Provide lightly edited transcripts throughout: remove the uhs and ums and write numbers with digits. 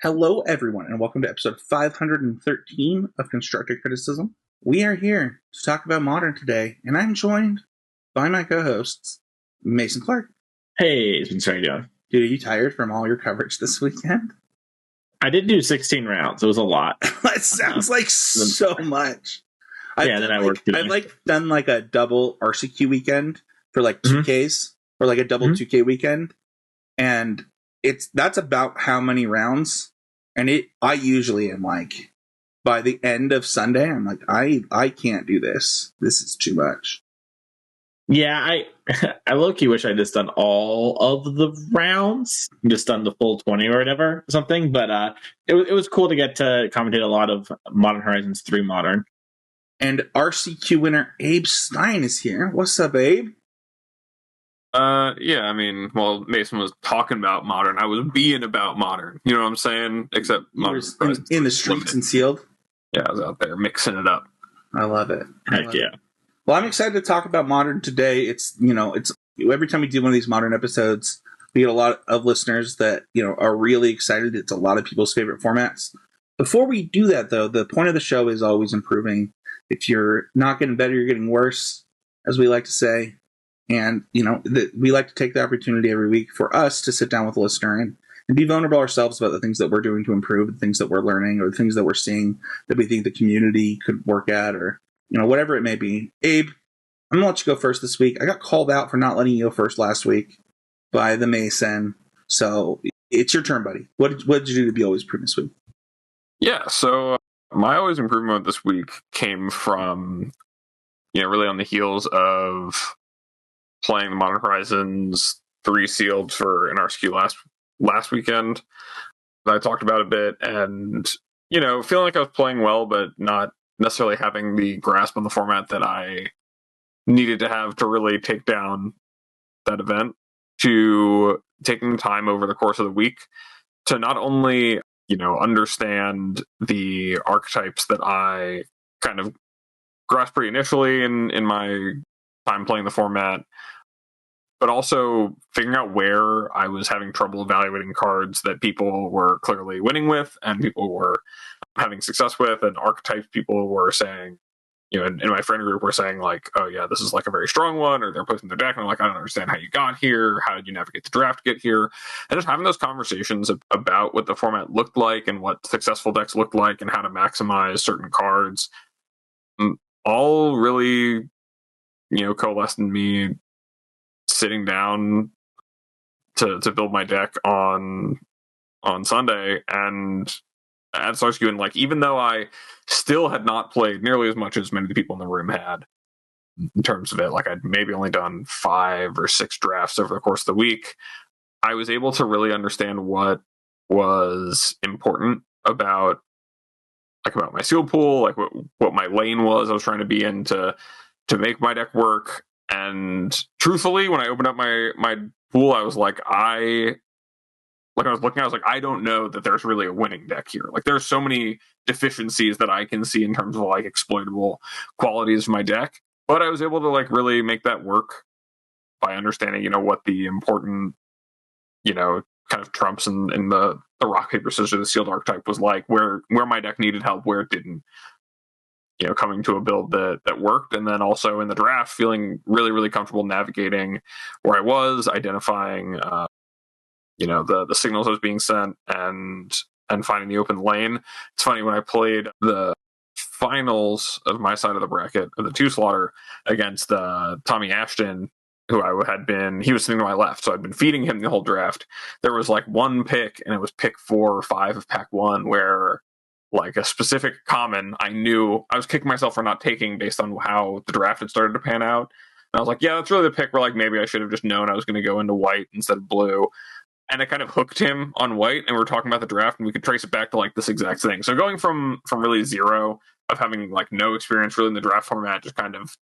Hello, everyone, and welcome to episode 513 of Constructive Criticism. We are here to talk about Modern today, and I'm joined by my co-hosts, Mason Clark. Hey, it's been so young. Dude, are you tired from all your coverage this weekend? I did do 16 rounds. It was a lot. That sounds like so much. I've done like a double RCQ weekend for like 2Ks, or like a double 2K weekend, and that's about how many rounds. And I usually am like, by the end of Sunday, I'm like, I can't do this. This is too much. Yeah, I low-key wish I'd just done all of the rounds, just done the full 20 or whatever, something. But it was cool to get to commentate a lot of Modern Horizons 3 Modern. And RCQ winner Abe Stein is here. What's up, Abe? Yeah, I mean, while Mason was talking about Modern, I was being about Modern. You know what I'm saying? Except Modern in the streets and sealed. Yeah, I was out there mixing it up. I love it. Heck yeah. Well, I'm excited to talk about Modern today. It's every time we do one of these Modern episodes, we get a lot of listeners that, are really excited. It's a lot of people's favorite formats. Before we do that, though, the point of the show is always improving. If you're not getting better, you're getting worse, as we like to say. And, we like to take the opportunity every week for us to sit down with a listener and be vulnerable ourselves about the things that we're doing to improve, the things that we're learning, or the things that we're seeing that we think the community could work at, or, whatever it may be. Abe, I'm going to let you go first this week. I got called out for not letting you go first last week by the Mason. So it's your turn, buddy. What did you do to be always improved this week? Yeah, so my always improvement this week came from, really on the heels of playing the Modern Horizons 3 sealed for an RSQ last weekend that I talked about a bit, and feeling like I was playing well but not necessarily having the grasp on the format that I needed to have to really take down that event, to taking time over the course of the week to not only understand the archetypes that I kind of grasped pretty initially in my time playing the format, but also figuring out where I was having trouble evaluating cards that people were clearly winning with and people were having success with, and archetypes people were saying, in my friend group were saying like, oh yeah, this is like a very strong one, or they're posting their deck and I'm like, I don't understand how you got here. How did you navigate the draft to get here? And just having those conversations about what the format looked like and what successful decks looked like and how to maximize certain cards, all really, coalesced in me sitting down to build my deck on Sunday. And at SRSQ, and like, even though I still had not played nearly as much as many of the people in the room had in terms of it, like I'd maybe only done 5 or 6 drafts over the course of the week, I was able to really understand what was important about my seal pool, like what my lane was I was trying to be in to make my deck work. And truthfully, when I opened up my pool, I was like, I was like, I don't know that there's really a winning deck here. Like, there's so many deficiencies that I can see in terms of like exploitable qualities of my deck. But I was able to like really make that work by understanding, what the important, kind of trumps in the rock, paper, scissors, the sealed archetype was like, where my deck needed help, where it didn't. Coming to a build that worked, and then also in the draft, feeling really, really comfortable navigating where I was, identifying, the signals that was being sent, and finding the open lane. It's funny, when I played the finals of my side of the bracket of the 2 slaughter against Tommy Ashton, who he was sitting to my left, so I'd been feeding him the whole draft. There was like one pick, and it was pick 4 or 5 of pack 1, where like a specific common I knew I was kicking myself for not taking based on how the draft had started to pan out. And I was like, yeah, that's really the pick where like maybe I should have just known I was going to go into white instead of blue. And it kind of hooked him on white, and we were talking about the draft, and we could trace it back to like this exact thing. So going from really zero of having like no experience really in the draft format, just kind of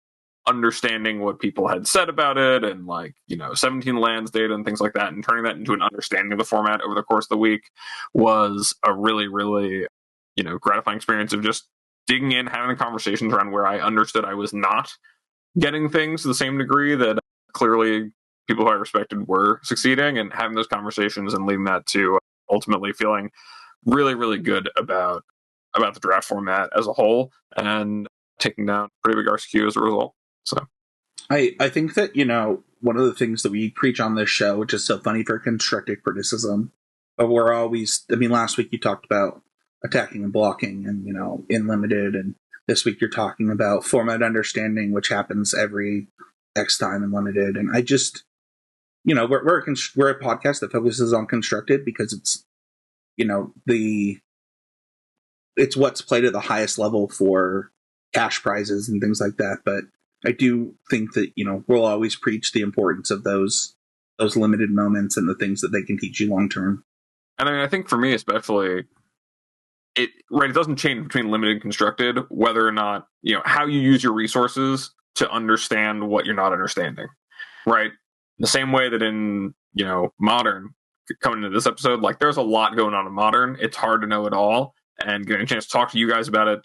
understanding what people had said about it, and like 17 lands data and things like that, and turning that into an understanding of the format over the course of the week was a really, really gratifying experience of just digging in, having the conversations around where I understood I was not getting things to the same degree that clearly people who I respected were succeeding, and having those conversations and leading that to ultimately feeling really, really good about the draft format as a whole, and taking down pretty big RCQ as a result. So I think that, one of the things that we preach on this show, which is so funny for constructive criticism, but we're always, last week you talked about attacking and blocking and, in limited, and this week you're talking about format understanding, which happens every X time in limited. And I just, we're a podcast that focuses on constructed because it's, it's what's played at the highest level for cash prizes and things like that. But I do think that, we'll always preach the importance of those limited moments and the things that they can teach you long term. And I think for me especially, it doesn't change between limited and constructed, whether or not, how you use your resources to understand what you're not understanding. Right? The same way that in, modern, coming into this episode, like there's a lot going on in modern. It's hard to know it all, and getting a chance to talk to you guys about it,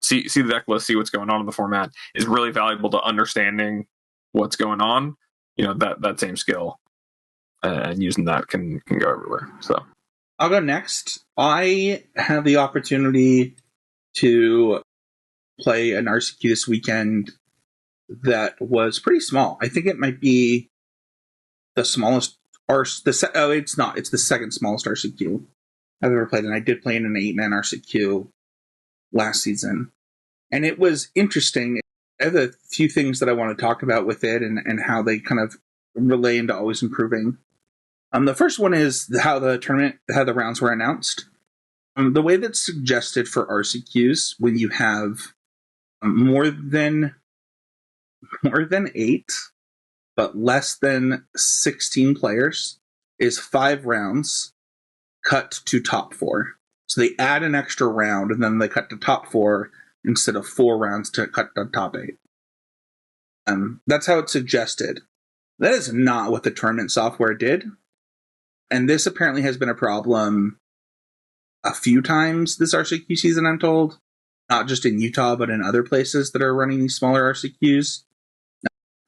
see the deck list, see what's going on in the format is really valuable to understanding what's going on. That same skill, and using that can go everywhere. So I'll go next. I had the opportunity to play an RCQ this weekend that was pretty small. I think it might be the smallest, it's not. It's the second smallest RCQ I've ever played, and I did play in an 8-man RCQ last season. And it was interesting. I have a few things that I want to talk about with it and how they kind of relay into always improving. The first one is how the rounds were announced. The way that's suggested for RCQs when you have more than 8, but less than 16 players is 5 rounds cut to top 4. So they add an extra round and then they cut to top 4 instead of 4 rounds to cut to top 8. That's how it's suggested. That is not what the tournament software did. And this apparently has been a problem a few times this RCQ season, I'm told. Not just in Utah, but in other places that are running these smaller RCQs.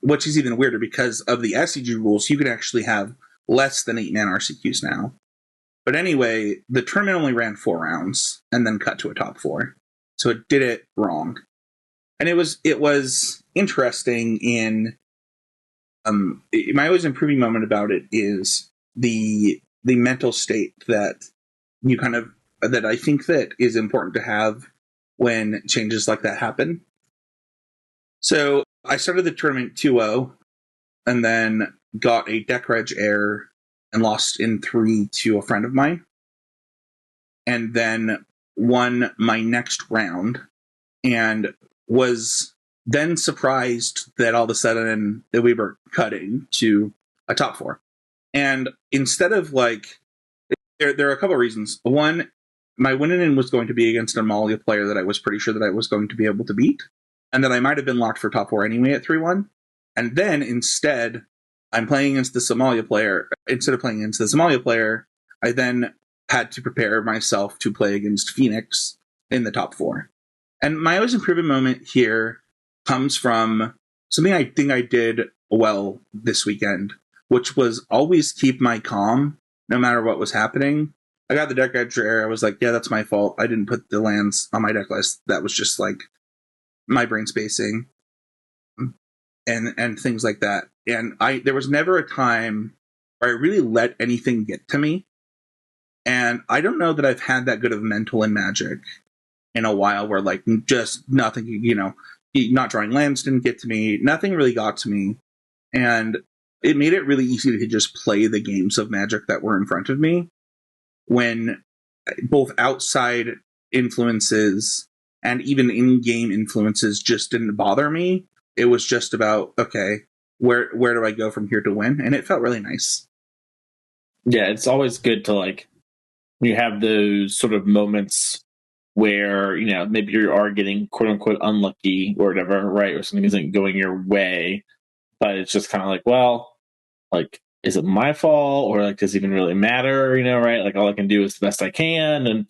Which is even weirder because of the SCG rules, you can actually have less than 8-man RCQs now. But anyway, the tournament only ran 4 rounds and then cut to a top 4. So it did it wrong. And it was interesting in my always improving moment about it is the mental state that that I think that is important to have when changes like that happen. So I started the tournament 2-0 and then got a deck reg error and lost in 3 to a friend of mine. And then won my next round and was then surprised that all of a sudden that we were cutting to a top 4. And instead of there are a couple of reasons. One, my win-in was going to be against an Amalia player that I was pretty sure that I was going to be able to beat, and that I might have been locked for top 4 anyway at 3-1. And then instead, I'm playing against the Somalia player. Instead of playing against the Somalia player, I then had to prepare myself to play against Phoenix in the top 4. And my always improving moment here comes from something I think I did well this weekend, which was always keep my calm no matter what was happening. I got the deck edge error. I was like, yeah, that's my fault. I didn't put the lands on my deck list. That was just my brain spacing and things like that. And there was never a time where I really let anything get to me. And I don't know that I've had that good of mental in Magic in a while where just nothing, not drawing lands didn't get to me. Nothing really got to me. And it made it really easy to just play the games of Magic that were in front of me when both outside influences and even in-game influences just didn't bother me. It was just about, okay, where do I go from here to win? And it felt really nice. Yeah, it's always good to you have those sort of moments where, maybe you are getting quote unquote unlucky or whatever, right? Or something isn't going your way, but it's just kind of is it my fault or does it even really matter? Right? All I can do is the best I can. And,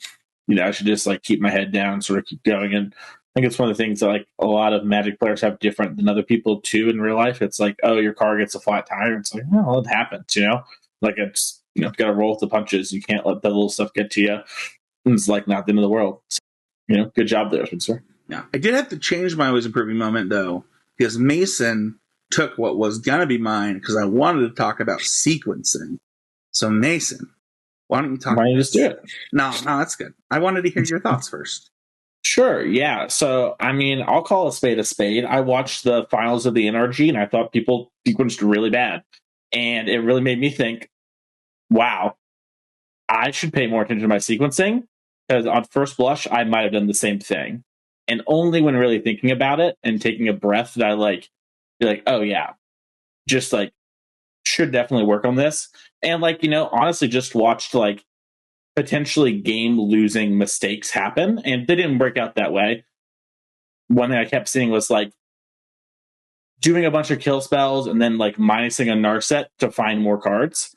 I should just keep my head down, sort of keep going. And I think it's one of the things that a lot of Magic players have different than other people too in real life. It's oh, your car gets a flat tire. It's well, it happens, it's got to roll with the punches. You can't let that little stuff get to you. It's like not the end of the world. So, good job there, Spencer. Yeah, I did have to change my always improving moment though, because Mason took what was gonna be mine because I wanted to talk about sequencing. So Mason, why don't you talk? Why don't you just do it? No, that's good. I wanted to hear your thoughts first. Sure, yeah. So, I'll call a spade a spade. I watched the finals of the NRG, and I thought people sequenced really bad. And it really made me think, wow, I should pay more attention to my sequencing, because on first blush, I might have done the same thing. And only when really thinking about it and taking a breath did I be like, oh yeah, just should definitely work on this. And honestly, just watched potentially game losing mistakes happen, and they didn't work out that way. One thing I kept seeing was doing a bunch of kill spells and then minusing a Narset to find more cards.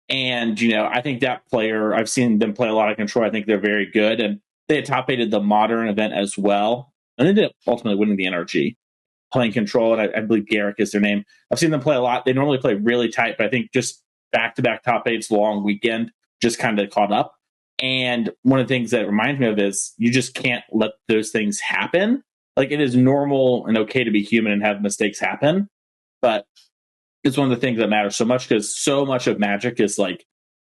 And I think that player, I've seen them play a lot of control. I think they're very good, and they had top aided the modern event as well, and they ended up ultimately winning the NRG playing control. And I believe Garrick is their name. I've seen them play a lot. They normally play really tight, but I think just back to back top eights, long weekend, just kind of caught up. And one of the things that it reminds me of is you just can't let those things happen. It is normal and okay to be human and have mistakes happen, but it's one of the things that matters so much, because so much of Magic is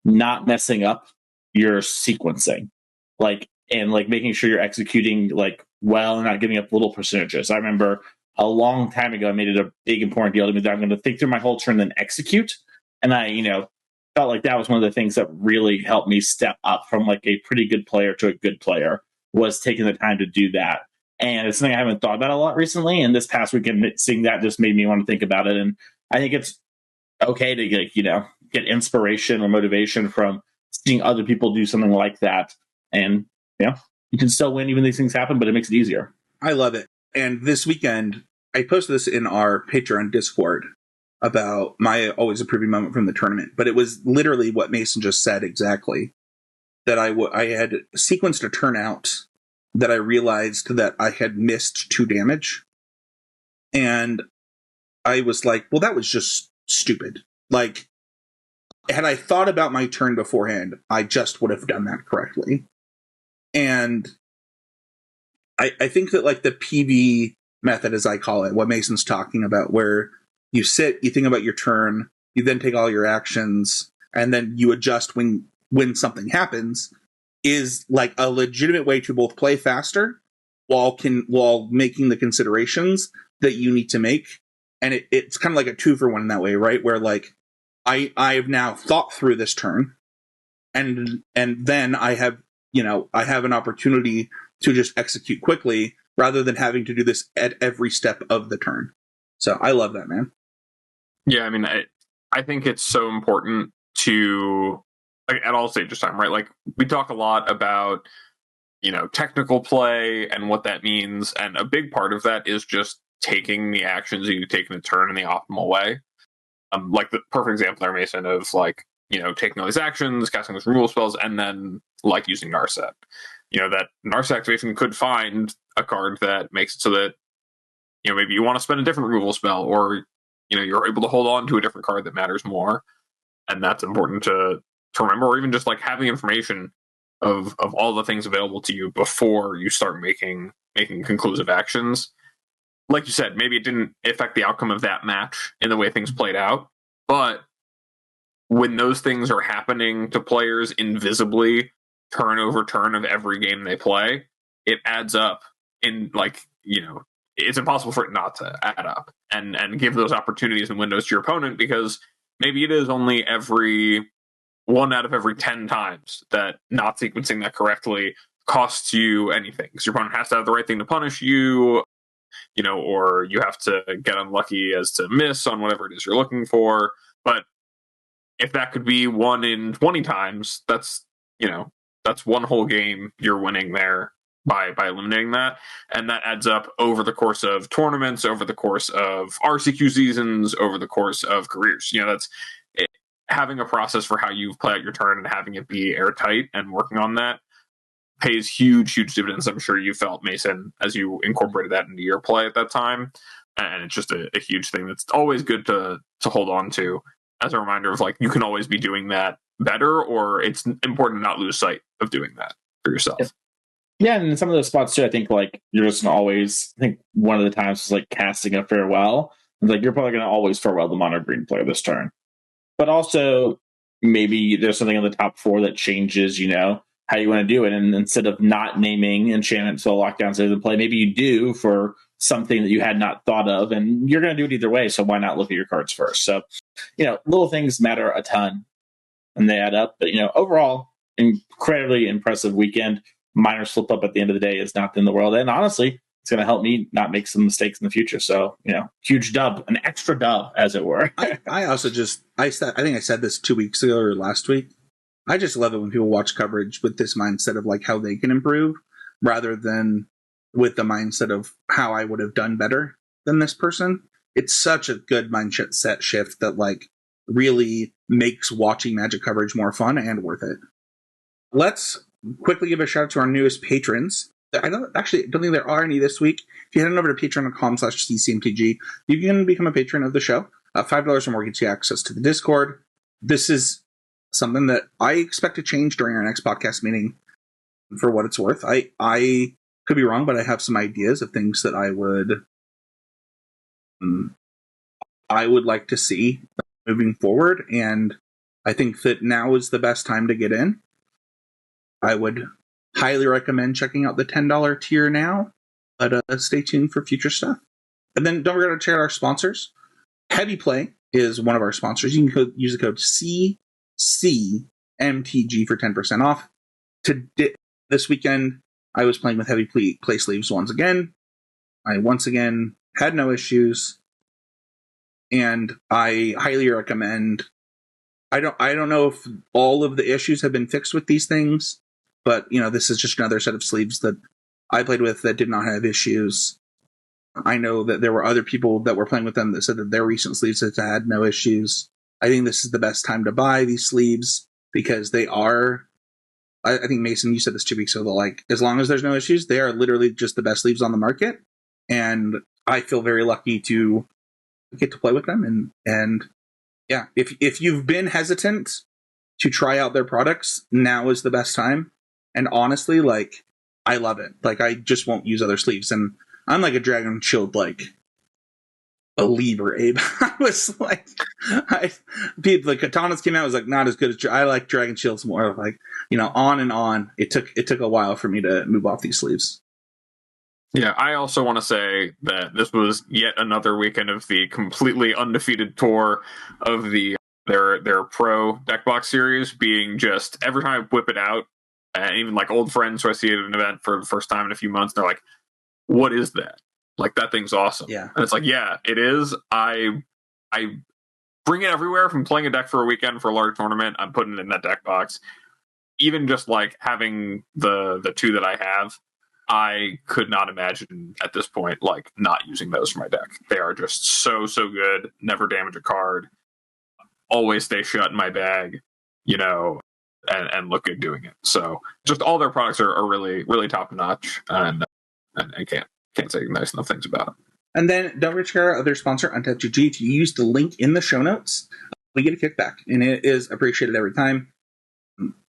not messing up your sequencing, and making sure you're executing well and not giving up little percentages. I remember a long time ago, I made it a big important deal to me that I'm going to think through my whole turn, then execute. And I, felt like that was one of the things that really helped me step up from a pretty good player to a good player, was taking the time to do that. And it's something I haven't thought about a lot recently. And this past weekend, seeing that just made me want to think about it. And I think it's okay to get inspiration or motivation from seeing other people do something like that. And you can still win even these things happen, but it makes it easier. I love it. And this weekend, I posted this in our Patreon Discord about my always improving moment from the tournament, but it was literally what Mason just said exactly. That I had sequenced a turn out that I realized that I had missed 2 damage. And I was like, well, that was just stupid. Had I thought about my turn beforehand, I just would have done that correctly. And I think that the PV method, as I call it, what Mason's talking about, where you sit, you think about your turn, you then take all your actions, and then you adjust when something happens, is a legitimate way to both play faster while making the considerations that you need to make. And it's kind of like a 2-for-1 in that way, right? Where I've now thought through this turn, and then I have an opportunity to just execute quickly rather than having to do this at every step of the turn. So I love that, man. Yeah, I think it's so important to at all stages of time, right? We talk a lot about technical play and what that means, and a big part of that is just taking the actions that you take in a turn in the optimal way. The perfect example there, Mason, of taking all these actions, casting those removal spells, and then using Narset. That Narset activation could find a card that makes it so that maybe you want to spend a different removal spell, or you're able to hold on to a different card that matters more, and that's important to remember. Or even just having information of all the things available to you before you start making conclusive actions. Like you said, maybe it didn't affect the outcome of that match in the way things played out, but when those things are happening to players invisibly, turn over turn of every game they play, it adds up in it's impossible for it not to add up and give those opportunities and windows to your opponent, because maybe it is only every 1 out of every 10 times that not sequencing that correctly costs you anything, because your opponent has to have the right thing to punish you, or you have to get unlucky as to miss on whatever it is you're looking for. But if that could be 1 in 20 times, that's one whole game you're winning there by eliminating that. And that adds up over the course of tournaments, over the course of RCQ seasons, over the course of careers. That's it, having a process for how you play out your turn and having it be airtight and working on that pays huge dividends. I'm sure you felt, Mason, as you incorporated that into your play at that time. And it's just a huge thing that's always good to hold on to, as a reminder of you can always be doing that better, or it's important to not lose sight of doing that for yourself. Yeah, and in some of those spots too, I think like you're just gonna always. I think one of the times was like casting a farewell. It's like you're probably gonna always farewell the mono green player this turn, but also maybe there's something in the top 4 that changes. How you want to do it, and instead of not naming enchantment so lockdown stays in play, maybe you do for something that you had not thought of, and you're going to do it either way. So why not look at your cards first? So, little things matter a ton, and they add up. But overall, incredibly impressive weekend. Minor slip up at the end of the day is not the end of the world, and honestly, it's going to help me not make some mistakes in the future. So, huge dub, an extra dub, as it were. I also I think I said this 2 weeks ago or last week. I just love it when people watch coverage with this mindset of like how they can improve rather than with the mindset of how I would have done better than this person. It's such a good mindset set shift that like really makes watching Magic coverage more fun and worth it. Let's quickly give a shout out to our newest patrons. I don't think there are any this week. If you head on over to patreon.com/ccmtg, you can become a patron of the show. $5 or more gets you access to the Discord. This is something that I expect to change during our next podcast meeting for what it's worth. I could be wrong, but I have some ideas of things that I would like to see moving forward, and I think that now is the best time to get in. I would highly recommend checking out the $10 tier now, but stay tuned for future stuff. And then don't forget to check out our sponsors. Heavy Play is one of our sponsors. You can use the code CCMTG for 10% off. This weekend, I was playing with Heavy Play sleeves once again. I once again had no issues, and I highly recommend. I don't know if all of the issues have been fixed with these things, but this is just another set of sleeves that I played with that did not have issues. I know that there were other people that were playing with them that said that their recent sleeves had no issues. I think this is the best time to buy these sleeves because they are. I think Mason, you said this 2 weeks ago. Like, as long as there's no issues, they are literally just the best sleeves on the market, and I feel very lucky to get to play with them. And yeah, if you've been hesitant to try out their products, now is the best time. And honestly, like, I love it. Like, I just won't use other sleeves, and I'm like a Dragon Shield like believer, Abe. I was like, the katanas came out. I was like, not as good as I like Dragon Shields more. Like, on and on. It took a while for me to move off these sleeves. Yeah, I also want to say that this was yet another weekend of the completely undefeated tour of their pro deck box series, being just every time I whip it out, and even like old friends who I see at an event for the first time in a few months, they're like, "What is that? Like, that thing's awesome." Yeah, and it's like, yeah, it is. I bring it everywhere from playing a deck for a weekend for a large tournament. I'm putting it in that deck box. Even just like having the 2 that I have, I could not imagine at this point like not using those for my deck. They are just so good. Never damage a card. Always stay shut in my bag. And look good doing it. So just all their products are really top notch, and I can't say nice enough things about them. And then don't forget our other sponsor, Untapped GG. If you use the link in the show notes, we get a kickback, and it is appreciated every time.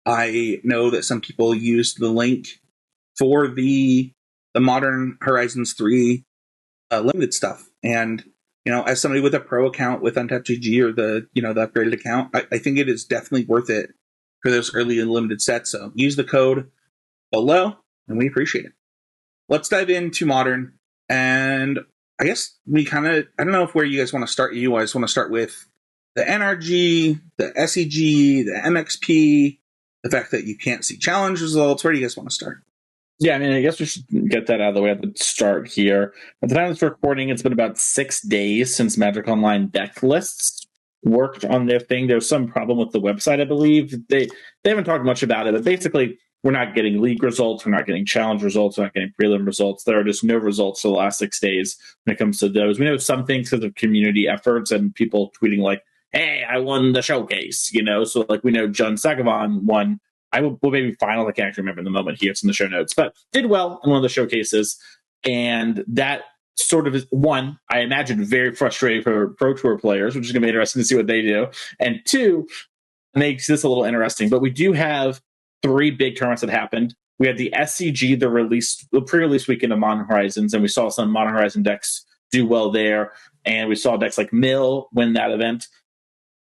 I know that some people used the link for the Modern Horizons 3 limited stuff, and as somebody with a pro account with Untapped GG or the upgraded account, I think it is definitely worth it for those early and limited sets. So use the code below, and we appreciate it. Let's dive into Modern, and I guess I don't know where you guys want to start. You guys want to start with the NRG, the SEG, the MXP, the fact that you can't see challenge results. Where do you guys want to start? Yeah, I mean, I guess we should get that out of the way at the start here. At the time of this recording, it's been about 6 days since Magic Online deck lists worked on their thing. There's some problem with the website, I believe. They haven't talked much about it, but basically, we're not getting league results, we're not getting challenge results, we're not getting prelim results. There are just no results for the last 6 days when it comes to those. We know some things because of community efforts and people tweeting like, hey, I won the showcase, So like we know John Sagavon won. I will maybe final. I can't actually remember in the moment here. It's in the show notes, but did well in one of the showcases. And that sort of is, one, I imagine very frustrating for Pro Tour players, which is going to be interesting to see what they do. And 2, makes this a little interesting. But we do have 3 big tournaments that happened. We had the SCG, the pre-release weekend of Modern Horizons, and we saw some Modern Horizon decks do well there. And we saw decks like Mill win that event.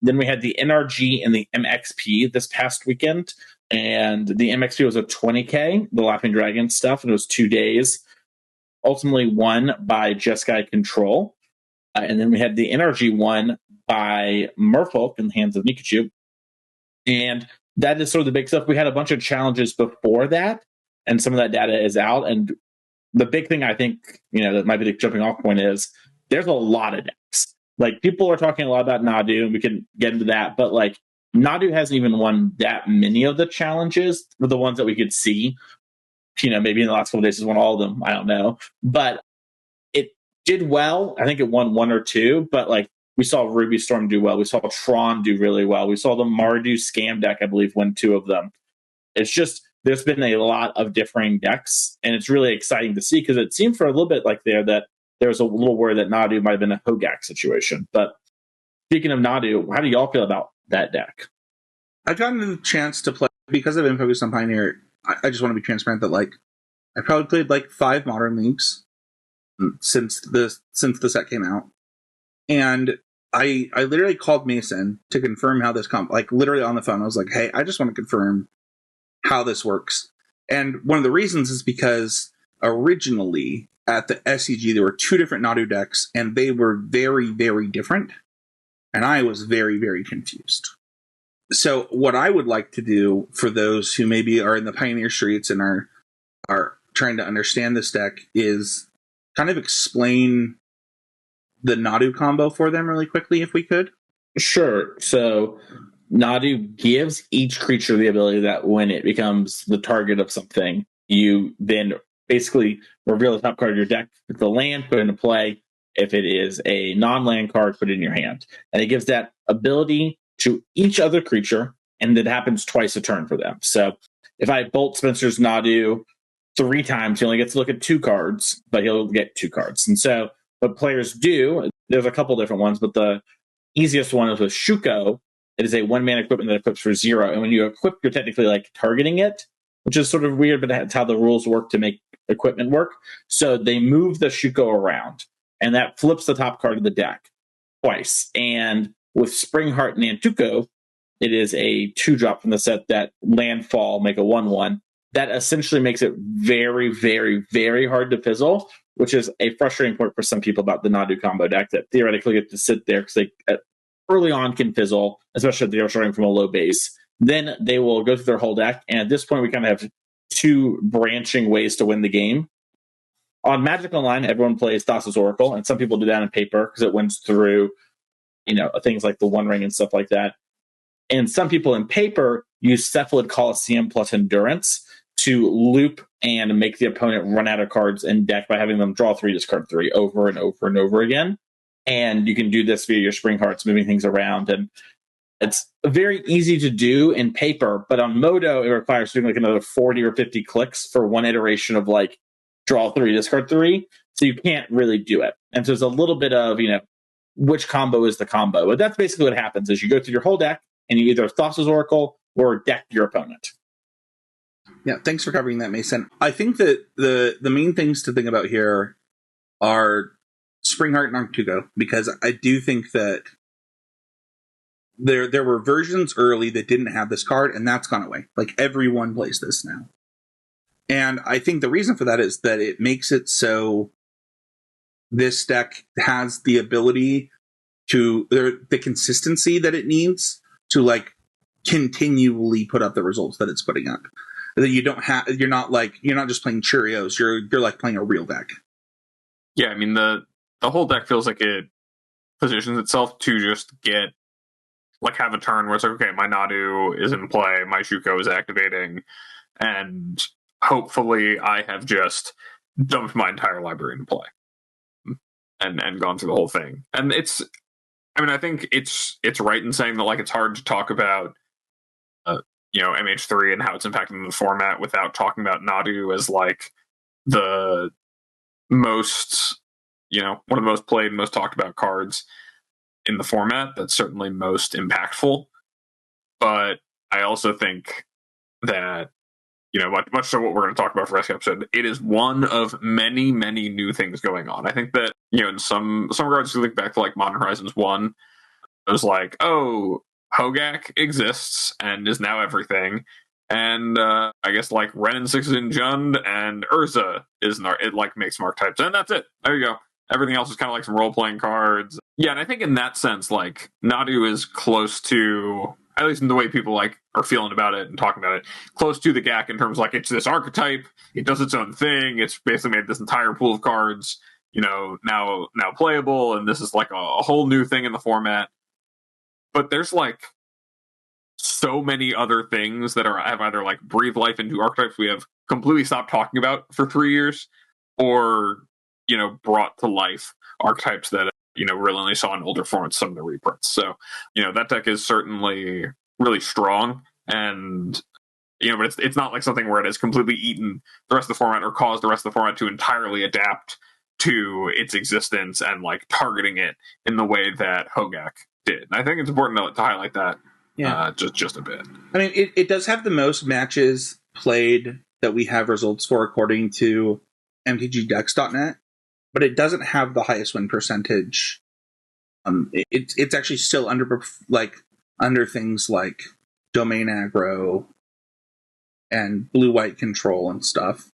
Then we had the NRG and the MXP this past weekend. And the MXP was a 20K, the Laughing Dragon stuff, and it was 2 days. Ultimately won by Jeskai Control. And then we had the NRG won by Merfolk in the hands of Nikachu. And that is sort of the big stuff. We had a bunch of challenges before that, and some of that data is out. And the big thing I think, that might be the jumping off point is there's a lot of decks. Like, people are talking a lot about Nadu, and we can get into that, but like, Nadu hasn't even won that many of the challenges, the ones that we could see. Maybe in the last couple of days has won all of them. I don't know. But it did well. I think it won 1 or 2, but like, we saw Ruby Storm do well. We saw Tron do really well. We saw the Mardu Scam deck, I believe, win 2 of them. It's just, there's been a lot of differing decks, and it's really exciting to see, because it seemed for a little bit like that there was a little worry that Nadu might have been a Hogak situation. But speaking of Nadu, how do y'all feel about that deck? I've gotten the chance to play, because I've been focused on Pioneer. I just want to be transparent that like I probably played like 5 Modern Leagues since the set came out, and I literally called Mason to confirm how this like literally on the phone. I was like, hey, I just want to confirm how this works. And one of the reasons is because originally at the SCG there were 2 different Nadu decks, and they were very, very different, and I was very, very confused. So what I would like to do for those who maybe are in the Pioneer streets and are trying to understand this deck is kind of explain the Nadu combo for them really quickly, if we could. Sure. So Nadu gives each creature the ability that when it becomes the target of something, you then basically reveal the top card of your deck. If it's a land, put it into play. If it is a non-land card, put it in your hand. And it gives that ability to each other creature, and it happens twice a turn for them. So if I bolt Spencer's Nadu 3 times, he only gets to look at 2 cards, but he'll get 2 cards. And so what players do, there's a couple different ones, but the easiest one is with Shuko. It is a 1-mana equipment that equips for 0. And when you equip, you're technically like targeting it, which is sort of weird, but that's how the rules work to make equipment work. So they move the Shuko around, and that flips the top card of the deck twice. And with Springheart Nantuko, it is a 2-drop from the set that landfall, make a 1/1. That essentially makes it very, very, very hard to fizzle, which is a frustrating point for some people about the Nadu combo deck that theoretically get to sit there because they early on can fizzle, especially if they're starting from a low base. Then they will go through their whole deck, and at this point we kind of have 2 branching ways to win the game. On Magic Online, everyone plays Thassa's Oracle, and some people do that in paper because it wins through things like the One Ring and stuff like that. And some people in paper use Cephalid Coliseum plus Endurance to loop and make the opponent run out of cards in deck by having them draw 3, discard 3 over and over and over again. And you can do this via your Spring Hearts, moving things around. And it's very easy to do in paper, but on Modo, it requires doing like another 40 or 50 clicks for one iteration of like draw 3, discard 3. So you can't really do it. And so there's a little bit of, which combo is the combo. But that's basically what happens is you go through your whole deck and you either Thassa's Oracle or deck your opponent. Yeah, thanks for covering that, Mason. I think that the main things to think about here are Springheart and Nantuko, because I do think that there were versions early that didn't have this card, and that's gone away. Like, everyone plays this now. And I think the reason for that is that it makes it so this deck has the ability to, the consistency that it needs to like continually put up the results that it's putting up. That you're not just playing Cheerios, you're like playing a real deck. Yeah, I mean the whole deck feels like it positions itself to just have a turn where it's like, okay, my Nadu is in play, my Shuko is activating, and hopefully I have just dumped my entire library into play. And gone through the whole thing. And I think it's right in saying that like it's hard to talk about MH3 and how it's impacting the format without talking about Nadu as like the most, one of the most played, most talked about cards in the format. That's certainly most impactful. but I also think that, much so what we're going to talk about for the rest of the episode, it is one of many, many new things going on. I think that, in some regards, you think back to like Modern Horizons 1, it was like, oh, Hogak exists and is now everything. And I guess like Ren and Six and Jund and Urza it like makes some archetypes, and that's it. There you go. Everything else is kind of like some role playing cards. Yeah, and I think in that sense, like Nadu is close to, at least in the way people like are feeling about it and talking about it, close to the GAC in terms of like it's this archetype, it does its own thing, it's basically made this entire pool of cards, now playable, and this is like a whole new thing in the format. But there's like so many other things that have either like breathed life into archetypes we have completely stopped talking about for 3 years, or brought to life archetypes that really only saw in older formats, some of the reprints. So that deck is certainly really strong, and but it's not like something where it has completely eaten the rest of the format or caused the rest of the format to entirely adapt to its existence and like targeting it in the way that Hogak did. And I think it's important to highlight that. Yeah, just a bit. I mean, it does have the most matches played that we have results for according to mtgdex.net, but it doesn't have the highest win percentage. It's actually still under things like domain aggro and blue-white control and stuff.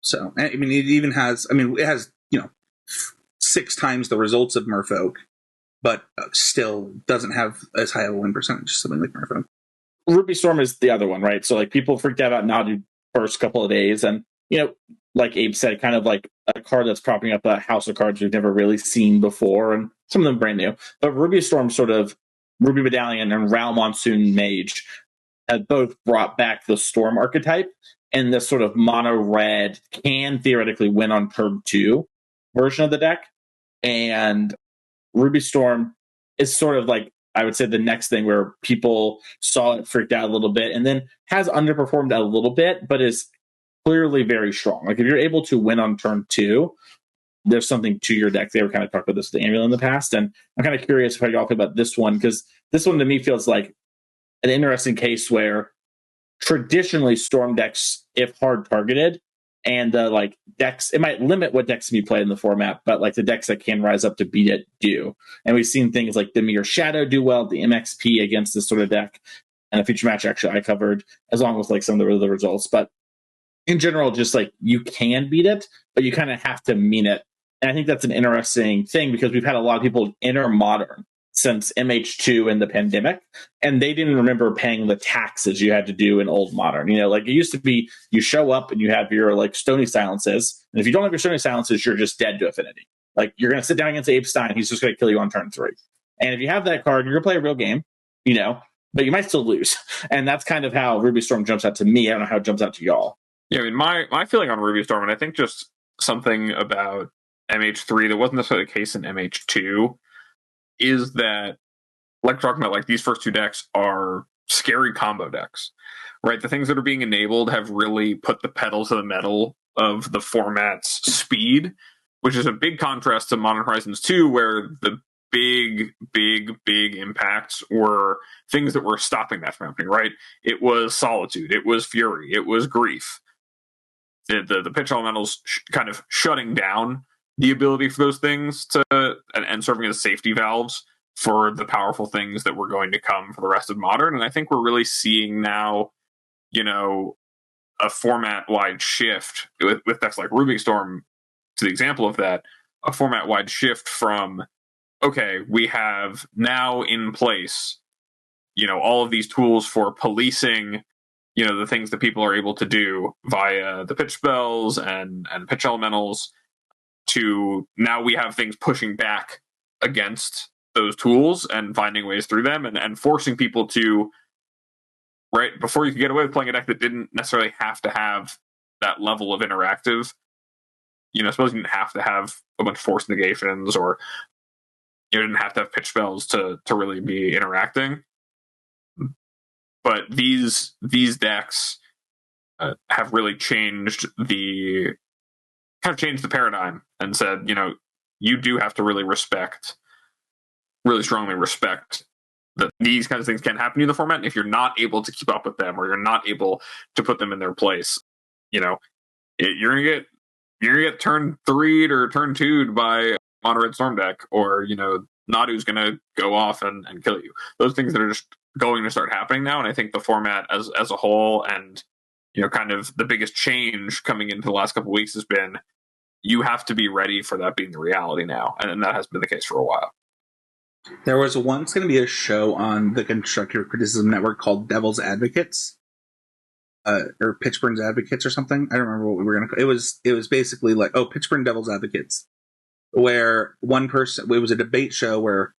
So, I mean, it has 6 times the results of Merfolk, but still doesn't have as high of a win percentage as something like Merfolk. Ruby Storm is the other one, right? So like people freaked out about Nadu first couple of days, and like Abe said, kind of like a card that's propping up a house of cards we've never really seen before, and some of them brand new. But Ruby Storm, sort of Ruby Medallion and Ral Monsoon Mage, have both brought back the Storm archetype, and this sort of mono red can theoretically win on turn 2 version of the deck. And Ruby Storm is sort of like, I would say, the next thing where people saw it, freaked out a little bit, and then has underperformed a little bit, but is clearly very strong. Like if you're able to win on turn 2, there's something to your deck. They were kind of talked about this with the Amulet in the past, and I'm kind of curious how y'all feel about this one, because this one to me feels like an interesting case where traditionally Storm decks, if hard targeted, and the like decks, it might limit what decks can be played in the format, but like the decks that can rise up to beat it do. And we've seen things like the Mirror Shadow do well, the MXP against this sort of deck, and a feature match actually I covered, as long as like some of the other results. But in general, just like you can beat it, but you kind of have to mean it. And I think that's an interesting thing, because we've had a lot of people enter Modern since MH2 and the pandemic, and they didn't remember paying the taxes you had to do in old Modern. Like it used to be, you show up and you have your like Stony Silences, and if you don't have your Stony Silences, you're just dead to Affinity. Like you're going to sit down against Abe Stein, he's just going to kill you on turn 3. And if you have that card, you're going to play a real game, but you might still lose. And that's kind of how Ruby Storm jumps out to me. I don't know how it jumps out to y'all. Yeah, I mean, my feeling on Ruby Storm, and I think just something about MH3 that wasn't necessarily the case in MH2, is that, like we're talking about, like these first 2 decks are scary combo decks, right? The things that are being enabled have really put the pedal to the metal of the format's speed, which is a big contrast to Modern Horizons 2, where the big impacts were things that were stopping that from happening, right? It was Solitude, it was Fury, it was Grief. The pitch elementals kind of shutting down the ability for those things to and serving as safety valves for the powerful things that were going to come for the rest of Modern. And I think we're really seeing now, a format-wide shift with decks like Ruby Storm, to the example of that, a format-wide shift from, okay, we have now in place, all of these tools for policing, the things that people are able to do via the pitch spells and pitch elementals, to now we have things pushing back against those tools and finding ways through them, and forcing people to, right, before you could get away with playing a deck that didn't necessarily have to have that level of interactive, suppose you didn't have to have a bunch of force negations, or you didn't have to have pitch spells to really be interacting. But these decks have really changed the paradigm, and said, you do have to really strongly respect that these kinds of things can happen in the format. And if you're not able to keep up with them, or you're not able to put them in their place, you're gonna get turn 3'd or turn 2'd by Mono Red Storm deck, or Nadu's gonna go off and kill you. Those things that are just going to start happening now. And I think the format as a whole, and kind of the biggest change coming into the last couple of weeks has been, you have to be ready for that being the reality now, and that has been the case for a while. There was once going to be a show on the Constructive Criticism Network called Devil's Advocates, or Pitchburn's Advocates or something. I don't remember what we were going to call it. It was basically like, Pitchburn Devil's Advocates, where it was a debate show where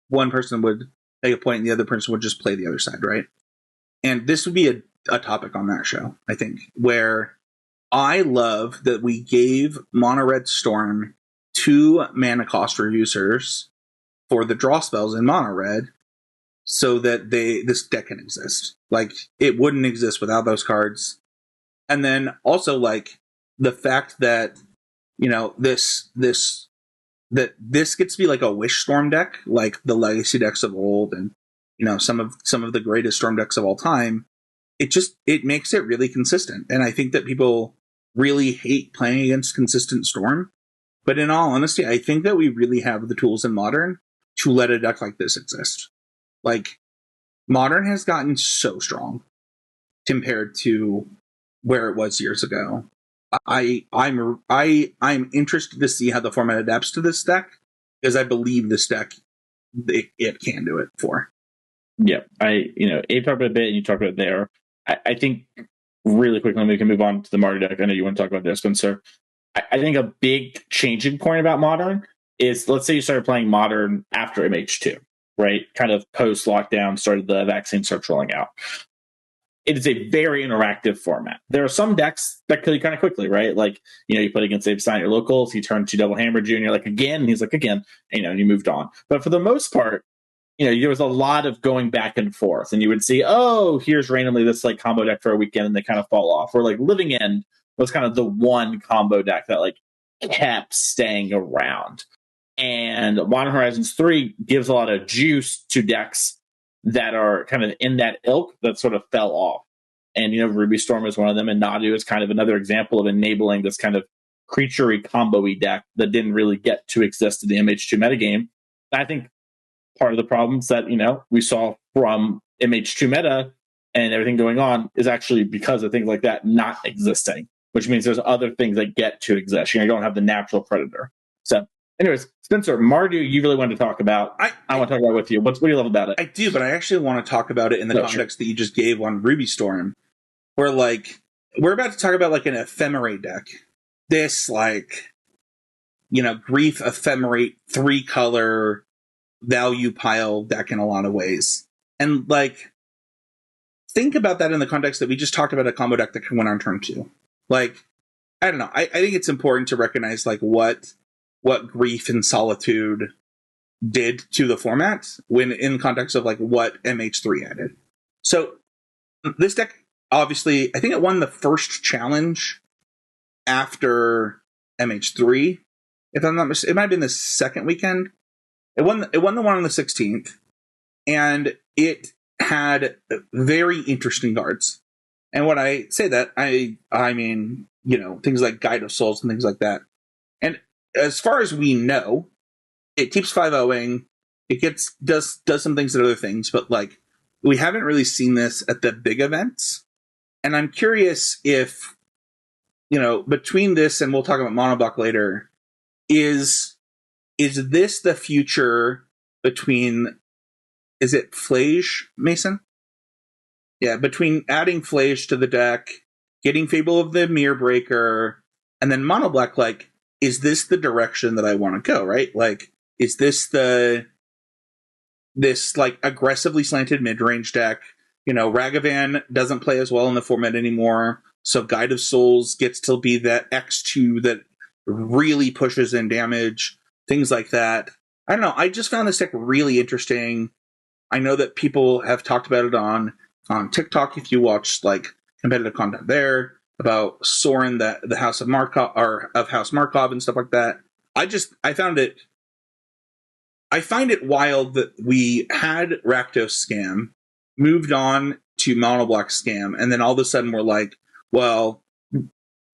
one person would make a point and the other person would just play the other side, right? And this would be a topic on that show, I think, where I love that we gave Mono Red Storm 2 mana cost reducers for the draw spells in Mono Red, so that this deck can exist. Like, it wouldn't exist without those cards. And then also, like, the fact that this gets to be like a Wish Storm deck, like the Legacy decks of old, and some of the greatest Storm decks of all time. It makes it really consistent, and I think that people really hate playing against consistent Storm. But in all honesty, I think that we really have the tools in Modern to let a deck like this exist. Like, Modern has gotten so strong compared to where it was years ago. I'm interested to see how the format adapts to this deck, because I believe this deck it can do it for. Yeah, Abe talked about it a bit, and you talked about it there. I think really quickly, we can move on to the Marty deck. I know you want to talk about this, Spencer. I think a big changing point about Modern is, let's say you started playing Modern after MH2, right? Kind of post-lockdown, started the vaccine starts rolling out. It is a very interactive format. There are some decks that kill you kind of quickly, right? Like, you play against Abe Stein, your locals, he turned to Double Hammer Jr., like, again, and he's like, again, and you moved on. But for the most part, there was a lot of going back and forth, and you would see, here's randomly this like combo deck for a weekend, and they kind of fall off. Or like Living End was kind of the one combo deck that like kept staying around. And Modern Horizons 3 gives a lot of juice to decks that are kind of in that ilk that sort of fell off. And, Ruby Storm is one of them, and Nadu is kind of another example of enabling this kind of creature-y combo-y deck that didn't really get to exist in the MH2 metagame. I think part of the problems that, we saw from MH2 meta and everything going on is actually because of things like that not existing, which means there's other things that get to exist. You don't have the natural predator. So, anyways, Spencer, Mardu, you really wanted to talk about. I want to talk about it with you. What do you love about it? I do, but I actually want to talk about it in the context that you just gave on Ruby Storm, where, like, we're about to talk about, like, an ephemerate deck. This, like, Grief ephemerate 3-color value pile deck in a lot of ways. And, like, think about that in the context that we just talked about a combo deck that can win on turn 2. Like, I don't know. I think it's important to recognize, like, what Grief and Solitude did to the format when in context of, like, what MH3 added. So, this deck, obviously, I think it won the first challenge after MH3. If I'm not mistaken, it might have been the second weekend. It won the one on the 16th, and it had very interesting cards. And when I say that, I mean, things like Guide of Souls and things like that. And as far as we know, it keeps 5-0ing. It does some things at other things, but, like, we haven't really seen this at the big events. And I'm curious if, between this and we'll talk about Monoblock later, is this the future between, is it Flage, Mason? Yeah, between adding Flage to the deck, getting Fable of the Mirror Breaker, and then Monoblack, like, is this the direction that I want to go, right? Like, is this this like aggressively slanted mid-range deck? Ragavan doesn't play as well in the format anymore, so Guide of Souls gets to be that X2 that really pushes in damage, things like that. I don't know. I just found this deck really interesting. I know that people have talked about it on TikTok, if you watch, like, competitive content there, about Sorin, the House of Markov, or of House Markov and stuff like that. I found it I find it wild that we had Rakdos Scam, moved on to Mono Black Scam, and then all of a sudden we're like, well,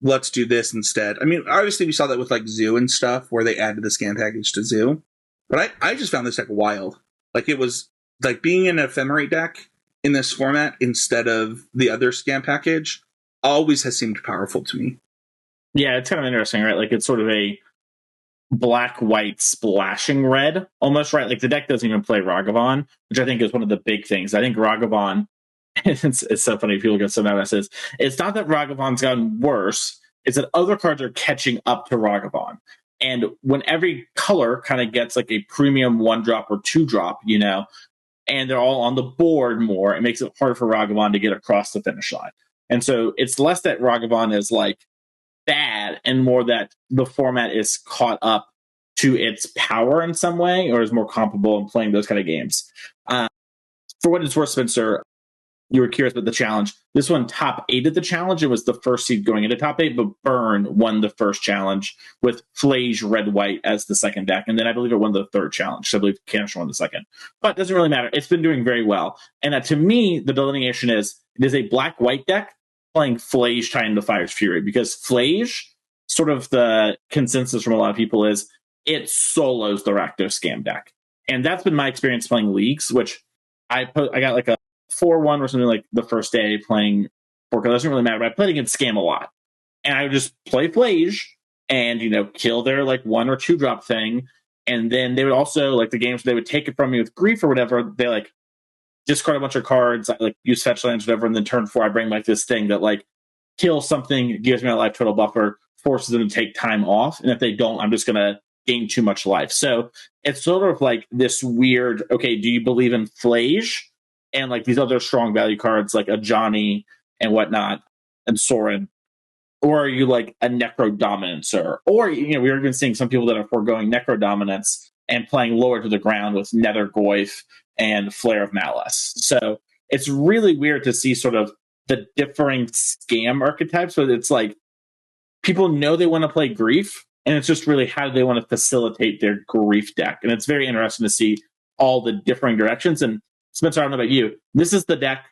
let's do this instead. I mean, obviously we saw that with like Zoo and stuff, where they added the scam package to Zoo. But I just found this deck wild. Like, it was like being an ephemerate deck in this format instead of the other scam package always has seemed powerful to me. Yeah, it's kind of interesting, right? Like, it's sort of a black-white splashing red, almost, right? Like, the deck doesn't even play Ragavan, which I think is one of the big things. I think Ragavan, it's so funny, people get so mad at this. It's not that Ragavan's gotten worse, it's that other cards are catching up to Ragavan. And when every color kind of gets like a premium 1-drop or 2-drop, and they're all on the board more, it makes it harder for Ragavan to get across the finish line. And so it's less that Ragavan is like bad and more that the format is caught up to its power in some way, or is more comparable in playing those kind of games. For what it's worth, Spencer, you were curious about the challenge. This one top 8 at the challenge. It was the first seed going into top 8, but Burn won the first challenge with Flage Red White as the second deck. And then I believe it won the third challenge. So I believe Canister won the second. But it doesn't really matter. It's been doing very well. And to me, the delineation is it is a black-white deck playing Flage Titan of Fire's Fury, because Flage, sort of the consensus from a lot of people is it solos the Rakdos Scam deck. And that's been my experience playing Leagues, which I got like a 4-1 or something like the first day playing Porco. It doesn't really matter, but I played against Scam a lot. And I would just play Flage and, kill their like 1 or 2-drop thing. And then they would also, like the games, they would take it from me with Grief or whatever. They like discard a bunch of cards, I like use fetch lands, whatever, and then turn 4, I bring like this thing that like kills something, gives me a life total buffer, forces them to take time off. And if they don't, I'm just going to gain too much life. So it's sort of like this weird, okay, do you believe in Flage? And like these other strong value cards like a Johnny and whatnot and Sorin, or are you like a Necro Dominancer? Or we're even seeing some people that are foregoing Necro Dominance and playing lower to the ground with Nether Goyf and Flare of Malice. So it's really weird to see sort of the differing scam archetypes, but it's like people know they want to play Grief, and it's just really how do they want to facilitate their Grief deck. And it's very interesting to see all the differing directions. And Spencer, I don't know about you, this is the deck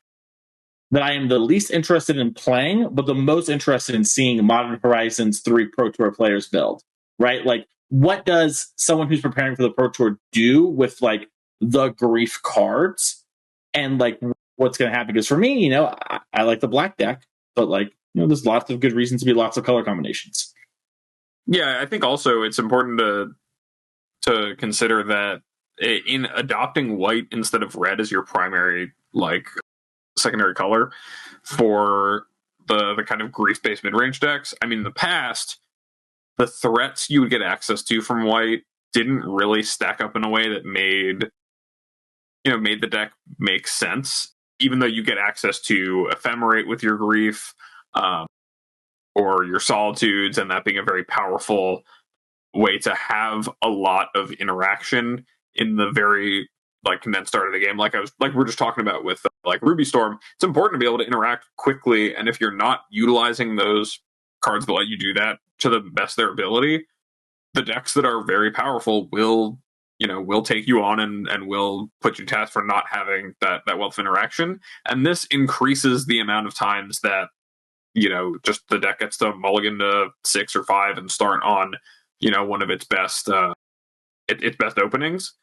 that I am the least interested in playing, but the most interested in seeing Modern Horizons 3 Pro Tour players build, right? Like, what does someone who's preparing for the Pro Tour do with, like, the Grief cards? And, like, what's going to happen? Because for me, I like the black deck, but, like, there's lots of good reasons to be lots of color combinations. Yeah, I think also it's important to consider that in adopting white instead of red as your primary, like, secondary color for the kind of Grief-based mid-range decks. I mean, in the past, the threats you would get access to from white didn't really stack up in a way that made the deck make sense, even though you get access to Ephemerate with your Grief, or your Solitudes, and that being a very powerful way to have a lot of interaction in the very condensed start of the game, like we're just talking about with like Ruby Storm. It's important to be able to interact quickly, and if you're not utilizing those cards that let you do that to the best of their ability, the decks that are very powerful will take you on and will put you to task for not having that wealth of interaction. And this increases the amount of times that just the deck gets to mulligan to 6 or 5 and start on one of its best openings,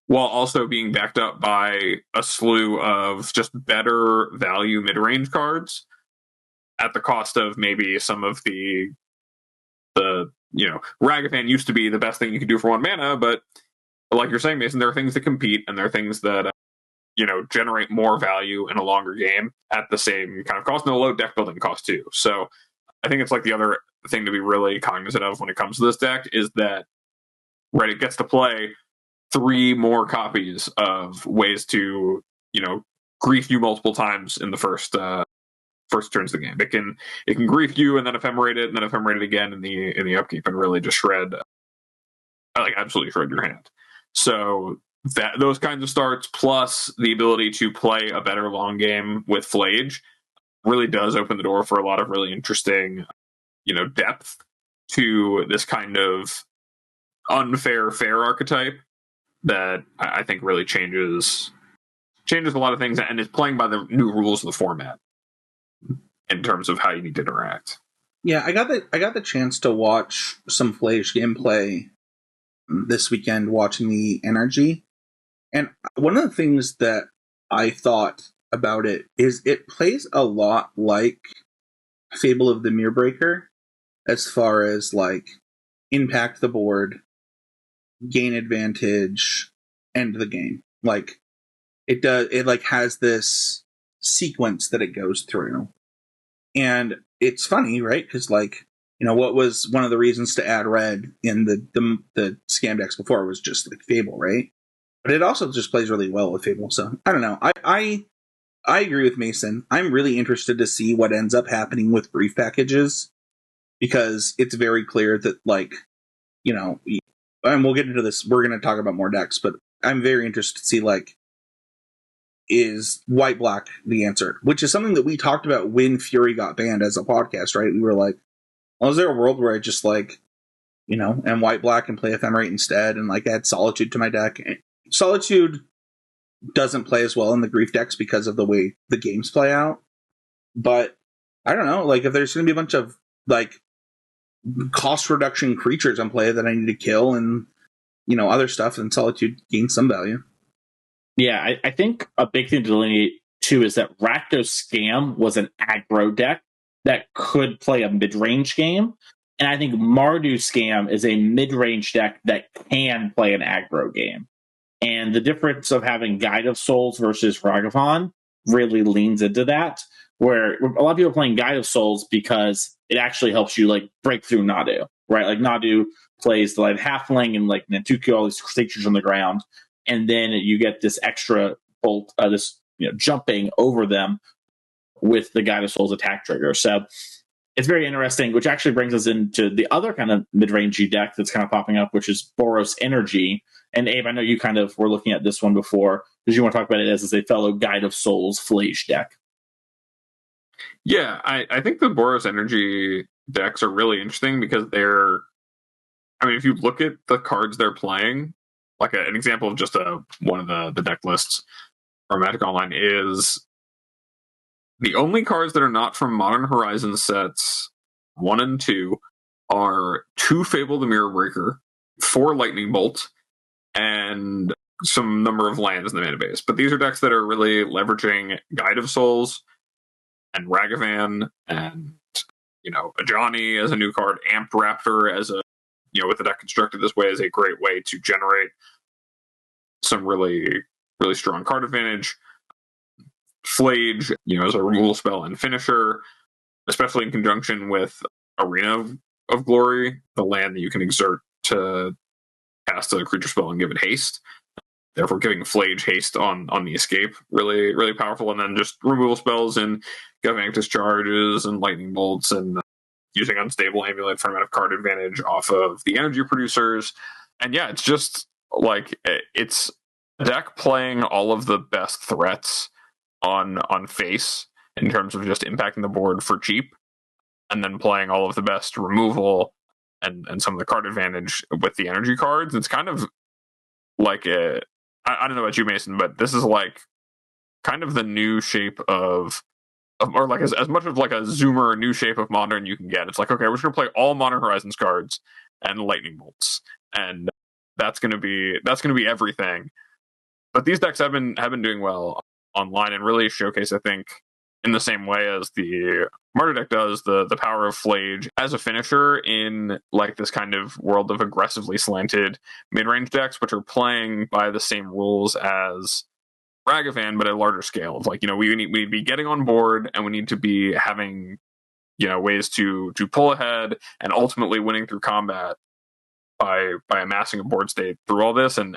while also being backed up by a slew of just better value mid-range cards at the cost of maybe some of the Ragavan used to be the best thing you could do for 1 mana, but like you're saying, Mason, there are things that compete, and there are things that generate more value in a longer game at the same kind of cost, and a low deck building cost too. So I think it's like the other thing to be really cognizant of when it comes to this deck is that it gets to play 3 more copies of ways to grief you multiple times in the first turns of the game. It can grief you and then ephemerate it and then ephemerate it again in the upkeep and really just absolutely shred your hand. So those kinds of starts, plus the ability to play a better long game with Flage, really does open the door for a lot of really interesting depth to this kind of unfair fair archetype that I think really changes a lot of things and is playing by the new rules of the format in terms of how you need to interact. Yeah, I got the chance to watch some Flage gameplay this weekend, watching the energy, and one of the things that I thought about it is it plays a lot like Fable of the Mirrorbreaker as far as like impact the board, gain advantage, end the game. Like it like has this sequence that it goes through. And it's funny, right? Because like, what was one of the reasons to add red in the scam decks before was just like Fable, right? But it also just plays really well with Fable. So I don't know. I agree with Mason. I'm really interested to see what ends up happening with brief packages, because it's very clear that like, and we'll get into this. We're going to talk about more decks, but I'm very interested to see like, is white black the answer? Which is something that we talked about when Fury got banned as a podcast, right? We were like, well, is there a world where I just like, am white black and play ephemerate instead, and like add Solitude to my deck? Solitude doesn't play as well in the grief decks because of the way the games play out. But I don't know, like if there's going to be a bunch of like cost reduction creatures in play that I need to kill and other stuff, then Solitude gains some value. Yeah, I think a big thing to delineate too is that Rakdos Scam was an aggro deck that could play a mid-range game. And I think Mardu Scam is a mid-range deck that can play an aggro game. And the difference of having Guide of Souls versus Ragavan really leans into that, where a lot of people are playing Guide of Souls because it actually helps you like break through Nadu, right? Like Nadu plays the like halfling and like Nantuku, all these creatures on the ground, and then you get this extra bolt, this jumping over them with the Guide of Souls attack trigger. So it's very interesting, which actually brings us into the other kind of mid-rangey deck that's kind of popping up, which is Boros Energy. And Abe, I know you kind of were looking at this one before because you want to talk about it as a fellow Guide of Souls Flage deck. Yeah, I think the Boros Energy decks are really interesting because if you look at the cards they're playing, like an example of just one of the deck lists from Magic Online is the only cards that are not from Modern Horizons sets 1 and 2 are 2 Fable the Mirrorbreaker, 4 Lightning Bolt, and some number of lands in the mana base. But these are decks that are really leveraging Guide of Souls and Ragavan and Ajani as a new card, Amped Raptor as a with the deck constructed this way is a great way to generate some really, really strong card advantage. Flage, as a removal spell and finisher, especially in conjunction with Arena of Glory, the land that you can exert to cast a creature spell and give it haste. Therefore, giving Flage haste on the escape, really, really powerful. And then just removal spells and Galvanic Charges and Lightning Bolts and using Unstable Amulet for amount of card advantage off of the energy producers. And yeah, it's just like it's a deck playing all of the best threats on face in terms of just impacting the board for cheap, and then playing all of the best removal and some of the card advantage with the energy cards. It's kind of like I don't know about you, Mason, but this is like kind of the new shape of or like as much of like a zoomer new shape of Modern you can get. It's like, okay, we're just gonna play all Modern Horizons cards and Lightning Bolts, and that's gonna be everything. But these decks have been doing well online and really showcase, I think, in the same way as the Martyr deck does, the power of Flage as a finisher in like this kind of world of aggressively slanted mid-range decks, which are playing by the same rules as Ragavan, but at a larger scale. Of like, we need to be getting on board, and we need to be having ways to pull ahead and ultimately winning through combat by amassing a board state through all this and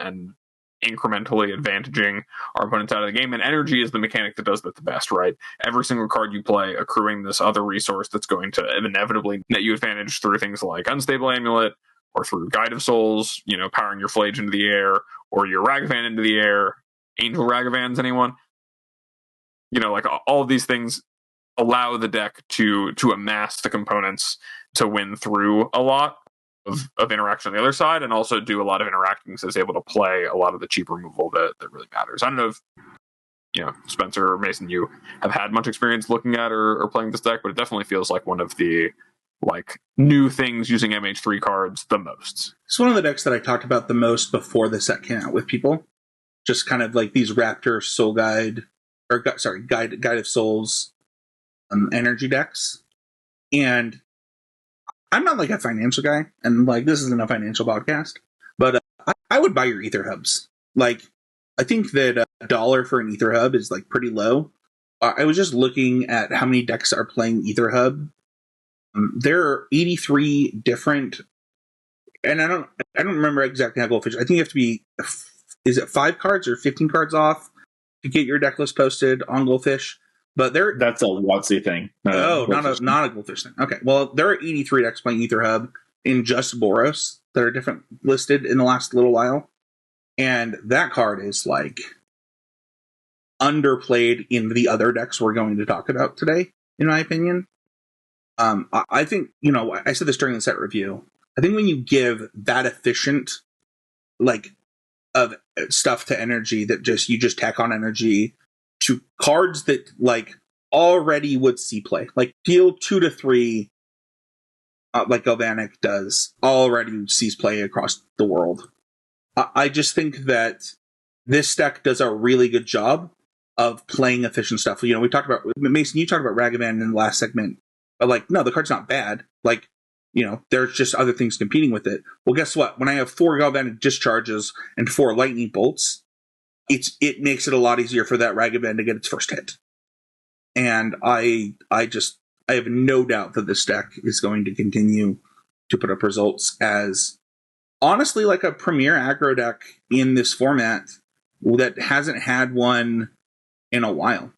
incrementally advantaging our opponents out of the game. And energy is the mechanic that does that the best, right? Every single card you play accruing this other resource that's going to inevitably net you advantage through things like Unstable Amulet or through Guide of Souls, powering your Flage into the air or your Ragavan into the air. Angel Ragavans, anyone? Like all of these things allow the deck to amass the components to win through a lot of interaction on the other side, and also do a lot of interacting, so it's able to play a lot of the cheap removal that really matters. I don't know if Spencer or Mason, you have had much experience looking at or playing this deck, but it definitely feels like one of the new things using MH3 cards the most. It's one of the decks that I talked about the most before the set came out with people. Just kind of like these Raptor Soul Guide, Guide of Souls energy decks. And I'm not like a financial guy, and like this isn't a financial podcast, but I would buy your Ether Hubs. Like, I think that $1 for an Ether Hub is like pretty low. I was just looking at how many decks are playing Ether Hub. There are 83 different, and I don't remember exactly how Goldfish. I think you have to be, is it 5 cards or 15 cards off to get your deck list posted on Goldfish? But that's a WotC thing. Not a Goldfish thing. Okay, well, there are 83 decks playing Ether Hub in just Boros that are different listed in the last little while, and that card is like underplayed in the other decks we're going to talk about today, in my opinion. I think, I said this during the set review. I think when you give that efficient, of stuff to energy that you just tack on energy to cards that already would see play, deal 2 to 3, like Galvanic does, already sees play across the world. I just think that this deck does a really good job of playing efficient stuff. We talked about, Mason, you talked about Ragavan in the last segment, but no, the card's not bad. There's just other things competing with it. Well, guess what? When I have 4 Galvanic Discharges and 4 Lightning Bolts, it makes it a lot easier for that Ragavan to get its first hit. And I have no doubt that this deck is going to continue to put up results as, honestly, like a premier aggro deck in this format that hasn't had one in a while.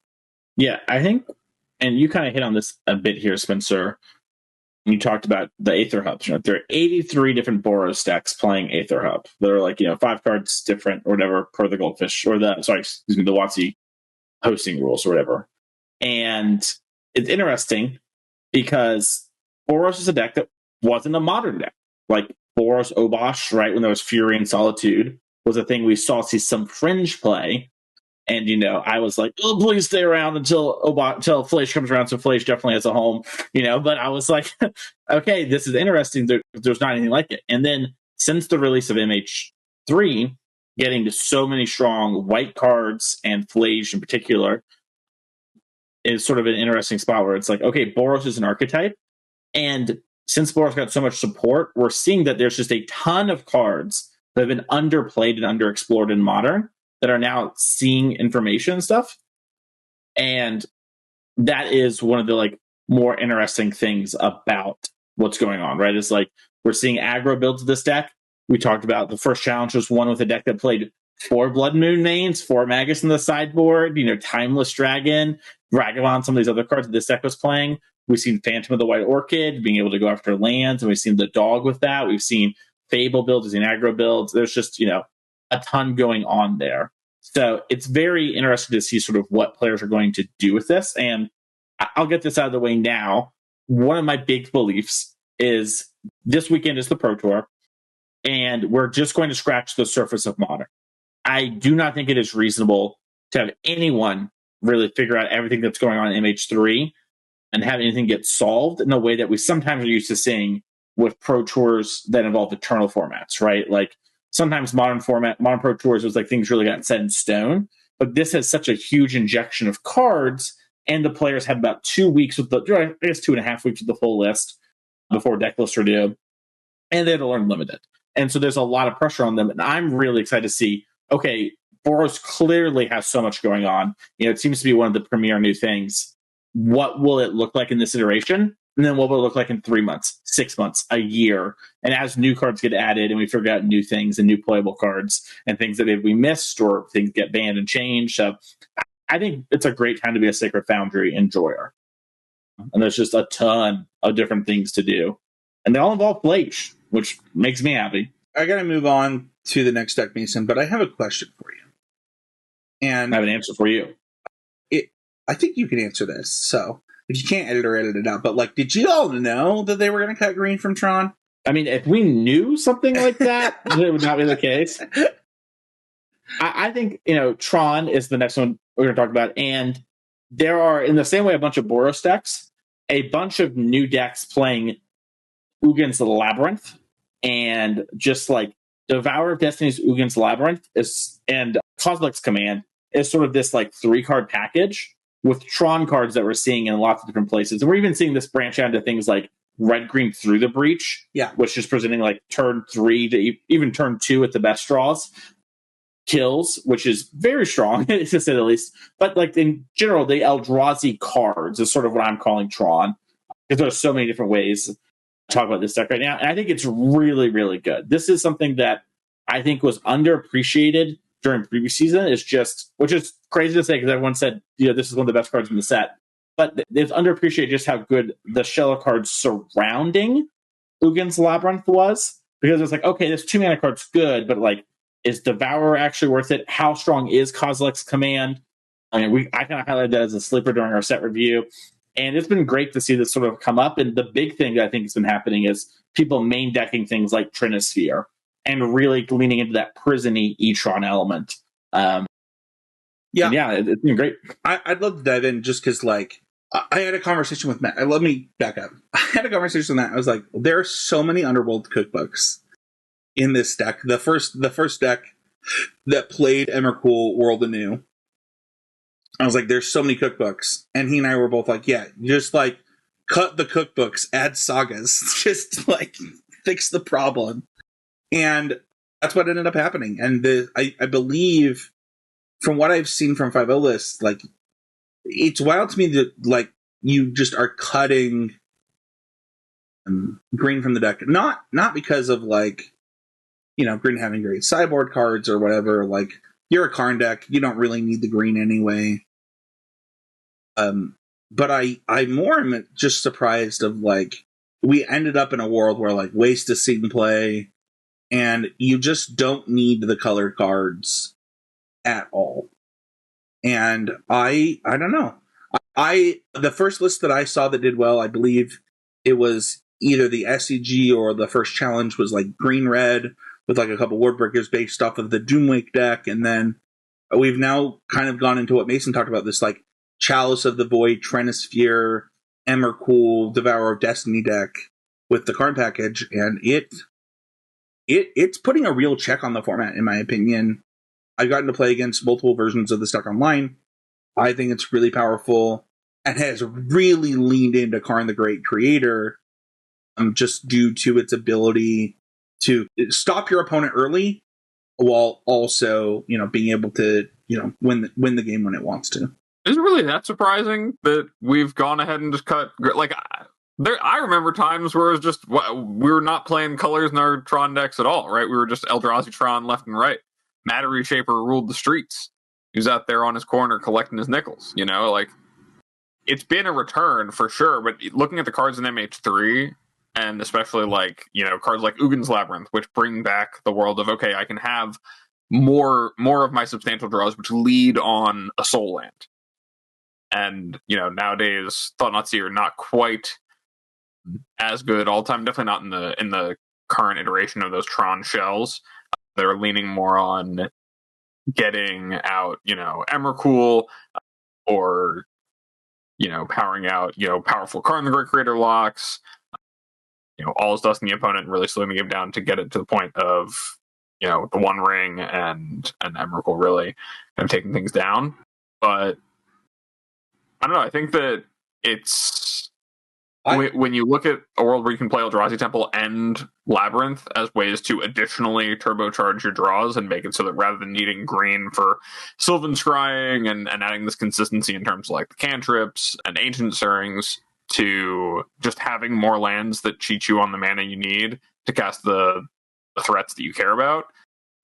Yeah, I think, and you kind of hit on this a bit here, Spencer. You talked about the Aether Hubs. There are 83 different Boros decks playing Aether Hub. They're 5 cards different or whatever per the Goldfish, or the WotC hosting rules or whatever. And it's interesting because Boros is a deck that wasn't a modern deck. Like Boros Obosh, right, when there was Fury and Solitude, was a thing we saw see some fringe play. And, I was like, oh, please stay around until Flash comes around. So Flash definitely has a home, but I was like, okay, this is interesting. There's not anything like it. And then since the release of MH3, getting to so many strong white cards and Flash in particular is sort of an interesting spot where it's like, okay, Boros is an archetype. And since Boros got so much support, we're seeing that there's just a ton of cards that have been underplayed and underexplored in Modern that are now seeing information and stuff. And that is one of the more interesting things about what's going on, right? It's we're seeing aggro builds of this deck. We talked about the first challenge was one with a deck that played 4 Blood Moon mains, 4 Magus in the sideboard, Timeless Dragon, Ragavan, some of these other cards that this deck was playing. We've seen Phantom of the White Orchid being able to go after lands, and we've seen the Dog with that. We've seen Fable builds, we've seen aggro builds. There's just, a ton going on there. So it's very interesting to see sort of what players are going to do with this. And I'll get this out of the way now. One of my big beliefs is this weekend is the Pro Tour, and we're just going to scratch the surface of Modern. I do not think it is reasonable to have anyone really figure out everything that's going on in MH3 and have anything get solved in a way that we sometimes are used to seeing with Pro Tours that involve eternal formats, right? Sometimes Modern Pro Tours was things really got set in stone, but this has such a huge injection of cards, and the players had about 2 weeks with 2.5 weeks with the full list before deck lists are due, and they had to learn limited. And so there's a lot of pressure on them, and I'm really excited to see, okay, Boros clearly has so much going on. It seems to be one of the premier new things. What will it look like in this iteration? And then what will it look like in 3 months, 6 months, a year? And as new cards get added and we figure out new things and new playable cards and things that maybe we missed or things get banned and changed. So I think it's a great time to be a Sacred Foundry enjoyer. And there's just a ton of different things to do. And they all involve Flash, which makes me happy. I got to move on to the next deck, Mason, but I have a question for you. And I have an answer for you. I think you can answer this. So if you can't edit it out, but did you all know that they were going to cut Green from Tron? I mean, if we knew something like that, it would not be the case. I think, Tron is the next one we're going to talk about. And there are, in the same way, a bunch of Boros decks, a bunch of new decks playing Ugin's Labyrinth. And just like Devourer of Destiny's Ugin's Labyrinth and Cosmic's Command is sort of this like 3-card package with Tron cards that we're seeing in lots of different places. And we're even seeing this branch out into things like Red Green Through the Breach, which is presenting like turn 3 to even turn 2 at the best draws. Kills, which is very strong to say the least. But like in general, the Eldrazi cards is sort of what I'm calling Tron, because there's so many different ways to talk about this deck right now. And I think it's really, really good. This is something that I think was underappreciated during previous season. Which is crazy to say because everyone said, this is one of the best cards in the set. But it's underappreciated just how good the shell of cards surrounding Ugin's Labyrinth was. Because it's like, okay, this 2-mana card's good, but like, is Devourer actually worth it? How strong is Kozilek's Command? I mean, I kind of highlighted that as a sleeper during our set review. And it's been great to see this sort of come up. And the big thing that I think has been happening is people main decking things like Trinisphere and really leaning into that prison-y E-Tron element. It's been great. I'd love to dive in just because, like, I had a conversation with Matt. Let me back up. I had a conversation with Matt. I was like, there are so many Underworld cookbooks in this deck. The first deck that played Emrakul World Anew, I was like, there's so many cookbooks. And he and I were both like, yeah, just like cut the cookbooks, add sagas, just like fix the problem. And that's what ended up happening. And I believe from what I've seen from 5.0 lists, like, it's wild to me that like you just are cutting green from the deck. Not because of like, green having great sideboard cards or whatever. Like, you're a Karn deck, you don't really need the green anyway. But I more am just surprised of like, we ended up in a world where like waste is seen play, and you just don't need the colored cards at all. And I don't know. The first list that I saw that did well, I believe it was either the SCG or the first challenge was like green-red with like a couple Wordbreakers based off of the Doomwake deck. And then we've now kind of gone into what Mason talked about, this like Chalice of the Void, Trinisphere, Emrakul, Devourer of Destiny deck with the card package. And it's putting a real check on the format, in my opinion. I've gotten to play against multiple versions of this deck online. I think it's really powerful and has really leaned into Karn the Great Creator, just due to its ability to stop your opponent early while also, being able to, win the game when it wants to. Is it really that surprising that we've gone ahead and just cut? Like, I remember times where it was just, we were not playing colors in our Tron decks at all, right? We were just Eldrazi Tron left and right. Matter Reshaper ruled the streets. He was out there on his corner collecting his nickels, like, it's been a return for sure. But looking at the cards in MH3, and especially like, cards like Ugin's Labyrinth, which bring back the world of, okay, I can have more of my substantial draws which lead on a soul land. And, nowadays Thought-Knot are not quite as good all time, definitely not in the current iteration of those Tron shells. They're leaning more on getting out, Emrakul, or, powering out, powerful Karn the Great Creator locks, all is dust in the opponent, and really slowing the game down to get it to the point of, the One Ring and Emrakul really kind of taking things down. But I don't know. I think that it's when you look at a world where you can play Eldrazi Temple and Labyrinth as ways to additionally turbocharge your draws and make it so that rather than needing green for Sylvan Scrying and adding this consistency in terms of like the cantrips and Ancient Stirrings, to just having more lands that cheat you on the mana you need to cast the threats that you care about,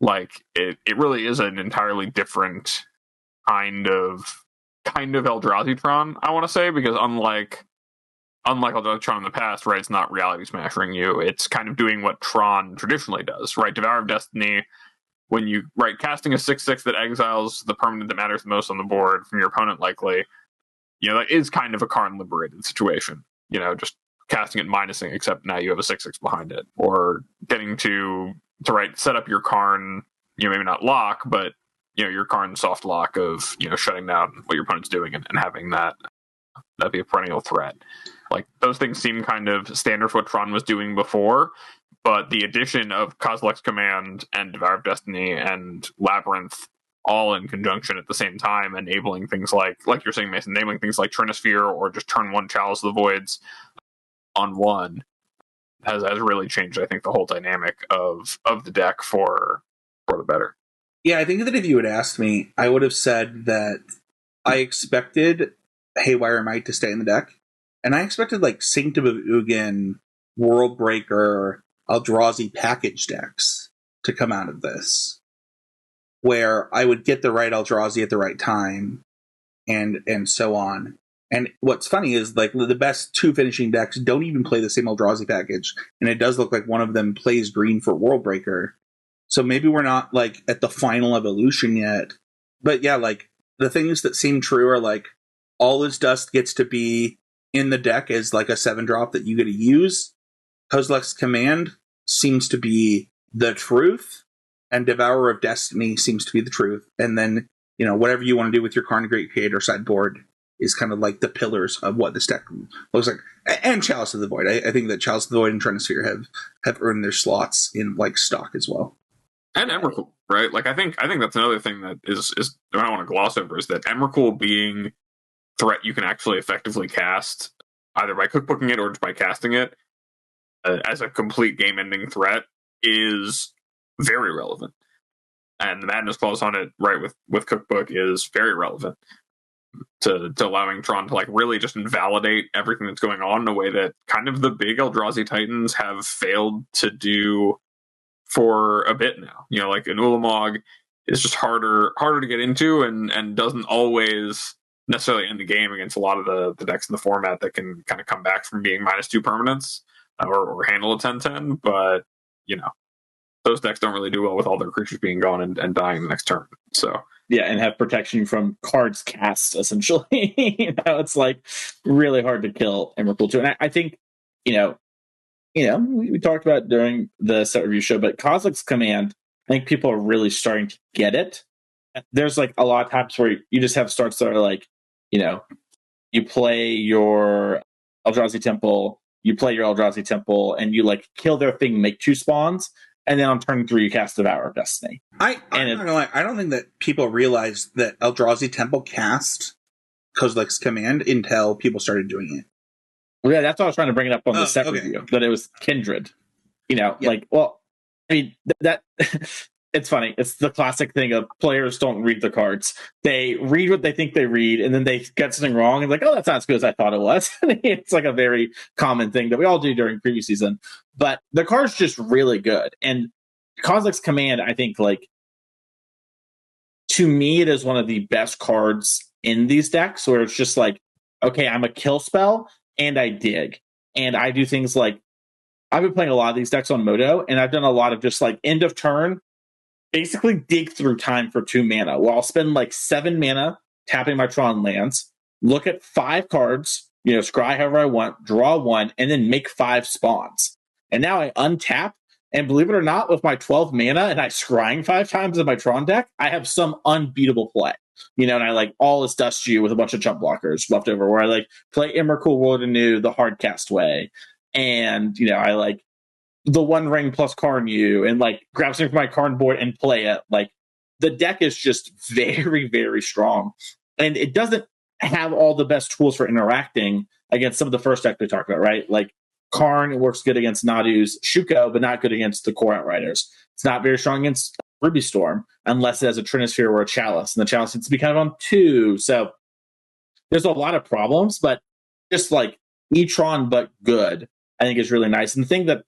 like it really is an entirely different kind of Eldrazi Tron, I want to say, because unlike Eldrazi Tron in the past, right, it's not reality smashing you. It's kind of doing what Tron traditionally does, right? Devourer of Destiny, when you, right, casting a 6/6 that exiles the permanent that matters the most on the board from your opponent, likely, that is kind of a Karn liberated situation. Just casting it and minusing, except now you have a 6/6 behind it, or getting to set up your Karn, maybe not lock, but your Karn soft lock of shutting down what your opponent's doing and having that be a perennial threat. Like, those things seem kind of standard for what Tron was doing before, but the addition of Kozilek's Command and Devour of Destiny and Labyrinth all in conjunction at the same time, enabling things like you're saying, Mason, enabling things like Trinisphere or just turn 1 Chalice of the Voids on 1 has really changed, I think, the whole dynamic of the deck for the better. Yeah, I think that if you had asked me, I would have said that I expected Haywire Might to stay in the deck, and I expected like Sanctum of Ugin, Worldbreaker, Eldrazi package decks to come out of this, where I would get the right Eldrazi at the right time, and so on. And what's funny is, like, the best 2 finishing decks don't even play the same Eldrazi package, and it does look like one of them plays green for Worldbreaker. So maybe we're not, like, at the final evolution yet. But yeah, like, the things that seem true are, like, All Is Dust gets to be in the deck as, like, a 7-drop that you get to use. Kozilek's Command seems to be the truth, and Devourer of Destiny seems to be the truth. And then, whatever you want to do with your Karn Great Creator sideboard is kind of like the pillars of what this deck looks like. And Chalice of the Void. I think that Chalice of the Void and Trinisphere have earned their slots in, like, stock as well. And Emrakul, right? Like, I think that's another thing that is I don't want to gloss over, is that Emrakul being threat you can actually effectively cast either by cookbooking it or just by casting it as a complete game-ending threat is very relevant. And the Madness Clause on it, right, with Cookbook is very relevant to allowing Tron to, like, really just invalidate everything that's going on in a way that kind of the big Eldrazi Titans have failed to do for a bit now. Like, an Ulamog is just harder to get into and doesn't always necessarily end the game against a lot of the decks in the format that can kind of come back from being -2 permanents or handle a 10/10. But, those decks don't really do well with all their creatures being gone and dying the next turn. So yeah, and have protection from cards cast, essentially. It's like really hard to kill Emrakul too. And I think, we talked about it during the set review show, but Kozilek's Command, I think people are really starting to get it. There's like a lot of times where you just have starts that are like, you play your Eldrazi Temple, and you like kill their thing, make 2 spawns, and then on turn 3 you cast Devour of Destiny. I don't think that people realized that Eldrazi Temple cast Kozilek's Command until people started doing it. Well, yeah, that's why I was trying to bring it up on the set review, that it was Kindred. Like, well, I mean, that it's funny. It's the classic thing of players don't read the cards. They read what they think they read, and then they get something wrong, and like, oh, that's not as good as I thought it was. It's like a very common thing that we all do during preview season. But the card's just really good. And Kozilek's Command, I think, like, to me, it is one of the best cards in these decks, where it's just like, okay, I'm a kill spell, and I dig. And I do things like, I've been playing a lot of these decks on Moto, and I've done a lot of just like end of turn, basically dig through time for 2 mana. Well, I'll spend like 7 mana tapping my Tron lands, look at 5 cards, scry however I want, draw 1, and then make 5 spawns. And now I untap, and believe it or not, with my 12 mana and I scrying 5 times in my Tron deck, I have some unbeatable play. And I like All Is Dust you with a bunch of jump blockers left over, where I like play Emrakul World Anew the hard cast way. And, I like the One Ring plus Karn you and like grab something from my Karn board and play it. Like, the deck is just very, very strong. And it doesn't have all the best tools for interacting against some of the first decks we talked about, right? Like, Karn works good against Nadu's Shuko, but not good against the core Outriders. It's not very strong against Ruby Storm, unless it has a Trinisphere or a Chalice. And the Chalice needs to be kind of on 2. So there's a lot of problems, but just like E-Tron, but good, I think is really nice. And the thing that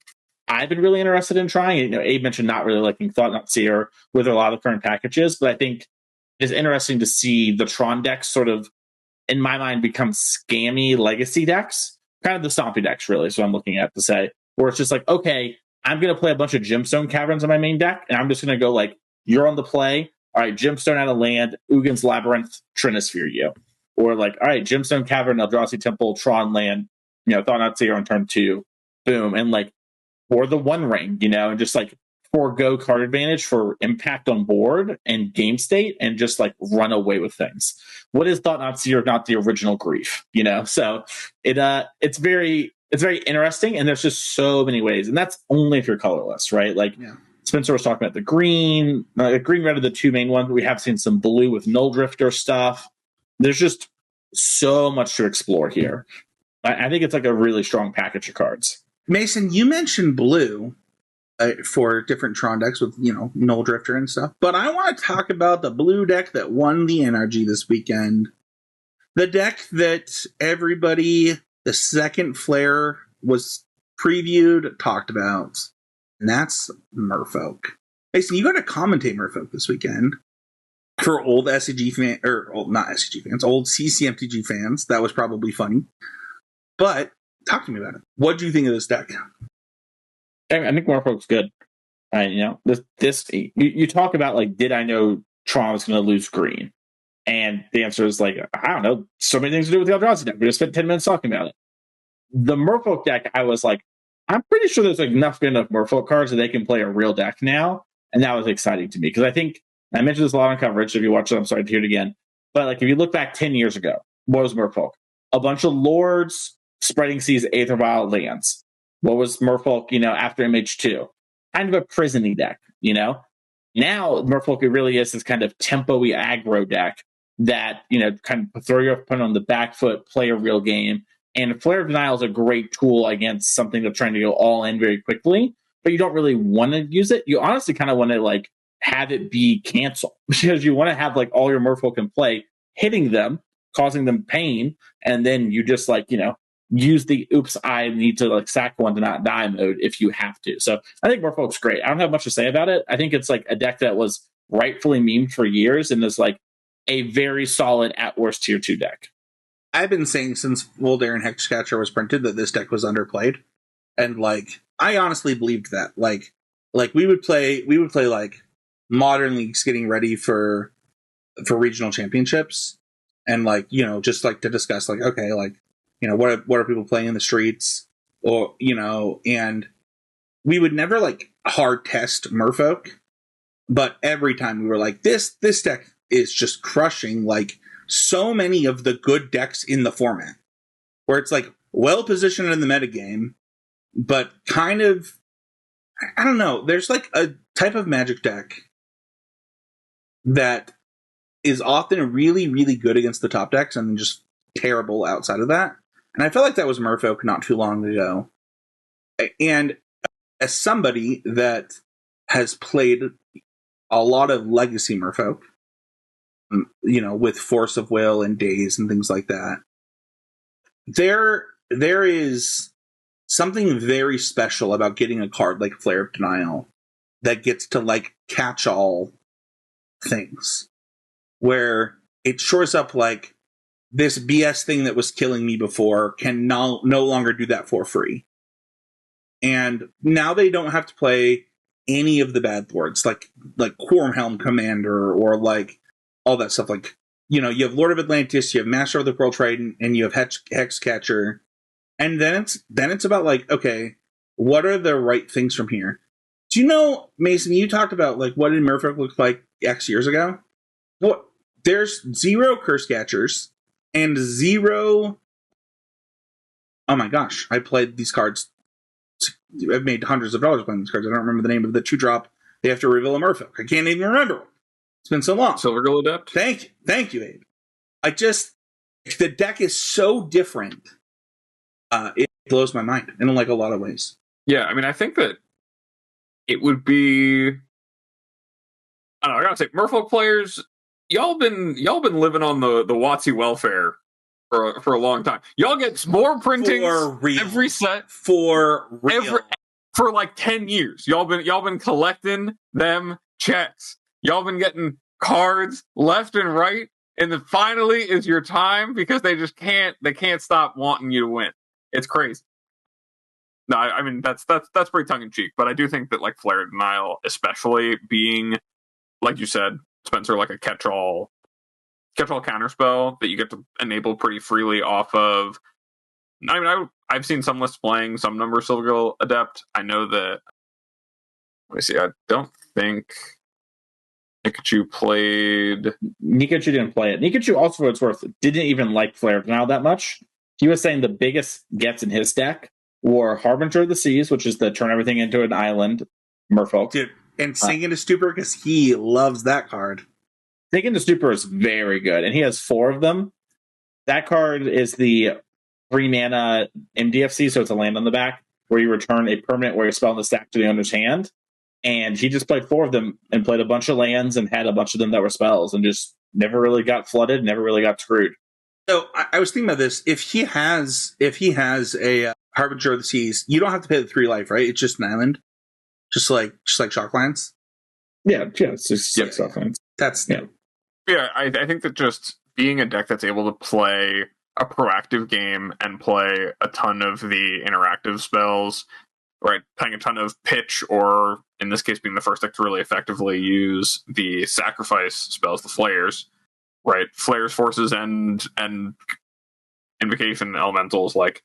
I've been really interested in trying, Abe mentioned not really liking Thought Not Seer with a lot of the current packages, but I think it's interesting to see the Tron decks sort of, in my mind, become scammy legacy decks. Kind of the Stompy decks, really, is what I'm looking at to say, where it's just like, okay, I'm going to play a bunch of Gemstone Caverns on my main deck, and I'm just going to go like, you're on the play, all right, Gemstone out of land, Ugin's Labyrinth, Trinisphere you. Or like, all right, Gemstone Cavern, Eldrazi Temple, Tron land, Thought-Knot Seer on turn 2, boom, and like for the One Ring, and just like forego card advantage for impact on board and game state, and just like run away with things. What is Thought-Knot Seer if not the original Grief? So it's very interesting, and there's just so many ways, and that's only if you're colorless, right? Like Spencer was talking about the green red are the two main ones. We have seen some blue with Null Drifter stuff. There's just so much to explore here. I think it's like a really strong package of cards. Mason, you mentioned blue for different Tron decks with, Null Drifter and stuff. But I want to talk about the blue deck that won the NRG this weekend. The deck that everybody, the second Flare was previewed, talked about. And that's Merfolk. Mason, you got to commentate Merfolk this weekend. For old SCG fans, not SCG fans, old CCMTG fans, that was probably funny. But talk to me about it. What do you think of this deck? I think Merfolk's good. You talk about like, did I know Tron was going to lose green? And the answer is like, I don't know. So many things to do with the Eldrazi deck. We just spent 10 minutes talking about it. The Merfolk deck, I was like, I'm pretty sure there's enough Merfolk cards that they can play a real deck now. And that was exciting to me because I think I mentioned this a lot on coverage. If you watch it, I'm sorry to hear it again. But like, if you look back 10 years ago, what was Merfolk? A bunch of Lords, Spreading Seas, Aether Vial lands. What was Merfolk, after MH2? Kind of a prison-y deck, Now, Merfolk, it really is this kind of tempo-y aggro deck that, kind of throw your opponent on the back foot, play a real game. And Flare of Denial is a great tool against something that's trying to go all in very quickly, but you don't really want to use it. You honestly kind of want to, like, have it be cancel because you want to have, like, all your Merfolk in play, hitting them, causing them pain, and then you just, like, use the oops, I need to like sack one to not die mode if you have to. So I think Merfolk's great. I don't have much to say about it. I think it's like a deck that was rightfully memed for years and is like a very solid at worst tier 2 deck. I've been saying since Voldaren Hexcatcher was printed that this deck was underplayed. And like I honestly believed that. Like we would play like modern leagues getting ready for regional championships and like, just like to discuss like, okay, like what are people playing in the streets? Or, and we would never like hard test Merfolk, but every time we were like, this deck is just crushing like so many of the good decks in the format. Where it's like well positioned in the metagame, but kind of, I don't know, there's like a type of Magic deck that is often really, really good against the top decks and just terrible outside of that. And I felt like that was Merfolk not too long ago. And as somebody that has played a lot of legacy Merfolk, with Force of Will and Days and things like that, there is something very special about getting a card like Flare of Denial that gets to like catch all things, where it shores up like this BS thing that was killing me before can no longer do that for free. And now they don't have to play any of the bad boards, like Quormhelm Commander or like all that stuff. Like, you have Lord of Atlantis, you have Master of the Pearl Triton, and you have Hexcatcher. And then it's about like, okay, what are the right things from here? Do you know, Mason, you talked about like what did Merfolk look like X years ago? Well, there's 0 Curse Catchers and 0. Oh my gosh, I played these cards. I've made hundreds of dollars playing these cards. I don't remember the name of the 2-drop. They have to reveal a Merfolk. I can't even remember. It's been so long. Silvergill Adept. Thank you, Abe. The deck is so different. It blows my mind in like a lot of ways. Yeah, I mean, I think that it would be. I don't know. I gotta say, Merfolk players, y'all been living on the WotC welfare for a long time. Y'all get more printings every set for real. For like 10 years. Y'all been collecting them checks. Y'all been getting cards left and right, and then finally is your time because they can't stop wanting you to win. It's crazy. No, I mean that's pretty tongue in cheek, but I do think that like Flare of Denial, especially being, like you said, Spencer, like a catch-all counterspell that you get to enable pretty freely off of I mean, I've seen some lists playing some number of Silvergill Adept. I know that. Let me see. I don't think Nikachu played. Nikachu didn't play it. Nikachu, also, for its worth, didn't even like Flare now that much. He was saying the biggest gets in his deck were Harbinger of the Seas, which is the turn everything into an island, Merfolk. Dude, and Sink into Stupor because he loves that card. Sink into Stupor is very good, and he has 4 of them. That card is the 3 mana MDFC, so it's a land on the back, where you return a permanent warrior spell in the stack to the owner's hand. And he just played 4 of them and played a bunch of lands and had a bunch of them that were spells and just never really got flooded, never really got screwed. So I was thinking about this. If he has a Harbinger of the Seas, you don't have to pay the 3 life, right? It's just an island, just like Shocklands. Yeah, it's just 6 offense. That's Yeah, I think that just being a deck that's able to play a proactive game and play a ton of the interactive spells, right? Playing a ton of pitch, or in this case, being the first deck to really effectively use the sacrifice spells, the flares, right? Flares, forces, and invocation elementals. Like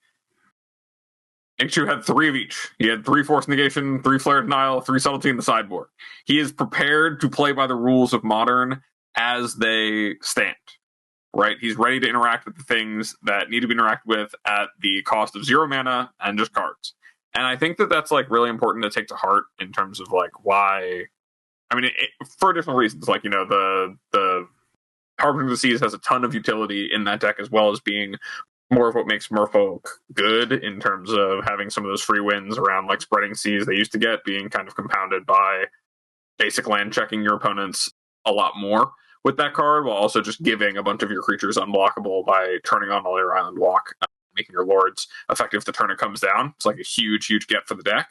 Nikachu had 3 of each. He had 3 force negation, 3 flare denial, 3 subtlety in the sideboard. He is prepared to play by the rules of Modern as they stand. Right? He's ready to interact with the things that need to be interacted with at the cost of 0 mana and just cards. And I think that that's like really important to take to heart in terms of like why. I mean, for additional reasons, like, you know, the Harbinger of the Seas has a ton of utility in that deck, as well as being more of what makes Merfolk good in terms of having some of those free wins around like spreading seas they used to get being kind of compounded by basic land checking your opponents a lot more with that card, while also just giving a bunch of your creatures unblockable by turning on all your island walk, making your lords effective the turn it comes down. It's like a huge get for the deck.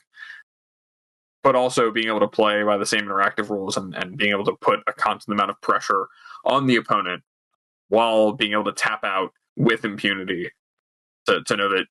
But also being able to play by the same interactive rules and being able to put a constant amount of pressure on the opponent while being able to tap out with impunity to know that,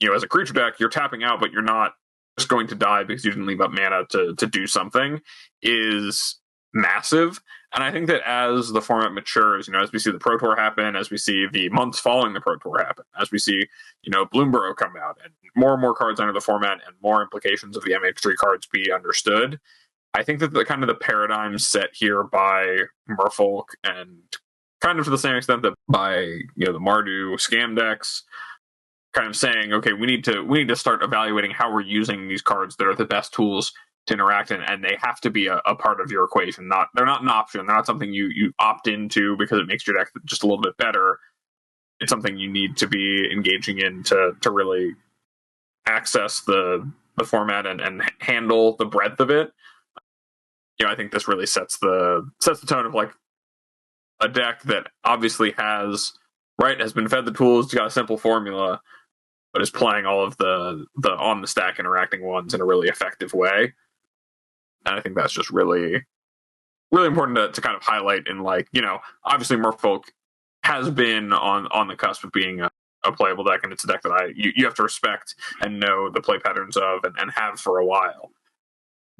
you know, as a creature deck, you're tapping out, but you're not just going to die because you didn't leave up mana to do something, is massive. And I think that as the format matures, you know, as we see the Pro Tour happen, as we see the months following the Pro Tour happen, as we see, you know, Bloomborough come out and more cards enter the format and more implications of the MH3 cards be understood, I think that the kind of the paradigm set here by Merfolk, and kind of to the same extent that by, you know, the Mardu scam decks, kind of saying, okay, we need to start evaluating how we're using these cards that are the best tools to interact in, and they have to be a part of your equation. They're not an option. They're not something you opt into because it makes your deck just a little bit better. It's something you need to be engaging in to really access the format and handle the breadth of it. You know, I think this really sets the tone of like a deck that obviously has been fed the tools, it's got a simple formula, but is playing all of the on the stack interacting ones in a really effective way. And I think that's just really, really important to kind of highlight. In like, you know, obviously Merfolk has been on the cusp of being a playable deck, and it's a deck that you have to respect and know the play patterns of and have for a while.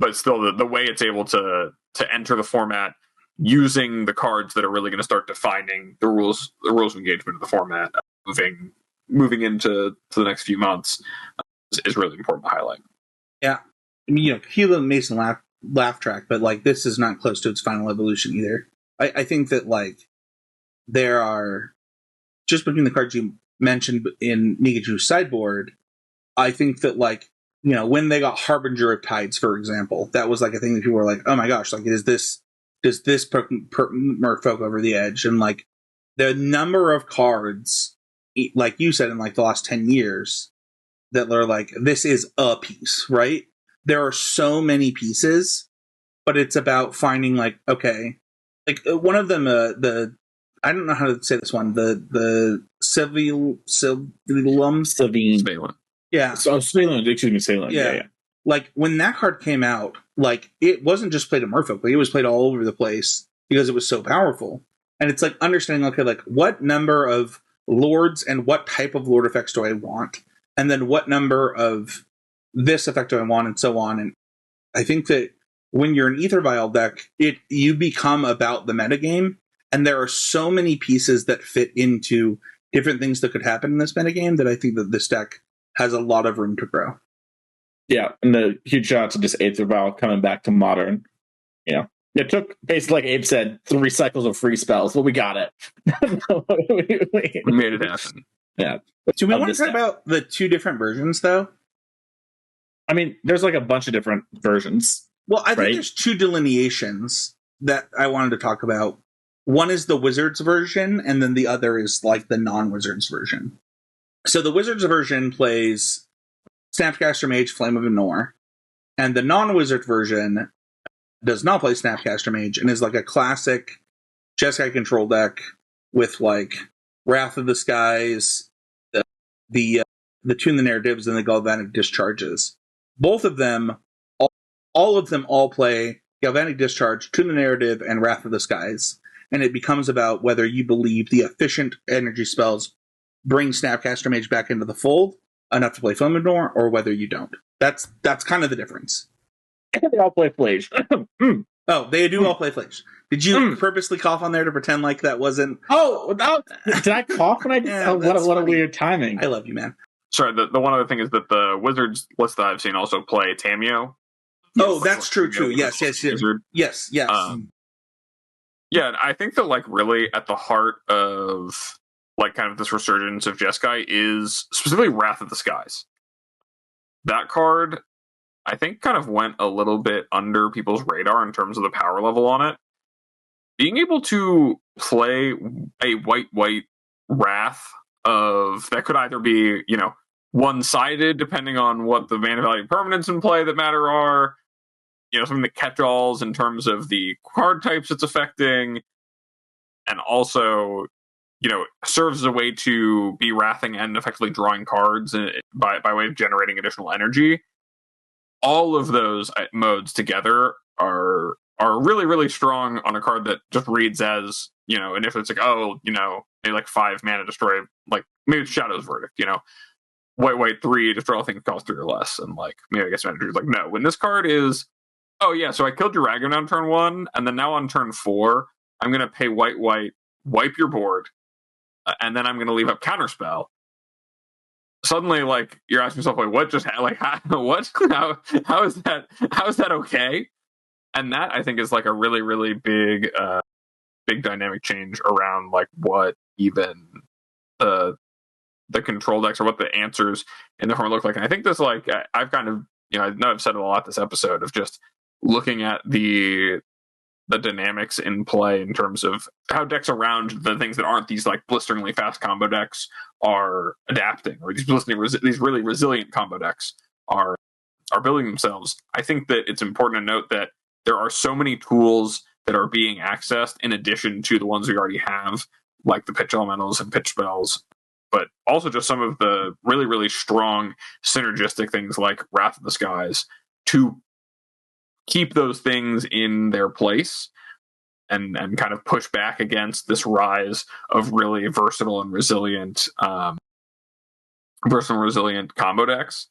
But still, the way it's able to enter the format using the cards that are really going to start defining the rules of engagement of the format, moving into the next few months, is really important to highlight. Yeah, I mean, you know, Hela Mason laugh track, but like this is not close to its final evolution either. I think that like there are, just between the cards you mentioned in Nikachu's sideboard, I think that like, you know, when they got Harbinger of Tides, for example, that was like a thing that people were like, oh my gosh, like does this Merfolk over the edge? And like the number of cards, like you said, in like the last 10 years that are like, this is a piece, right? There are so many pieces, but it's about finding like, okay, like one of them, I don't know how to say this one, the Savine. Yeah. So Salem, excuse me, Salem. Yeah. Like when that card came out, like it wasn't just played at Merfolk, but it was played all over the place because it was so powerful. And it's like understanding, okay, like what number of lords and what type of lord effects do I want? And then what number of this effect do I want, and so on. And I think that when you're an Ether Vial deck, you become about the metagame, and there are so many pieces that fit into different things that could happen in this metagame that I think that this deck has a lot of room to grow. Yeah, and the huge shout out to just Aether Vial coming back to Modern. It took, basically, like Abe said, 3 cycles of free spells, but we got it. We made it happen. Yeah. Do we want to talk about the 2 different versions, though? I mean, there's like a bunch of different versions. Well, I think there's 2 delineations that I wanted to talk about. One is the Wizards version, and then the other is like the non-Wizards version. So the Wizards version plays Snapcaster Mage, Flame of Anor, and the non-Wizard version does not play Snapcaster Mage and is like a classic Jeskai control deck with like Wrath of the Skies, the Tune the Narratives, and the Galvanic Discharges. Both of them, all of them all play Galvanic Discharge, Tune the Narrative, and Wrath of the Skies. And it becomes about whether you believe the efficient energy spells bring Snapcaster Mage back into the fold enough to play Flame of Anor, or whether you don't. That's kind of the difference. They all play Flage. Oh, they do all play Flage. Did you purposely cough on there to pretend like that wasn't... Oh, did I cough when I did? Yeah, what a weird timing. I love you, man. Sorry, the one other thing is that the Wizards list that I've seen also play Tameo. Oh, that's true. Yes. Yes. Yeah, I think that, like, really at the heart of, like, kind of this resurgence of Jeskai is specifically Wrath of the Skies. That card, I think, kind of went a little bit under people's radar in terms of the power level on it. Being able to play a white Wrath of that could either be, one-sided, depending on what the mana value permanents in play that matter are, something that catch-alls in terms of the card types it's affecting, and also, serves as a way to be wrathing and effectively drawing cards by way of generating additional energy. All of those modes together are really, really strong on a card that just reads as, and if it's like, maybe like 5 mana destroy, like maybe it's Shadow's Verdict, white 3, destroy all things cost 3 or less, and like maybe I guess energy is like, no, when this card is, oh yeah, so I killed your Dragon on turn 1, and then now on turn 4, I'm going to pay white, wipe your board, and then I'm going to leave up Counterspell. Suddenly, like, you're asking yourself, like, what just like, what? How is that okay? And that, I think, is like a really, really big dynamic change around like what even the control decks or what the answers in the format look like. And I think this, like, I've kind of, I know I've said it a lot this episode of just looking at the dynamics in play in terms of how decks around the things that aren't these like blisteringly fast combo decks are adapting, or these really resilient combo decks are building themselves. I think that it's important to note that there are so many tools that are being accessed in addition to the ones we already have, like the pitch elementals and pitch spells, but also just some of the really, really strong synergistic things like Wrath of the Skies to keep those things in their place and kind of push back against this rise of really versatile and resilient combo decks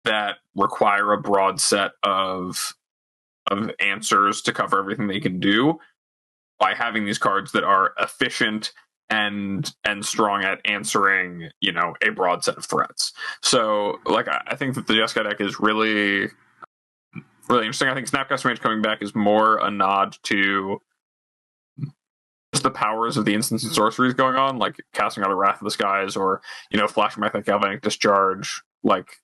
that require a broad set of answers to cover everything they can do by having these cards that are efficient and strong at answering, a broad set of threats. So, like, I think that the Jeskai deck is really, really interesting. I think Snapcaster Mage coming back is more a nod to just the powers of the instants and sorceries going on, like casting out a Wrath of the Skies or, flashing back like Galvanic Discharge, like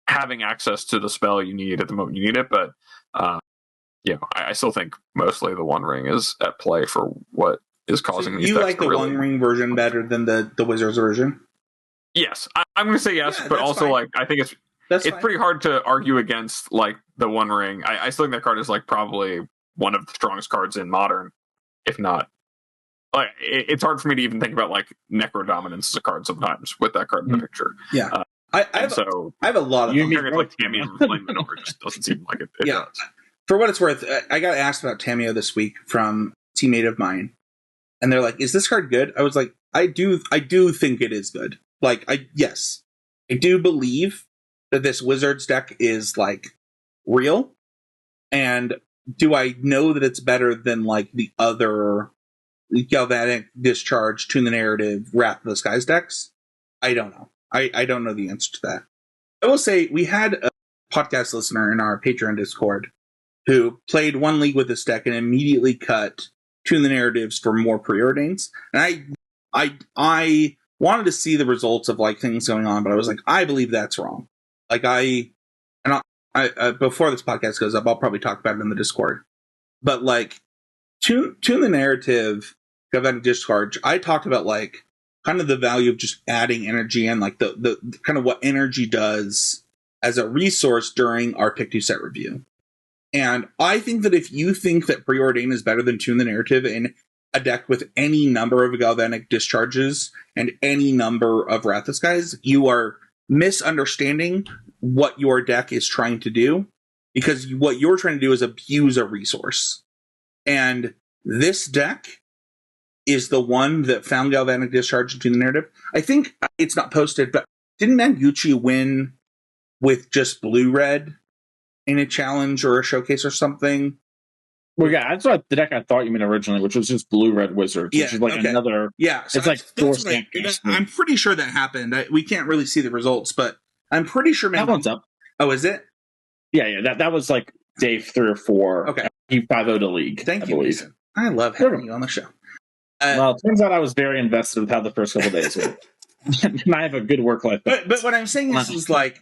having access to the spell you need at the moment you need it. But, I still think mostly the One Ring is at play for what is causing these decks. You like the One Ring version better than the Wizards version? Yes, I'm going to say yes, but also fine. Like I think it's pretty hard to argue against like the One Ring. I still think that card is like probably one of the strongest cards in Modern, if not. Like it's hard for me to even think about like Necro Dominance as a card sometimes with that card in the picture. Yeah, I have a lot of. Comparing it to like Tameo and Flame Manor just doesn't seem like it does. For what it's worth, I got asked about Tameo this week from a teammate of mine, and they're like, "Is this card good?" I was like, "I do think it is good. Like, I do believe that this Wizards deck is like real, and do I know that it's better than like the other Galvanic Discharge, Tune the Narrative, Wrath of the Skies decks? I don't know. I don't know the answer to that. I will say we had a podcast listener in our Patreon Discord who played one league with this deck and immediately cut Tune the Narratives for more preordains. And I wanted to see the results of like things going on, but I was like, I believe that's wrong. Like before this podcast goes up, I'll probably talk about it in the Discord. But like Tune the Narrative, Galvanic Discharge, I talked about like kind of the value of just adding energy and like the kind of what energy does as a resource during our Pick 2 set review. And I think that if you think that Preordain is better than Tune the Narrative in a deck with any number of Galvanic Discharges and any number of Wrath of Skies, you are misunderstanding what your deck is trying to do, because what you're trying to do is abuse a resource. And this deck is the one that found Galvanic Discharge into the narrative. I think it's not posted, but didn't Manguchi win with just blue-red in a challenge or a showcase or something? Well, yeah, that's what the deck I thought you meant originally, which was just blue-red Wizards, which is like another... Yeah, so it's like four I'm pretty sure that happened. We can't really see the results, but I'm pretty sure... That one's up. Oh, is it? Yeah, that was like day 3 or 4. Okay. He 5-0'd a league, Thank you, Mason. I love having you on the show. Well, it turns out I was very invested with how the first couple of days were. And I have a good work-life. But what I'm saying is like,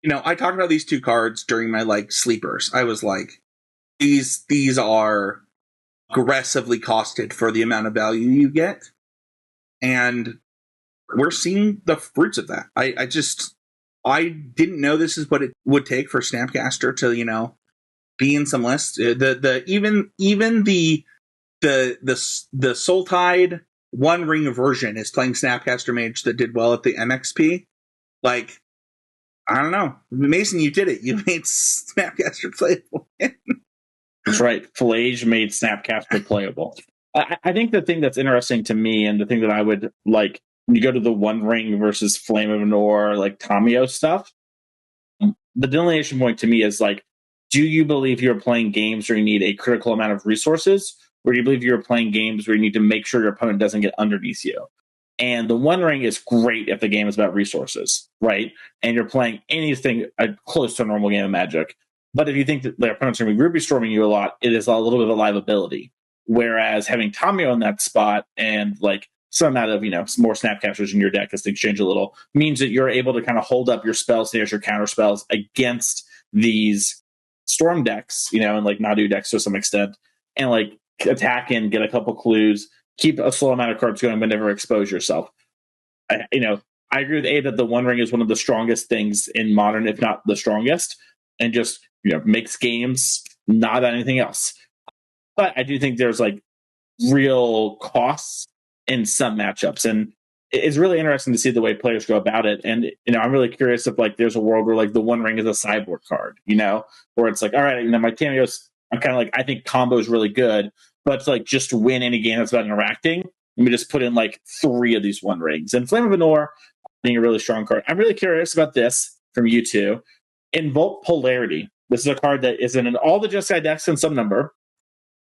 I talked about these 2 cards during my like sleepers. I was like, these are aggressively costed for the amount of value you get, and we're seeing the fruits of that. I didn't know this is what it would take for Snapcaster to be in some lists. Even the Soul Tide One Ring version is playing Snapcaster Mage that did well at the MXP. Like, I don't know, Mason, you did it. You made Snapcaster playable. That's right. Flage made Snapcaster playable. I think the thing that's interesting to me, and the thing that I would like, when you go to the One Ring versus Flame of Anor, like Tamiyo stuff, the delineation point to me is like, do you believe you're playing games where you need a critical amount of resources, or do you believe you're playing games where you need to make sure your opponent doesn't get underneath you? And the One Ring is great if the game is about resources, right? And you're playing anything close to a normal game of Magic. But if you think that their opponents are going to be Ruby Storming you a lot, it is a little bit of a liability. Whereas having Tamiyo in that spot and like some amount of, more Snapcasters in your deck as things change a little, means that you're able to kind of hold up your spell stairs, your counter spells against these Storm decks, and like Nadu decks to some extent, and like attack in, get a couple clues, keep a slow amount of cards going, but never expose yourself. I agree with A that the One Ring is one of the strongest things in Modern, if not the strongest, and just makes games not anything else. But I do think there's like real costs in some matchups, and it's really interesting to see the way players go about it. And I'm really curious if like there's a world where like the One Ring is a sideboard card, where it's like, all right, my Tamiyo's, I'm kind of like, I think combo is really good, but it's like just to win any game that's about interacting, let me just put in like 3 of these One Rings. And Flame of Anor being a really strong card. I'm really curious about this from you two. Invoke Polarity. This is a card that is in all the Jeskai decks in some number.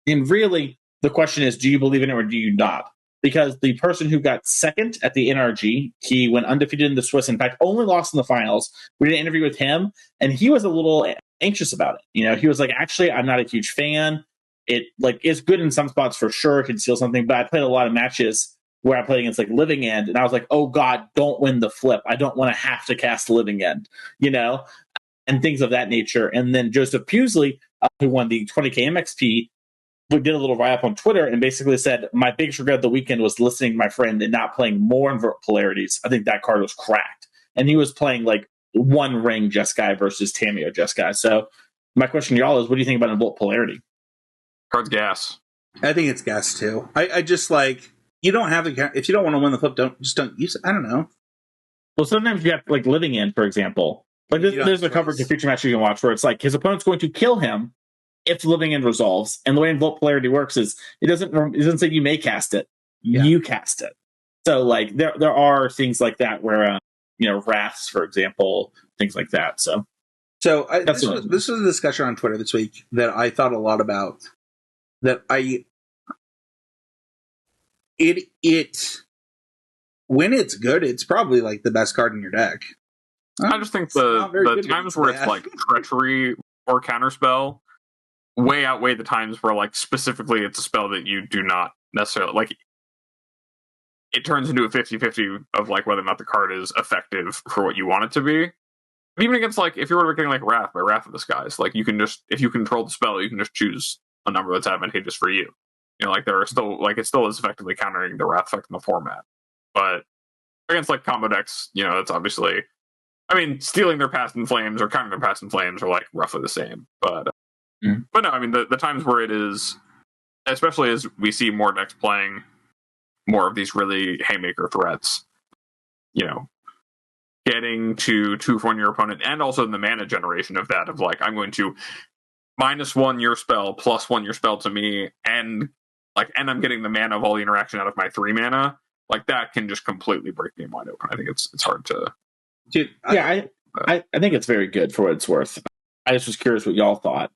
And really, the question is, do you believe in it or do you not? Because the person who got second at the NRG, he went undefeated in the Swiss, in fact, only lost in the finals. We did an interview with him, and he was a little anxious about it. He was like, actually, I'm not a huge fan. It like is good in some spots for sure, can steal something, but I played a lot of matches where I played against like Living End, and I was like, oh God, don't win the flip. I don't want to have to cast Living End, and things of that nature. And then Joseph Pusley, who won the 20K MXP, did a little write-up on Twitter and basically said, my biggest regret of the weekend was listening to my friend and not playing more Invert Polarities. I think that card was cracked. And he was playing like One Ring Jeskai versus Tamiyo Jeskai. So my question to y'all is, what do you think about Invert Polarity? Card's gas. I think it's gas too. I just like, you don't have to, if you don't want to win the flip, don't use it. I don't know. Well, sometimes you have like Living End, for example. Like there's a coverage of future match you can watch where it's like his opponent's going to kill him if Living End resolves. And the way Invoke Polarity works is it doesn't say you may cast it, you cast it. So like there are things like that where Wraths, for example, things like that. So this was a discussion on Twitter this week that I thought a lot about. That it when it's good, it's probably like the best card in your deck. I just think the times where it's like treachery or counterspell way outweigh the times where like specifically it's a spell that you do not necessarily like. It turns into a 50-50 of like whether or not the card is effective for what you want it to be. Even against like if you were getting like Wrath by Wrath of the Skies, like you can just if you control the spell, you can just choose a number that's advantageous for you. You know, like there are still like it still is effectively countering the Wrath effect in the format. But against like combo decks, you know, it's obviously I mean, stealing their Past in Flames or countering their Past in Flames are like roughly the same. But no, I mean the times where it is, especially as we see more decks playing more of these really haymaker threats, you know, getting to 2 for 1 your opponent, and also in the mana generation of that, of like, I'm going to -1 your spell, +1 your spell to me, and I'm getting the mana of all the interaction out of my 3 mana. Like that can just completely break me wide open. I think it's hard to. Dude, I think it's very good for what it's worth. I just was curious what y'all thought,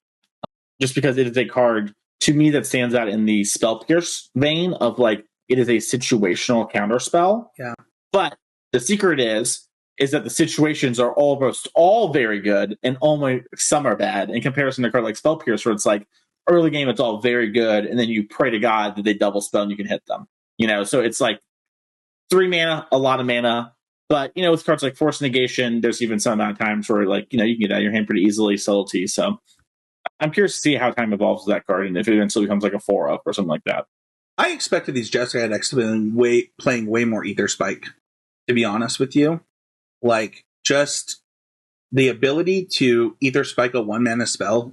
just because it is a card to me that stands out in the Spell Pierce vein of like it is a situational counter spell. Yeah, but the secret is that the situations are almost all very good and only some are bad in comparison to a card like Spell Pierce, where it's like early game it's all very good, and then you pray to God that they double spell and you can hit them. You know, so it's like 3 mana, a lot of mana. But, you know, with cards like Force Negation, there's even some amount of times where, like, you know, you can get out of your hand pretty easily, Subtlety. So I'm curious to see how time evolves with that card and if it eventually becomes like a 4-up or something like that. I expected these Jeskai decks to be playing way more Ether Spike, to be honest with you. Like, just the ability to Ether Spike a 1-mana spell.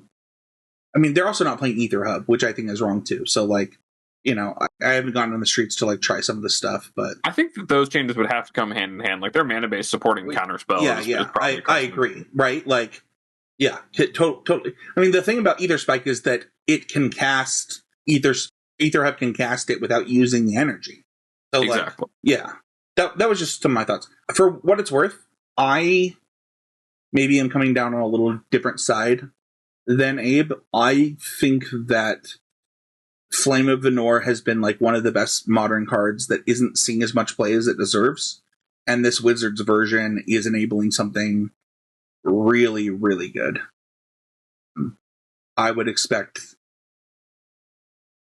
I mean, they're also not playing Ether Hub, which I think is wrong, too. So, like, you know, I haven't gone on the streets to like try some of this stuff, but I think that those changes would have to come hand in hand. Like their mana base supporting counter spells. Yeah. I agree. Right? Like, yeah, totally. I mean, the thing about Ether Spike is that it can cast Ether Hub can cast it without using the energy. So, exactly. Like, yeah, that was just some of my thoughts. For what it's worth, I maybe am coming down on a little different side than Abe. I think that Flame of Venor has been like one of the best modern cards that isn't seeing as much play as it deserves. And this Wizards version is enabling something really, really good. I would expect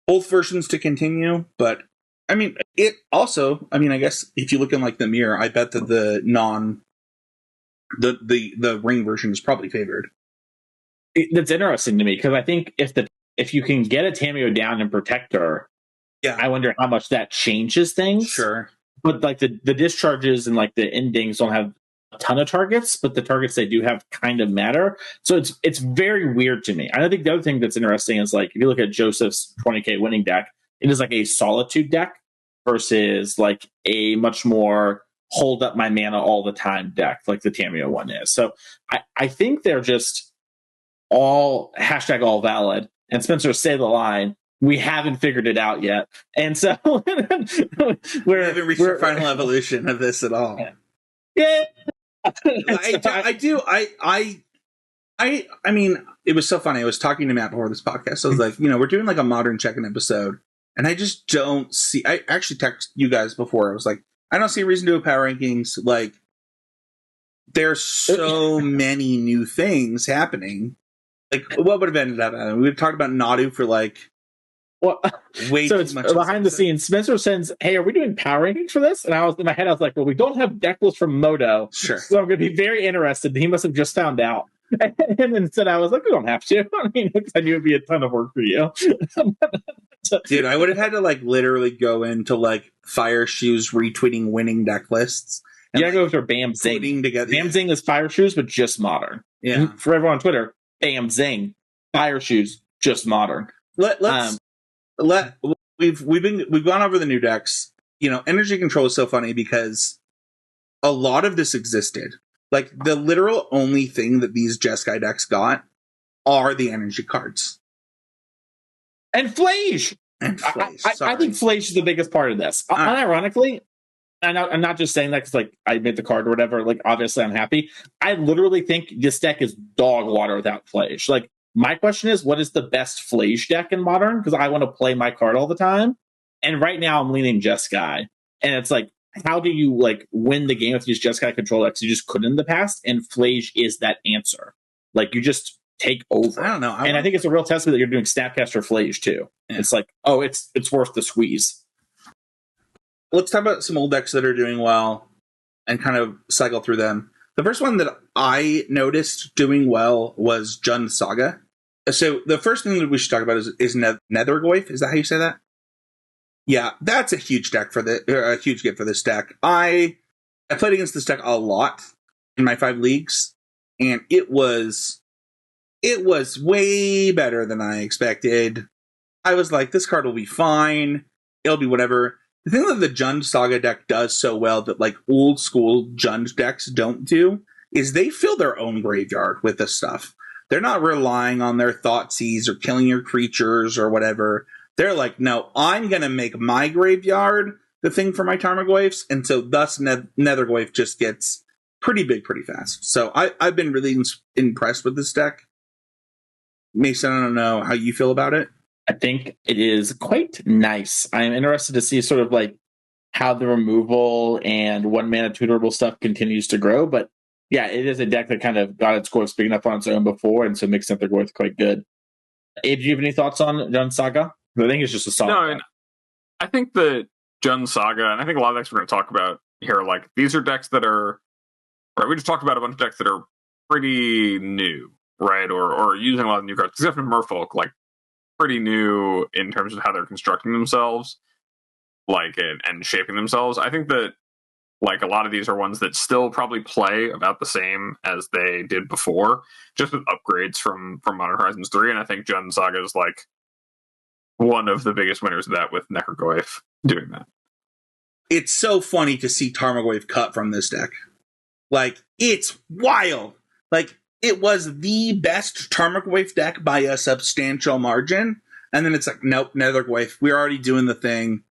both versions to continue, but I mean, it also, I mean, I guess if you look in like the mirror, I bet that the ring version is probably favored. That's interesting to me because I think if you can get a Tameo down and protect her, yeah, I wonder how much that changes things. Sure. But like the discharges and like the endings don't have a ton of targets, but the targets they do have kind of matter. So it's very weird to me. I think the other thing that's interesting is like if you look at Joseph's 20k winning deck, it is like a solitude deck versus like a much more hold up my mana all the time deck like the Tameo one is. So I think they're just all valid. And Spencer, say the line. We haven't figured it out yet, and so we haven't reached the final evolution of this at all. Yeah, I mean, it was so funny. I was talking to Matt before this podcast. I was like, you know, we're doing like a modern check-in episode, and I just don't see. I actually texted you guys before. I was like, I don't see a reason to do a power rankings. Like, there's so many new things happening. Like, what would have ended up? We would talk about Nadu for like, way so too it's much behind the scenes. Spencer sends, "Hey, are we doing power rankings for this?" And I was in my head, I was like, "Well, we don't have deck lists from Moto, sure." So I'm going to be very interested." He must have just found out, and instead I was like, "We don't have to." I mean, I knew it'd be a ton of work for you, dude. I would have had to like literally go into like Fire Shoes retweeting winning deck lists. You gotta go for Bam Zing. Bam Zing is Fire Shoes, but just modern. Yeah, and for everyone on Twitter. Bam Zing, Fire Shoes, just modern. We've gone over the new decks. You know, energy control is so funny because a lot of this existed. Like the literal only thing that these Jeskai decks got are the energy cards and Flage. I think Flage is the biggest part of this. Unironically, I'm not just saying that because like I made the card or whatever. Like obviously I'm happy. I literally think this deck is dog water without Flage. Like my question is, what is the best Flage deck in Modern? Because I want to play my card all the time. And right now I'm leaning Jeskai. And it's like, how do you like win the game if you use Jeskai control decks? You just couldn't in the past, and Flage is that answer. Like you just take over. I don't know. I think it's a real testament that you're doing Snapcaster Flage too. Yeah. It's like, oh, it's worth the squeeze. Let's talk about some old decks that are doing well and kind of cycle through them. The first one that I noticed doing well was Jund Saga. So the first thing that we should talk about is Nethergoyf. Is that how you say that? Yeah, that's a huge deck a huge gift for this deck. I played against this deck a lot in my 5 leagues, and it was way better than I expected. I was like, this card will be fine. It'll be whatever. The thing that the Jund Saga deck does so well that like old school Jund decks don't do is they fill their own graveyard with this stuff. They're not relying on their Thoughtseize or killing your creatures or whatever. They're like, no, I'm going to make my graveyard the thing for my Tarmogoyfs, and so thus Nethergoyf just gets pretty big pretty fast. So I've been really impressed with this deck. Mason, I don't know how you feel about it. I think it is quite nice. I'm interested to see sort of like how the removal and 1-mana tutorable stuff continues to grow. But yeah, it is a deck that kind of got its course big enough on its own before, and so makes Nethergoyf quite good. Abe, do you have any thoughts on Jund Saga? I think it's just a solid. No, I mean, I think that Jund Saga, and I think a lot of decks we're going to talk about here, like these are decks that are, right? We just talked about a bunch of decks that are pretty new, right? Or using a lot of new cards, except for Merfolk, like pretty new in terms of how they're constructing themselves, like and shaping themselves. I think that like a lot of these are ones that still probably play about the same as they did before, just with upgrades from Modern Horizons 3. And I think Jund Saga is like one of the biggest winners of that, with Nethergoyf doing that. It's so funny to see Tarmogoyf cut from this deck. Like, it's wild. Like, it was the best Tarmogoyf deck by a substantial margin, and then it's like, nope, Nethergoyf, we're already doing the thing.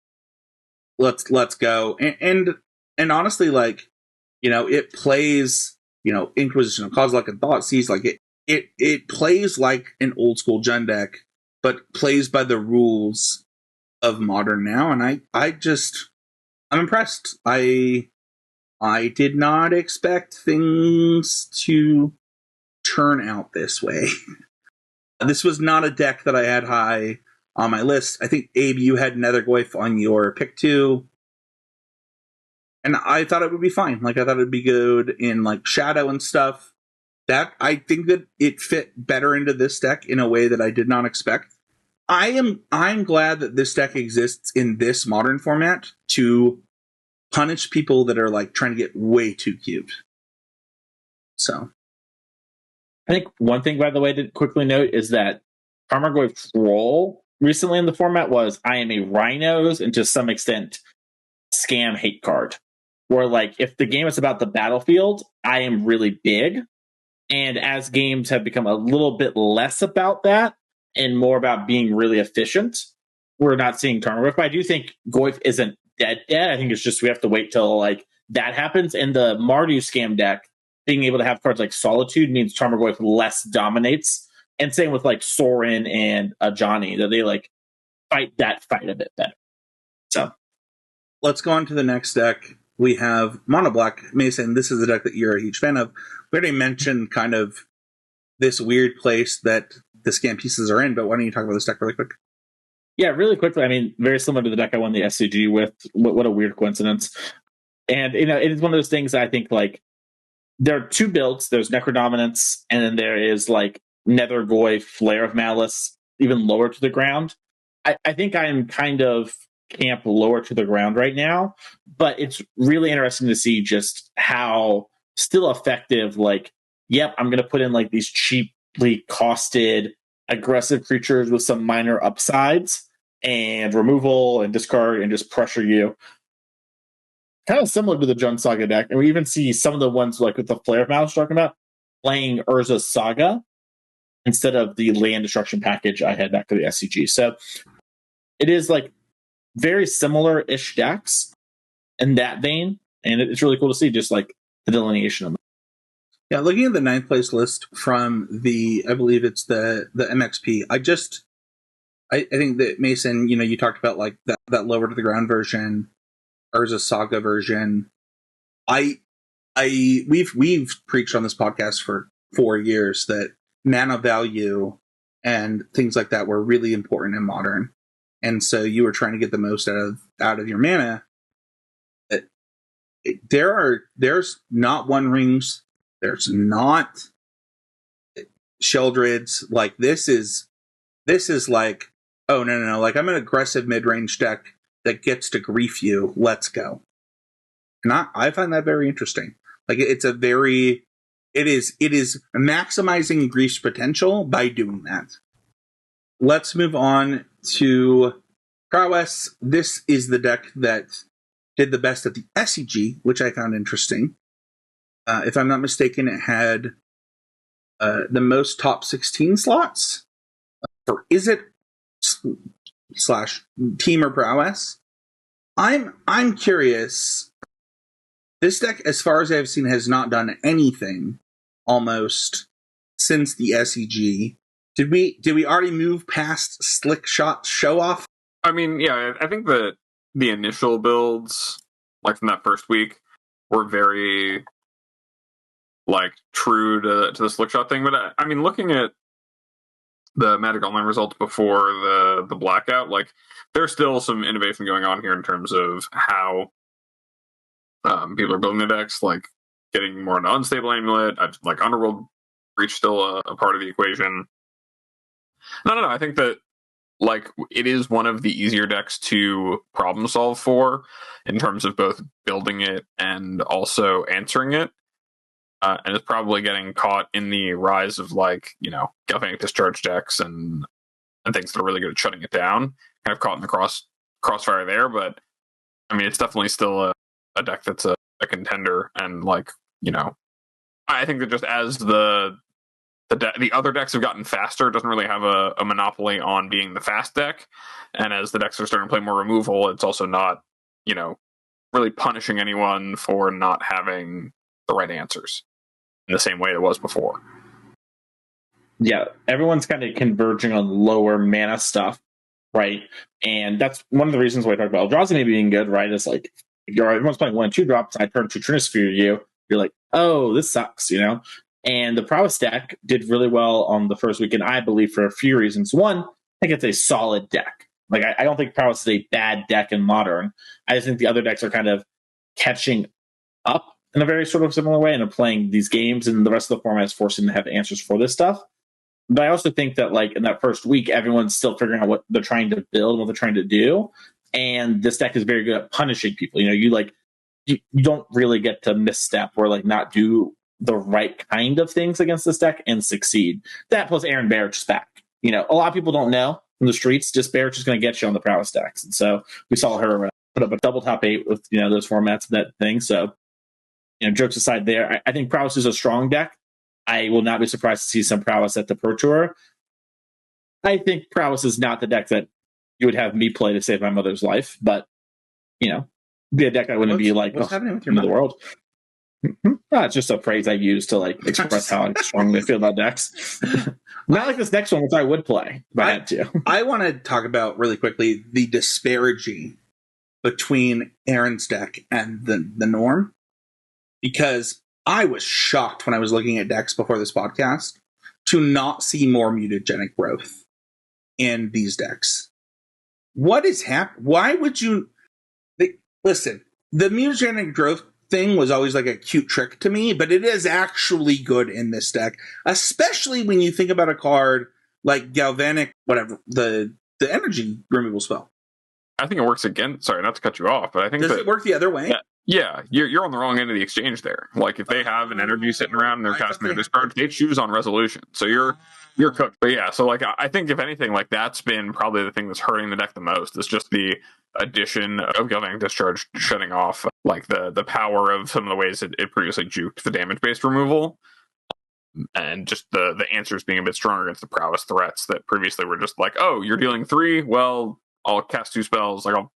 Let's go. And honestly, like, you know, it plays, you know, Inquisition of Kozilek and Thoughtseize, like it plays like an old school Jund deck, but plays by the rules of Modern now, and I'm impressed. I did not expect things to turn out this way. This was not a deck that I had high on my list. I think, Abe, you had Nethergoyf on your pick 2. And I thought it would be fine. Like, I thought it'd be good in, like, Shadow and stuff. That, I think that it fit better into this deck in a way that I did not expect. I'm glad that this deck exists in this Modern format to punish people that are, like, trying to get way too cute. So. I think one thing, by the way, to quickly note is that Tarmogoyf's role recently in the format was I am a Rhinos and to some extent scam hate card. Where, like, if the game is about the battlefield, I am really big. And as games have become a little bit less about that and more about being really efficient, we're not seeing Tarmogoyf. But I do think Goyf isn't dead. I think it's just we have to wait till, like, that happens. And the Mardu scam deck, being able to have cards like Solitude means Tarmogoyf less dominates. And same with, like, Sorin and Ajani, that they, like, fight that fight a bit better. So let's go on to the next deck. We have Mono Black. Mason, this is a deck that you're a huge fan of. We already mentioned kind of this weird place that the scam pieces are in, but why don't you talk about this deck really quick? Yeah, really quickly. I mean, very similar to the deck I won the SCG with. What a weird coincidence. And, you know, it is one of those things I think, like, there are 2 builds. There's Necrodominance, and then there is, like, Nethergoyf, Flare of Malice, even lower to the ground. I think I'm kind of camp lower to the ground right now, but it's really interesting to see just how still effective, like, yep, I'm going to put in, like, these cheaply costed aggressive creatures with some minor upsides and removal and discard and just pressure you. Kind of similar to the Jund Saga deck. And we even see some of the ones, like with the Flare of Malice talking about, playing Urza's Saga instead of the land destruction package I had back to the SCG. So it is, like, very similar-ish decks in that vein, and it's really cool to see just, like, the delineation of them. Yeah, looking at the 9th place list from the, I believe it's the MXP, I think that Mason, you talked about like that lower to the ground version, Urza Saga version. We've preached on this podcast for 4 years that mana value and things like that were really important in Modern, and so you were trying to get the most out of your mana. There's not One Rings, there's not Sheldreds. Like this is like, oh no, like I'm an aggressive mid range deck that gets to grief you. Let's go. And I find that very interesting. Like it is maximizing grief's potential by doing that. Let's move on to prowess. This is the deck that did the best at the SEG, which I found interesting. If I'm not mistaken, it had the most top 16 slots for Is It / Team or Prowess. I'm curious. This deck, as far as I've seen, has not done anything almost since the SEG. Did we already move past Slick Shot Show Off? I mean, yeah, I think that the initial builds, like from that first week, were very like true to the Slick Shot thing. But I mean, looking at the Magic Online results before the blackout, like there's still some innovation going on here in terms of how people are building the decks, like getting more into Unstable Amulet, like Underworld Breach still a part of the equation. No, I think that like it is one of the easier decks to problem solve for in terms of both building it and also answering it. And it's probably getting caught in the rise of like, Galvanic Discharge decks and things that are really good at shutting it down. Kind of caught in the crossfire there, but I mean, it's definitely still a deck that's a contender. And like, I think that just as the other decks have gotten faster, it doesn't really have a monopoly on being the fast deck. And as the decks are starting to play more removal, it's also not, really punishing anyone for not having the right answers in the same way it was before. Yeah, everyone's kind of converging on lower mana stuff, right? And that's one of the reasons why I talk about Eldrazi maybe being good, right? It's like, everyone's playing 1-2 drops, and I turn to Trinisphere you, you're like, oh, this sucks, And the Prowess deck did really well on the first weekend, I believe, for a few reasons. One, I think it's a solid deck. Like, I don't think Prowess is a bad deck in Modern. I just think the other decks are kind of catching up in a very sort of similar way and are playing these games, and the rest of the format is forcing them to have answers for this stuff. But I also think that, like, in that first week, everyone's still figuring out what they're trying to build, what they're trying to do. And this deck is very good at punishing people. You don't really get to misstep or like not do the right kind of things against this deck and succeed. That plus Aaron Barrich is back. A lot of people don't know from the streets, just Barrich is going to get you on the Prowess decks. And so we saw her put up a double top 8 with, those formats and that thing. So, jokes aside there, I think Prowess is a strong deck. I will not be surprised to see some Prowess at the Pro Tour. I think Prowess is not the deck that you would have me play to save my mother's life, but, be a deck that wouldn't be like, happening with your end of the world. It's just a phrase I use to like express how I strongly feel about decks. Not like this next one, which I would play if I had to. I want to talk about really quickly the disparity between Aaron's deck and the norm, because I was shocked when I was looking at decks before this podcast to not see more mutagenic growth in these decks. What is happening? Why would you... Listen, the mutagenic growth thing was always like a cute trick to me, but it is actually good in this deck, especially when you think about a card like Galvanic, whatever, the energy removal spell. I think it works again. Sorry, not to cut you off, but I think Does it work the other way? Yeah, you're on the wrong end of the exchange there. Like if they have an energy sitting around and they're casting their discard, they choose on resolution. So you're cooked. But yeah, so like I think if anything, like that's been probably the thing that's hurting the deck the most. It's just the addition of Galvanic Discharge shutting off like the power of some of the ways it previously juked the damage based removal. And just the answers being a bit stronger against the prowess threats that previously were just like, oh, you're dealing 3, well, I'll cast 2 spells, like I'll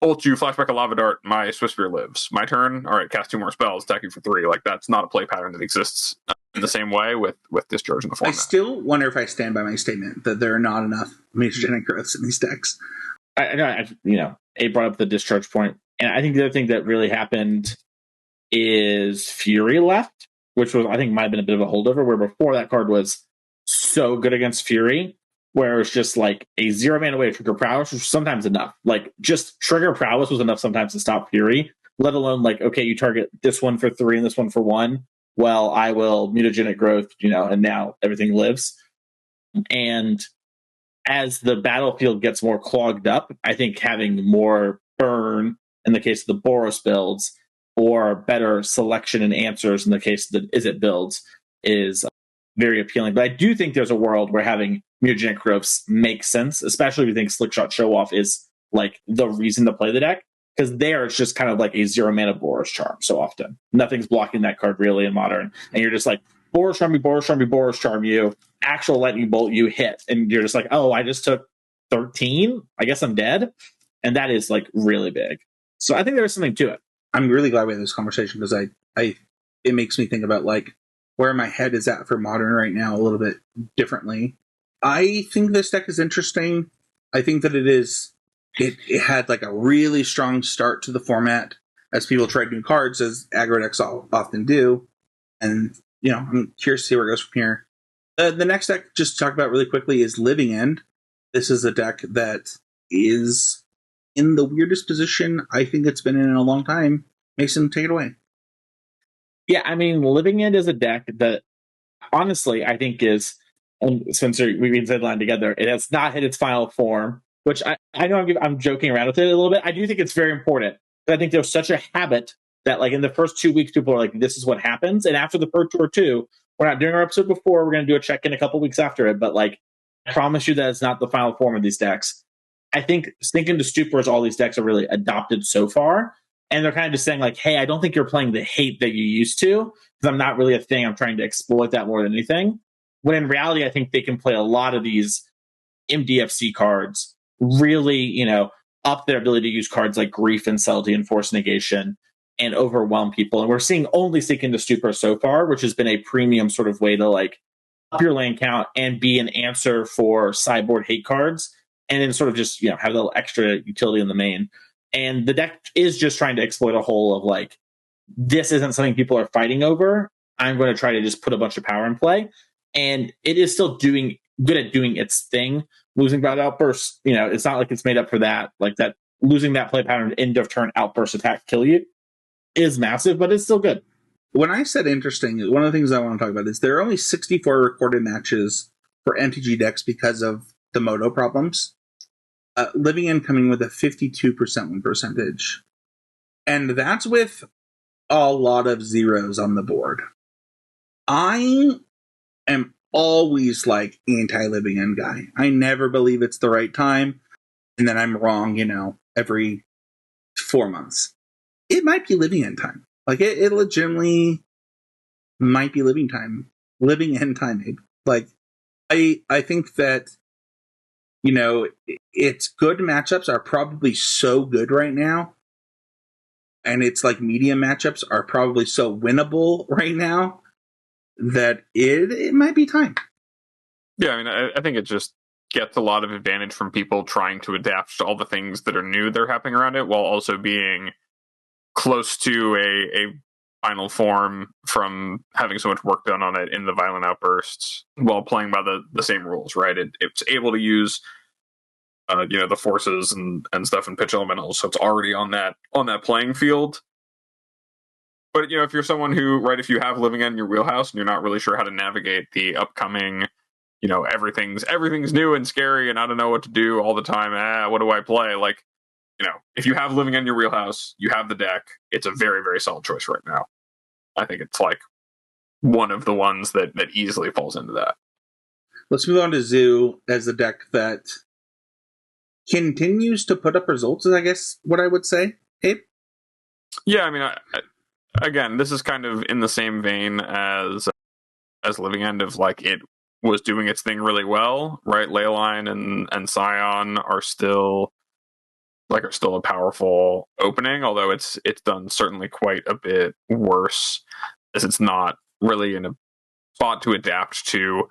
ult you, flashback a lava dart, my Swift Spear lives. My turn, all right, cast 2 more spells, attack you for 3. Like, that's not a play pattern that exists in the same way with Discharge in the I format. still wonder if I stand by my statement that there are not enough mutagenic growths in these decks. Abe brought up the Discharge point, and I think the other thing that really happened is Fury left, which was, I think, might have been a bit of a holdover, where before that card was so good against Fury, where it was just like a 0 mana way to trigger prowess, which was sometimes enough. Like, just trigger prowess was enough sometimes to stop Fury, let alone like, okay, you target this one for 3 and this one for 1. Well, I will mutagenic growth, and now everything lives. And as the battlefield gets more clogged up, I think having more burn in the case of the Boros builds, or better selection and answers in the case of the Izzet builds, is very appealing. But I do think there's a world where having mutagenic growths makes sense, especially if you think Slickshot Show Off is like the reason to play the deck. Because there it's just kind of like a 0 mana Boros Charm so often. Nothing's blocking that card really in Modern. And you're just like, Boros Charm you, Boros Charm you, Boros Charm you, actual Lightning Bolt you hit. And you're just like, oh, I just took 13? I guess I'm dead? And that is like really big. So I think there's something to it. I'm really glad we had this conversation because it makes me think about like where my head is at for Modern right now a little bit differently. I think this deck is interesting. I think that it had like a really strong start to the format as people tried new cards, as aggro decks often do. And, I'm curious to see where it goes from here. The next deck, just to talk about really quickly, is Living End. This is a deck that is in the weirdest position I think it's been in a long time. Mason, take it away. Yeah, I mean, Living End is a deck that, honestly, I think is, and Spencer, we've been said line together, it has not hit its final form, which I know I'm joking around with it a little bit. I do think it's very important. But I think there's such a habit that, like, in the first 2 weeks, people are like, this is what happens. And after the first 2 or 2, we're not doing our episode before. We're going to do a check-in a couple weeks after it. But, like, I promise you that it's not the final form of these decks. I think Sink into Stupor is all these decks are really adopted so far. And they're kind of just saying, like, hey, I don't think you're playing the hate that you used to, because I'm not really a thing. I'm trying to exploit that more than anything. When in reality, I think they can play a lot of these MDFC cards, really, up their ability to use cards like Grief and Subtlety and Force Negation and overwhelm people. And we're seeing only Sink into Stupor so far, which has been a premium sort of way to, like, up your land count and be an answer for sideboard hate cards, and then sort of just, have a little extra utility in the main. And the deck is just trying to exploit a hole of, like, this isn't something people are fighting over. I'm going to try to just put a bunch of power in play. And it is still doing good at doing its thing. Losing Bout Outburst, it's not like it's made up for that. Like, that losing that play pattern, end of turn outburst attack kill you is massive, but it's still good. When I said interesting, one of the things I want to talk about is there are only 64 recorded matches for MTG decks because of the Moto problems. Living End coming with a 52% win percentage. And that's with a lot of zeros on the board. I am always like anti-Living End guy. I never believe it's the right time. And then I'm wrong, every 4 months. It might be Living End time. Like, it legitimately might be Living End time, maybe. Like, I think that, its good matchups are probably so good right now. And its, like, medium matchups are probably so winnable right now that it might be time. Yeah, I mean, I think it just gets a lot of advantage from people trying to adapt to all the things that are new that are happening around it, while also being close to a final form from having so much work done on it in the Violent Outbursts, while playing by the same rules, right? It's able to use the forces and stuff in pitch elementals, so it's already on that playing field. But if you're someone who, right, if you have Living End in your wheelhouse and you're not really sure how to navigate the upcoming, everything's new and scary and I don't know what to do all the time, what do I play? Like, if you have Living End in your wheelhouse, you have the deck, it's a very, very solid choice right now. I think it's like one of the ones that easily falls into that. Let's move on to Zoo as the deck that continues to put up results, is I guess what I would say. Abe? Yeah, I mean, again, this is kind of in the same vein as Living End, of like, it was doing its thing really well, right? Leyline and Scion are still like are still a powerful opening, although it's done certainly quite a bit worse, as it's not really in a spot to adapt to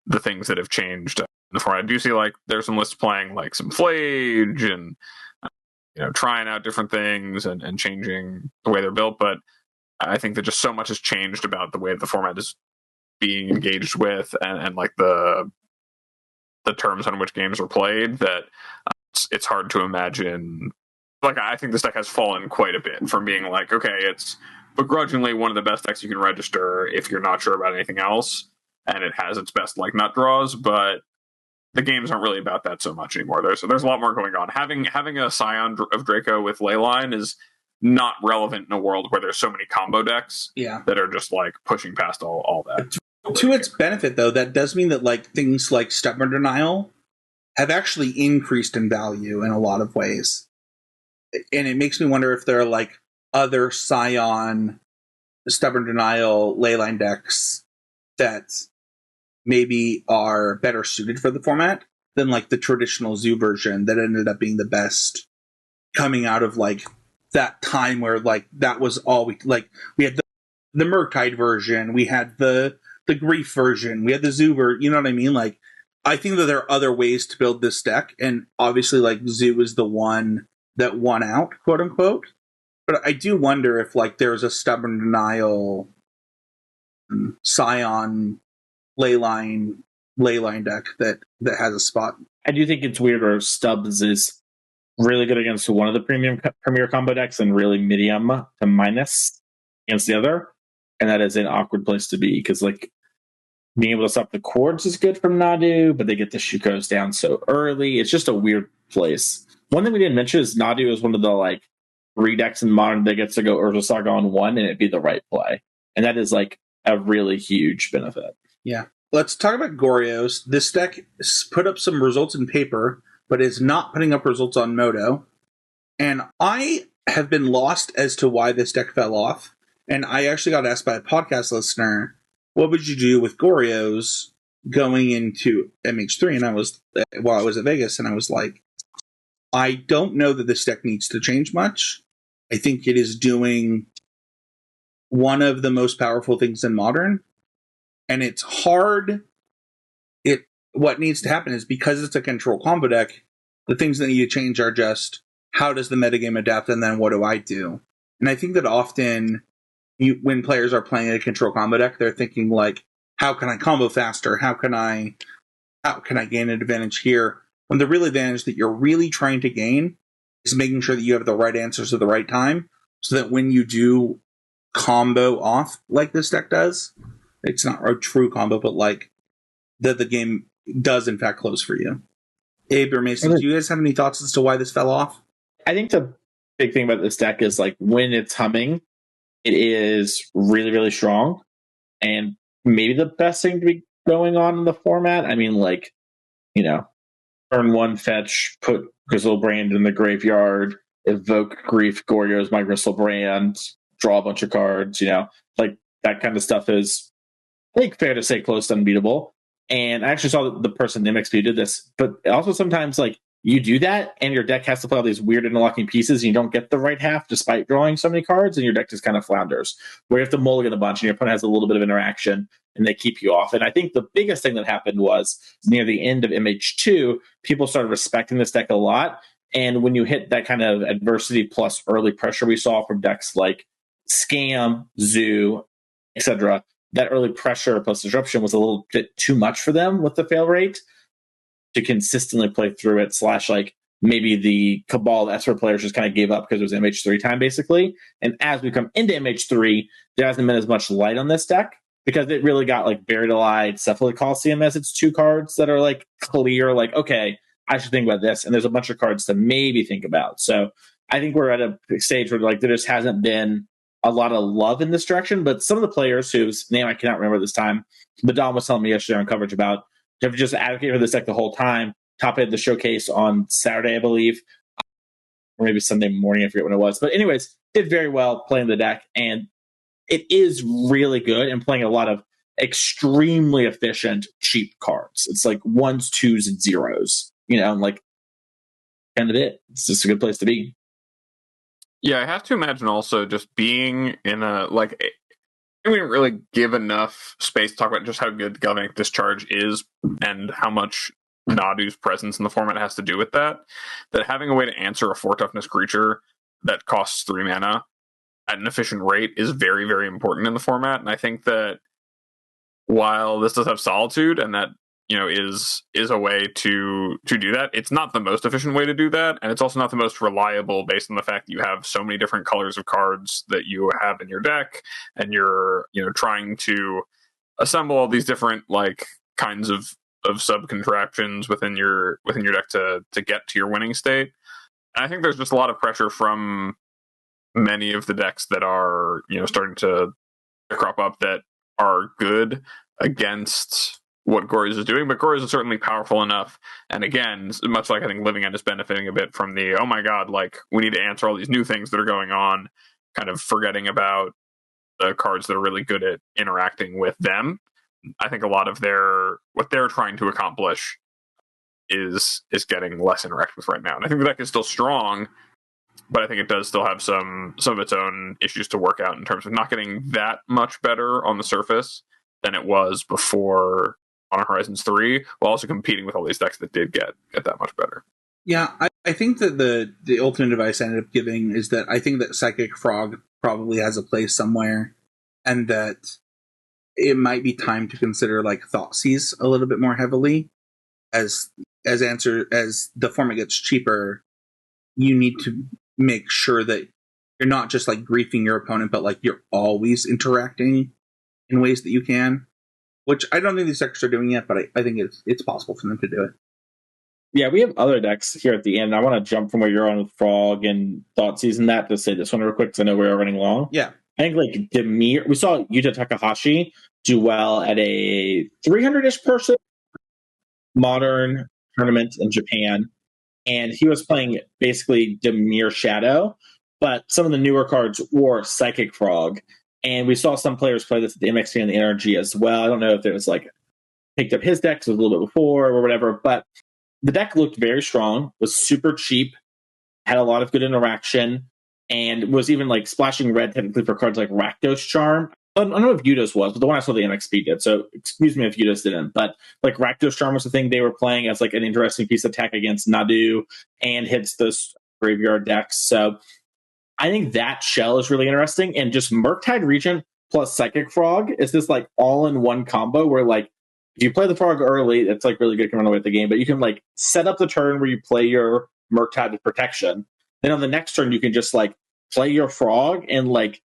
the things that have changed in the format. I do see like there's some lists playing like some Flage and trying out different things and changing the way they're built, but I think that just so much has changed about the way the format is being engaged with and like the terms on which games are played that it's hard to imagine. Like, I think this deck has fallen quite a bit from being like, okay, it's begrudgingly one of the best decks you can register if you're not sure about anything else, and it has its best like nut draws, but the games aren't really about that so much anymore. There's a lot more going on. Having a Scion of Draco with Leyline is not relevant in a world where there's so many combo decks that are just like pushing past all that. To its benefit, though, that does mean that like things like Stubborn Denial have actually increased in value in a lot of ways. And it makes me wonder if there are like other Scion, Stubborn Denial, Leyline decks that maybe are better suited for the format than like the traditional Zoo version that ended up being the best coming out of like that time where like that was all we had the Murktide version, we had the Grief version, we had the Zoo version, you know what I mean? Like, I think that there are other ways to build this deck, and obviously like Zoo is the one that won out, quote unquote. But I do wonder if like there's a Stubborn Denial Scion Leyline deck that has a spot. I do think it's weird where Stubbs is really good against one of the premier combo decks and really medium to minus against the other, and that is an awkward place to be because like being able to stop the cords is good from Nadu, but they get the Shukos down so early. It's just a weird place. One thing we didn't mention is Nadu is one of the like 3 decks in Modern that gets to go Urza Saga on 1 and it'd be the right play, and that is like a really huge benefit. Yeah. Let's talk about Goryo's. This deck put up some results in paper, but is not putting up results on Moto. And I have been lost as to why this deck fell off. And I actually got asked by a podcast listener, what would you do with Goryo's going into MH3? And I was, while I was at Vegas, and I was like, I don't know that this deck needs to change much. I think it is doing one of the most powerful things in Modern. And it's hard. What needs to happen is because it's a control combo deck, the things that need to change are just how does the metagame adapt, and then what do I do? And I think that often when players are playing a control combo deck, they're thinking like, how can I combo faster? How can I gain an advantage here? When the real advantage that you're really trying to gain is making sure that you have the right answers at the right time, so that when you do combo off like this deck does, it's not a true combo, but like that the game does in fact close for you. Abe or Mason, do you guys have any thoughts as to why this fell off? I think the big thing about this deck is like when it's humming, it is really, really strong, and maybe the best thing to be going on in the format. I mean, like, turn 1 fetch, put Griselbrand in the graveyard, evoke Grief, Goryo's my Griselbrand, draw a bunch of cards, like that kind of stuff is, I think, fair to say close to unbeatable. And I actually saw the person in MXP did this, but also sometimes like you do that and your deck has to play all these weird interlocking pieces and you don't get the right half despite drawing so many cards, and your deck just kind of flounders where you have to mulligan a bunch and your opponent has a little bit of interaction and they keep you off. And I think the biggest thing that happened was near the end of MH2, people started respecting this deck a lot. And when you hit that kind of adversity plus early pressure we saw from decks like Scam, Zoo, etc., that early pressure plus disruption was a little bit too much for them with the fail rate to consistently play through it. / like maybe the Cabal Esper players just kind of gave up because it was MH3 time basically. And as we come into MH3, there hasn't been as much light on this deck because it really got like Buried Alive, Cephalid Coliseum as its 2 cards that are like clear, like, okay, I should think about this. And there's a bunch of cards to maybe think about. So I think we're at a stage where like there just hasn't been a lot of love in this direction, but some of the players whose name I cannot remember this time, but Dom was telling me yesterday on coverage about, have just advocated for this deck the whole time. Top had the showcase on Saturday, I believe, or maybe Sunday morning, I forget when it was. But anyways, did very well playing the deck, and it is really good and playing a lot of extremely efficient, cheap cards. It's like 1s, 2s, and 0s, and like kind of it. It's just a good place to be. Yeah, I have to imagine also just being in a like we didn't really give enough space to talk about just how good Galvanic Discharge is and how much Nadu's presence in the format has to do with that. That having a way to answer a 4 toughness creature that costs 3 mana at an efficient rate is very, very important in the format. And I think that while this does have Solitude and that is a way to do that, it's not the most efficient way to do that, and it's also not the most reliable based on the fact that you have so many different colors of cards that you have in your deck, and you're trying to assemble all these different like kinds of sub contraptions within your deck to get to your winning state. And I think there's just a lot of pressure from many of the decks that are starting to crop up that are good against what Goriz is doing, but Goriz is certainly powerful enough. And again, much like I think Living End is benefiting a bit from the, oh my god, like we need to answer all these new things that are going on, kind of forgetting about the cards that are really good at interacting with them. I think a lot of what they're trying to accomplish is getting less interacted with right now. And I think the deck is still strong, but I think it does still have some of its own issues to work out in terms of not getting that much better on the surface than it was before Modern Horizons 3, while also competing with all these decks that did get that much better. Yeah, I think that the ultimate advice I ended up giving is that I think that Psychic Frog probably has a place somewhere, and that it might be time to consider like Thoughtseize a little bit more heavily as the format gets cheaper. You need to make sure that you're not just like griefing your opponent, but like you're always interacting in ways that you can, which I don't think these decks are doing yet, but I think it's possible for them to do it. Yeah, we have other decks here at the end. I want to jump from where you're on with Frog and Thoughtseize and that to say this one real quick because I know we're running long. Yeah. I think like Demir, we saw Yuta Takahashi do well at a 300-ish person modern tournament in Japan. And he was playing basically Demir Shadow, but some of the newer cards were Psychic Frog. And we saw some players play this at the MXP and the NRG as well. I don't know if it was like picked up his decks a little bit before or whatever, but the deck looked very strong, was super cheap, had a lot of good interaction, and was even like splashing red technically for cards like Rakdos Charm. I don't know if Yudos was, but the one I saw the MXP did. So excuse me if Yudos didn't. But like Rakdos Charm was the thing they were playing as like an interesting piece of tech against Nadu and hits those graveyard decks. So I think that shell is really interesting. And just Murktide Regent plus Psychic Frog is this like all-in-one combo where like if you play the Frog early, it's like really good, can run away with the game. But you can like set up the turn where you play your Murktide with protection. Then on the next turn, you can just like play your Frog and like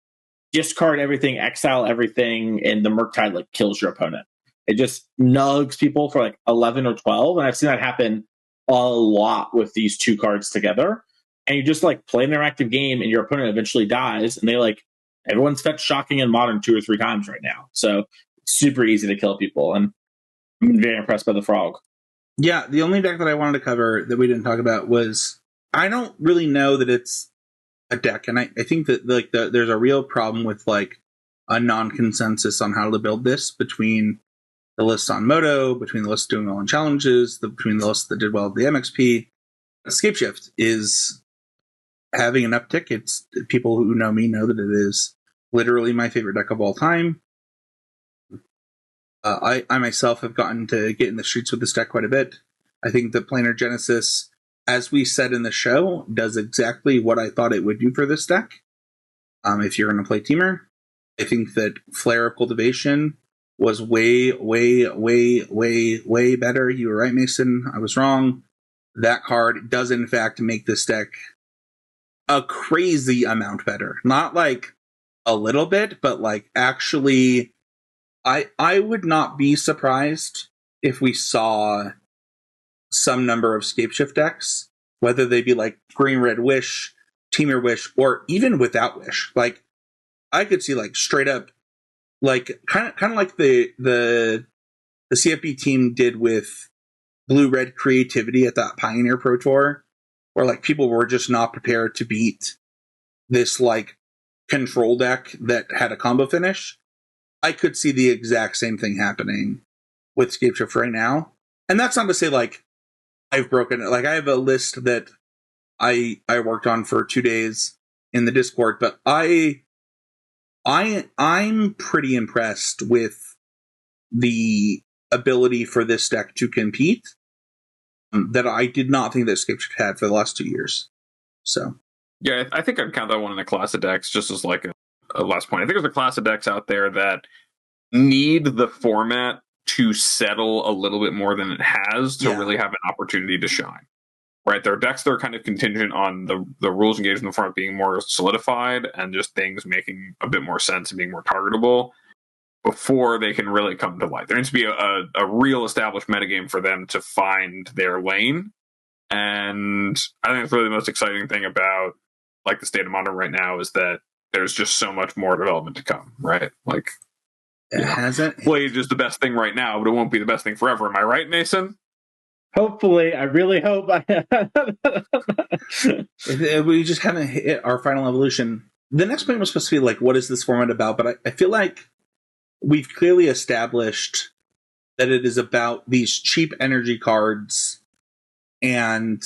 discard everything, exile everything, and the Murktide like kills your opponent. It just nugs people for like 11 or 12, and I've seen that happen a lot with these two cards together. And you just like play an interactive game, and your opponent eventually dies, and they like everyone's fetch shocking in Modern 2 or 3 times right now. So it's super easy to kill people, and I'm very impressed by the Frog. Yeah, the only deck that I wanted to cover that we didn't talk about was I don't really know that it's a deck, and I think that like there's a real problem with like a non-consensus on how to build this between the lists on Moto, between the lists doing well in challenges, between the lists that did well at the MXP. Escape Shift is having an uptick. It's people who know me know that it is literally my favorite deck of all time. I myself have gotten to get in the streets with this deck quite a bit. I think the Planar Genesis, as we said in the show, does exactly what I thought it would do for this deck. If you're going to play Teamer, I think that Flare of Cultivation was way, way, way, way, way better. You were right, Mason. I was wrong. That card does, in fact, make this deck a crazy amount better. Not like a little bit, but like actually, I would not be surprised if we saw some number of Scapeshift decks, whether they be like Green Red Wish, Teamer Wish, or even without Wish. Like I could see like straight up, like kind of like the CFB team did with Blue Red Creativity at that Pioneer Pro Tour, where like people were just not prepared to beat this like control deck that had a combo finish. I could see the exact same thing happening with Scapeshift right now. And that's not to say like I've broken it. Like I have a list that I worked on for 2 days in the Discord, but I'm pretty impressed with the ability for this deck to compete that I did not think that Scapeshift had for the last 2 years. So yeah, I think I'd count that one in the class of decks just as like a last point. I think there's a class of decks out there that need the format to settle a little bit more than it has to really have an opportunity to shine. Right, there are decks that are kind of contingent on the rules engaged in the format being more solidified and just things making a bit more sense and being more targetable before they can really come to light. There needs to be a real established metagame for them to find their lane. And I think it's really the most exciting thing about like the state of Modern right now is that there's just so much more development to come, right? Like, it hasn't. Blade is the best thing right now, but it won't be the best thing forever. Am I right, Mason? Hopefully, I really hope. We just haven't hit our final evolution. The next point was supposed to be like, what is this format about? But I feel like we've clearly established that it is about these cheap energy cards and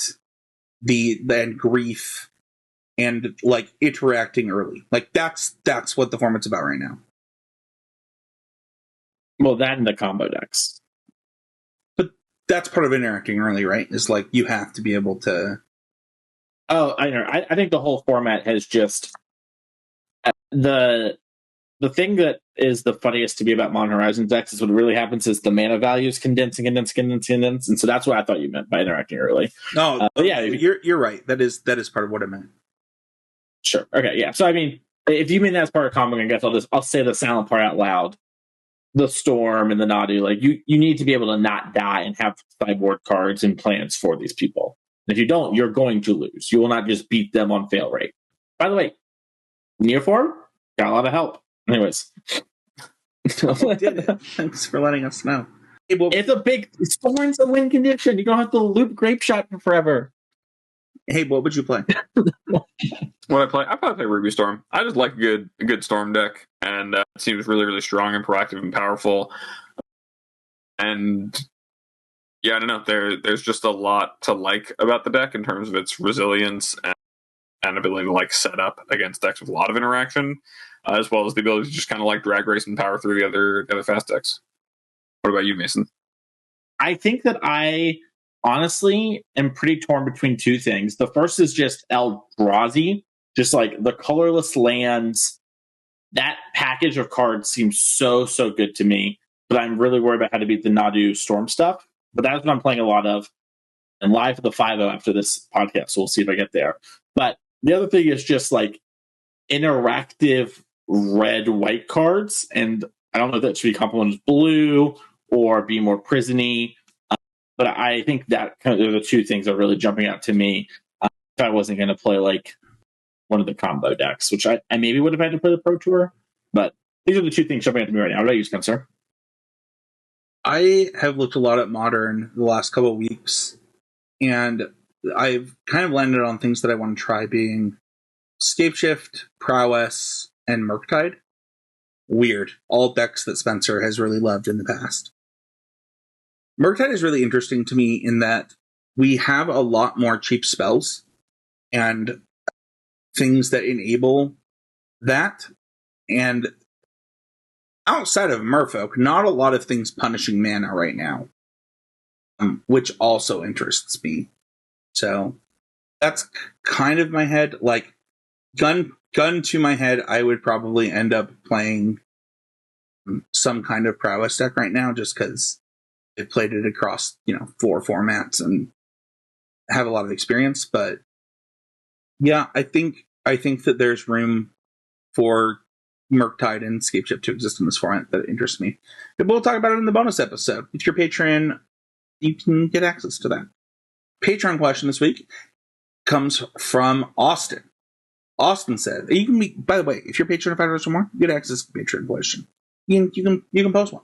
then grief and like interacting early. Like that's what the format's about right now. Well, that and the combo decks. But that's part of interacting early, right? Is like you have to be able to. Oh, I know. I think the whole format has just the thing that is the funniest to me about Modern Horizons decks is what really happens is the mana values condense, and so that's what I thought you meant by interacting early. No, yeah, you're right. That is part of what I meant. Sure. Okay. Yeah. So I mean, if you mean that's part of combo, I guess I'll say the silent part out loud. The Storm and the Nadu, like you need to be able to not die and have sideboard cards and plans for these people. And if you don't, you're going to lose. You will not just beat them on fail rate. By the way, Neoform got a lot of help. Anyways, did it. Thanks for letting us know. Hey, it's a big Storm's a win condition. You don't have to loop Grape Shot for forever. Hey, what would you play? What I probably play Ruby Storm. I just like a good Storm deck, and it seems really, really strong and proactive and powerful. And yeah, I don't know. There's just a lot to like about the deck in terms of its resilience and ability to like set up against decks with a lot of interaction, as well as the ability to just kind of like drag race and power through the other fast decks. What about you, Mason? I think that I honestly am pretty torn between two things. The first is just Eldrazi, just like the colorless lands. That package of cards seems so good to me, but I'm really worried about how to beat the Nadu Storm stuff. But that's what I'm playing a lot of. And live for the 5-0 after this podcast, so we'll see if I get there. But the other thing is just like interactive red-white cards, and I don't know if that should be complemented with blue or be more prisony. But I think that kind of are the two things that are really jumping out to me. If I wasn't going to play like one of the combo decks, which I maybe would have had to play the Pro Tour, but these are the two things jumping out to me right now. What about you, Spencer? I have looked a lot at Modern the last couple of weeks, and I've kind of landed on things that I want to try, being Scapeshift, Prowess, and Murktide. Weird. All decks that Spencer has really loved in the past. Murktide is really interesting to me in that we have a lot more cheap spells and things that enable that. And outside of Merfolk, not a lot of things punishing mana right now, which also interests me. So that's kind of my head. Like, gun to my head, I would probably end up playing some kind of Prowess deck right now, just because I've played it across 4 formats and have a lot of experience. But yeah, I think that there's room for Murktide and Scapeship to exist in this format that interests me. But we'll talk about it in the bonus episode. If you're Patreon, you can get access to that. Patreon question this week comes from Austin. Austin said, "You can be. By the way, if you're Patreon $5 or more, you get access to the Patreon question. You can post one.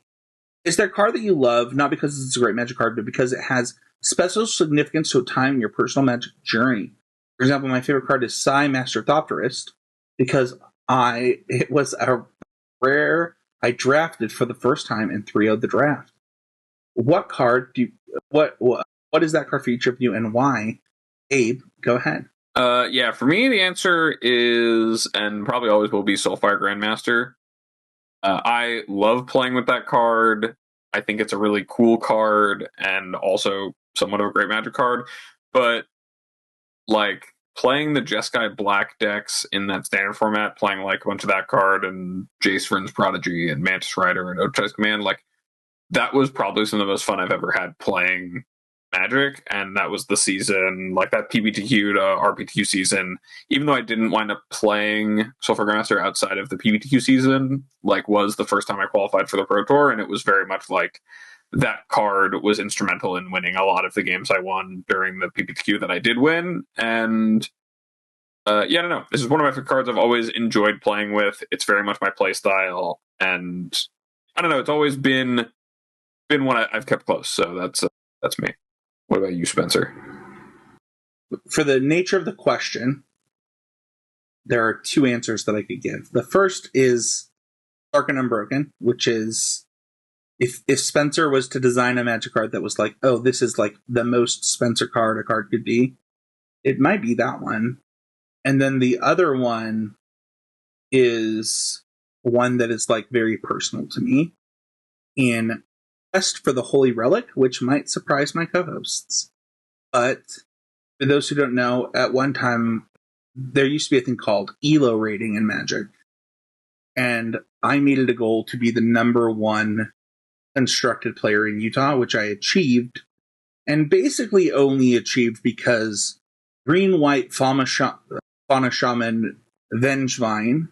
Is there a card that you love, not because it's a great Magic card, but because it has special significance to a time in your personal Magic journey? For example, my favorite card is Psy Master Thopterist, because it was a rare I drafted for the first time in 3-0 the draft. What card what is that card for each of you, and why? Abe, go ahead." Yeah, for me, the answer is, and probably always will be, Soulfire Grandmaster. I love playing with that card. I think it's a really cool card and also somewhat of a great Magic card. But like playing the Jeskai Black decks in that standard format, playing like a bunch of that card and Jace Vryn's Prodigy and Mantis Rider and Ochi's Command, like that was probably some of the most fun I've ever had playing Magic, and that was the season, like that PBTQ to RPTQ season. Even though I didn't wind up playing Sulfur Grandmaster outside of the PBTQ season, like was the first time I qualified for the Pro Tour, and it was very much like that card was instrumental in winning a lot of the games I won during the PBTQ that I did win. And yeah, I don't know. This is one of my favorite cards I've always enjoyed playing with. It's very much my play style, and I don't know. It's always been one I've kept close. So that's me. What about you, Spencer? For the nature of the question, there are two answers that I could give. The first is Dark and Unbroken, which is if Spencer was to design a Magic card that was like, oh, this is like the most Spencer card a card could be, it might be that one. And then the other one is one that is like very personal to me. In Quest for the Holy Relic, which might surprise my co-hosts. But for those who don't know, at one time there used to be a thing called ELO rating in Magic. And I made it a goal to be the number one constructed player in Utah, which I achieved. And basically only achieved because Green-White Fauna Shaman Vengevine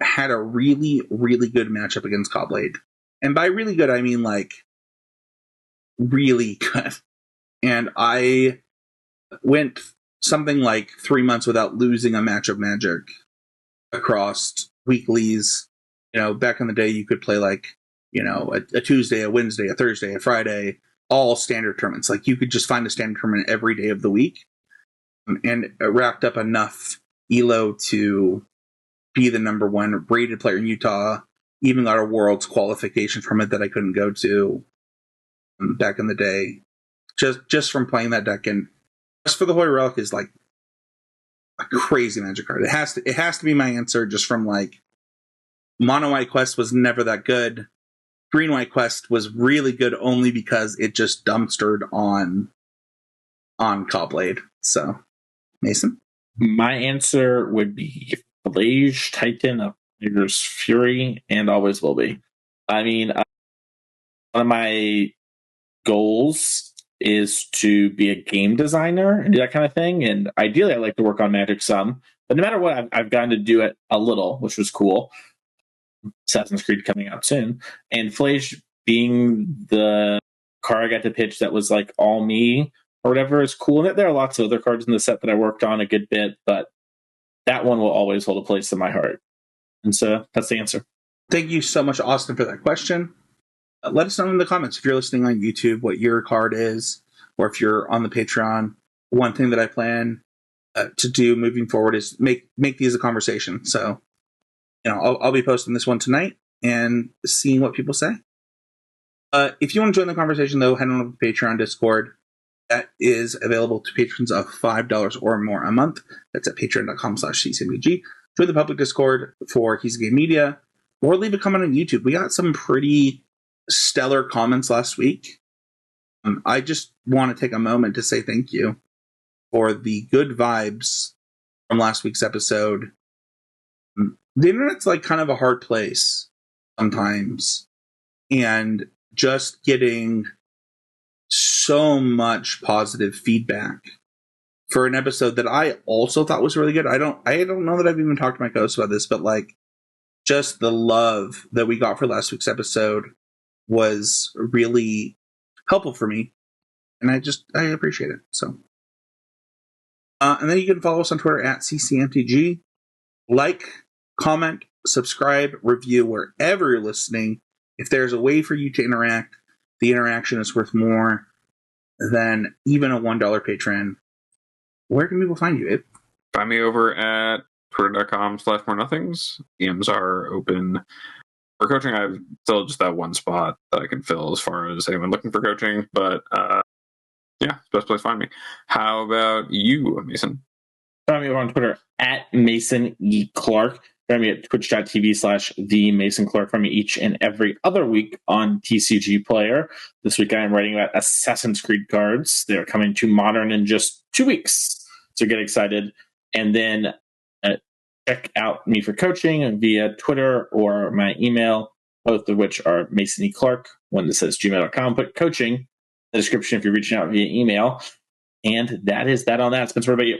had a really, really good matchup against Cobblade. And by really good, I mean like really good. And I went something like 3 months without losing a match of Magic across weeklies. You know, back in the day, you could play like, you know, a Tuesday, a Wednesday, a Thursday, a Friday, all standard tournaments. Like you could just find a standard tournament every day of the week. And it racked up enough ELO to be the number one rated player in Utah. Even got a Worlds qualification from it that I couldn't go to back in the day. Just from playing that deck. And Quest for the Holy Relic is like a crazy Magic card. It has to be my answer just from like Mono White Quest was never that good. Green White Quest was really good only because it just dumpstered on Cobblade. So, Mason? My answer would be Blage Titan of Tiger's Fury, and always will be. I mean, one of my goals is to be a game designer and do that kind of thing. And ideally, I like to work on Magic some. But no matter what, I've gotten to do it a little, which was cool. Assassin's Creed coming out soon. And Flage being the card I got to pitch that was like all me or whatever is cool. And there are lots of other cards in the set that I worked on a good bit, but that one will always hold a place in my heart. And so that's the answer. Thank you so much, Austin, for that question. Let us know in the comments if you're listening on YouTube what your card is, or if you're on the Patreon. One thing that I plan to do moving forward is make these a conversation. So, you know, I'll be posting this one tonight and seeing what people say. If you want to join the conversation, though, head on over to Patreon Discord. That is available to patrons of $5 or more a month. That's at patreon.com/ccmg. Join the public Discord for Heezy Game Media, or leave a comment on YouTube. We got some pretty stellar comments last week. I just want to take a moment to say thank you for the good vibes from last week's episode. The internet's like kind of a hard place sometimes, and just getting so much positive feedback for an episode that I also thought was really good. I don't know that I've even talked to my co-host about this, but like just the love that we got for last week's episode was really helpful for me, and I appreciate it. So, and then you can follow us on Twitter at ccmtg. Like, comment, subscribe, review wherever you're listening. If there's a way for you to interact, the interaction is worth more than even a $1 patron. Where can people find you, Abe? Find me over at twitter.com/morenothings. DMs are open for coaching. I have still just that one spot that I can fill as far as anyone looking for coaching. But yeah, it's the best place to find me. How about you, Mason? find me over on Twitter at Mason E. Clark. Find me at twitch.tv/the Mason Clark. Find me each and every other week on TCG Player. This week I am writing about Assassin's Creed cards. They're coming to Modern in just 2 weeks. So get excited. And then check out me for coaching via Twitter or my email, both of which are Mason E. Clark. One that says gmail.com. Put coaching in the description if you're reaching out via email. And that is that on that. Spencer, what about you?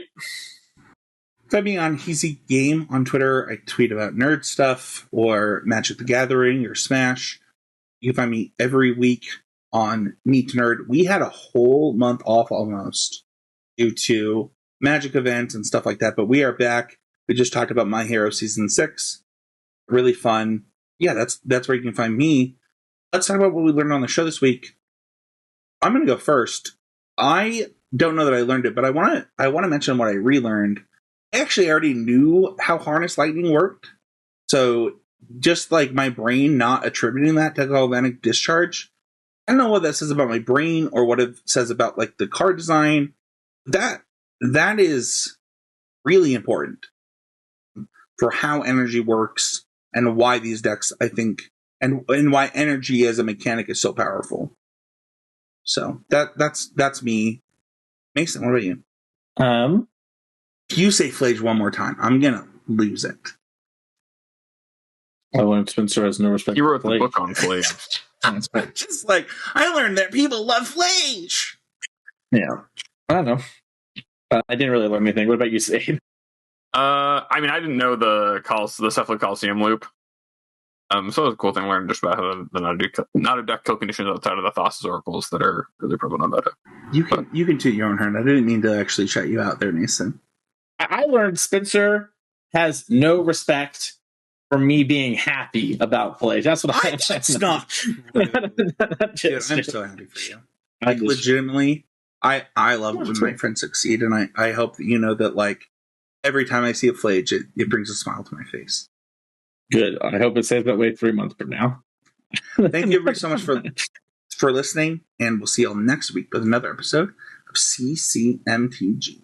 Find me on Heezy Game on Twitter. I tweet about nerd stuff or Magic the Gathering or Smash. You can find me every week on Meet Nerd. We had a whole month off almost due to Magic events and stuff like that, but we are back. We just talked about My Hero Season 6. Really fun. Yeah, that's where you can find me. Let's talk about what we learned on the show this week. I'm going to go first. I don't know that I learned it, but I want to mention what I relearned. I actually already knew how harness lightning worked. So just like my brain not attributing that to galvanic discharge, I don't know what that says about my brain or what it says about like the card design. That is really important for how energy works and why these decks, I think, and why energy as a mechanic is so powerful. So that's me. Mason, what about you? If you say Flage one more time, I'm gonna lose it. I learned Spencer has no respect. He wrote the book on Flage. That's right. Just like I learned that people love Flage. Yeah, I don't know. I didn't really learn anything. What about you, Sade? I mean, I didn't know the Cephalid Coliseum loop. So it was a cool thing to learn just about how the not a deck kill conditions outside of the Thassa's Oracles that are really prevalent about it. You can toot your own horn. I didn't mean to actually shut you out there, Mason. I learned Spencer has no respect for me being happy about Flage. That's what I. That's not true. Dude, I'm so happy for you. Like, legitimately, I love it when my friends succeed, and I hope that you know that like every time I see a Flage, it brings a smile to my face. Good. I hope it stays that way 3 months from now. Thank you everybody so much for listening, and we'll see you all next week with another episode of CCMTG.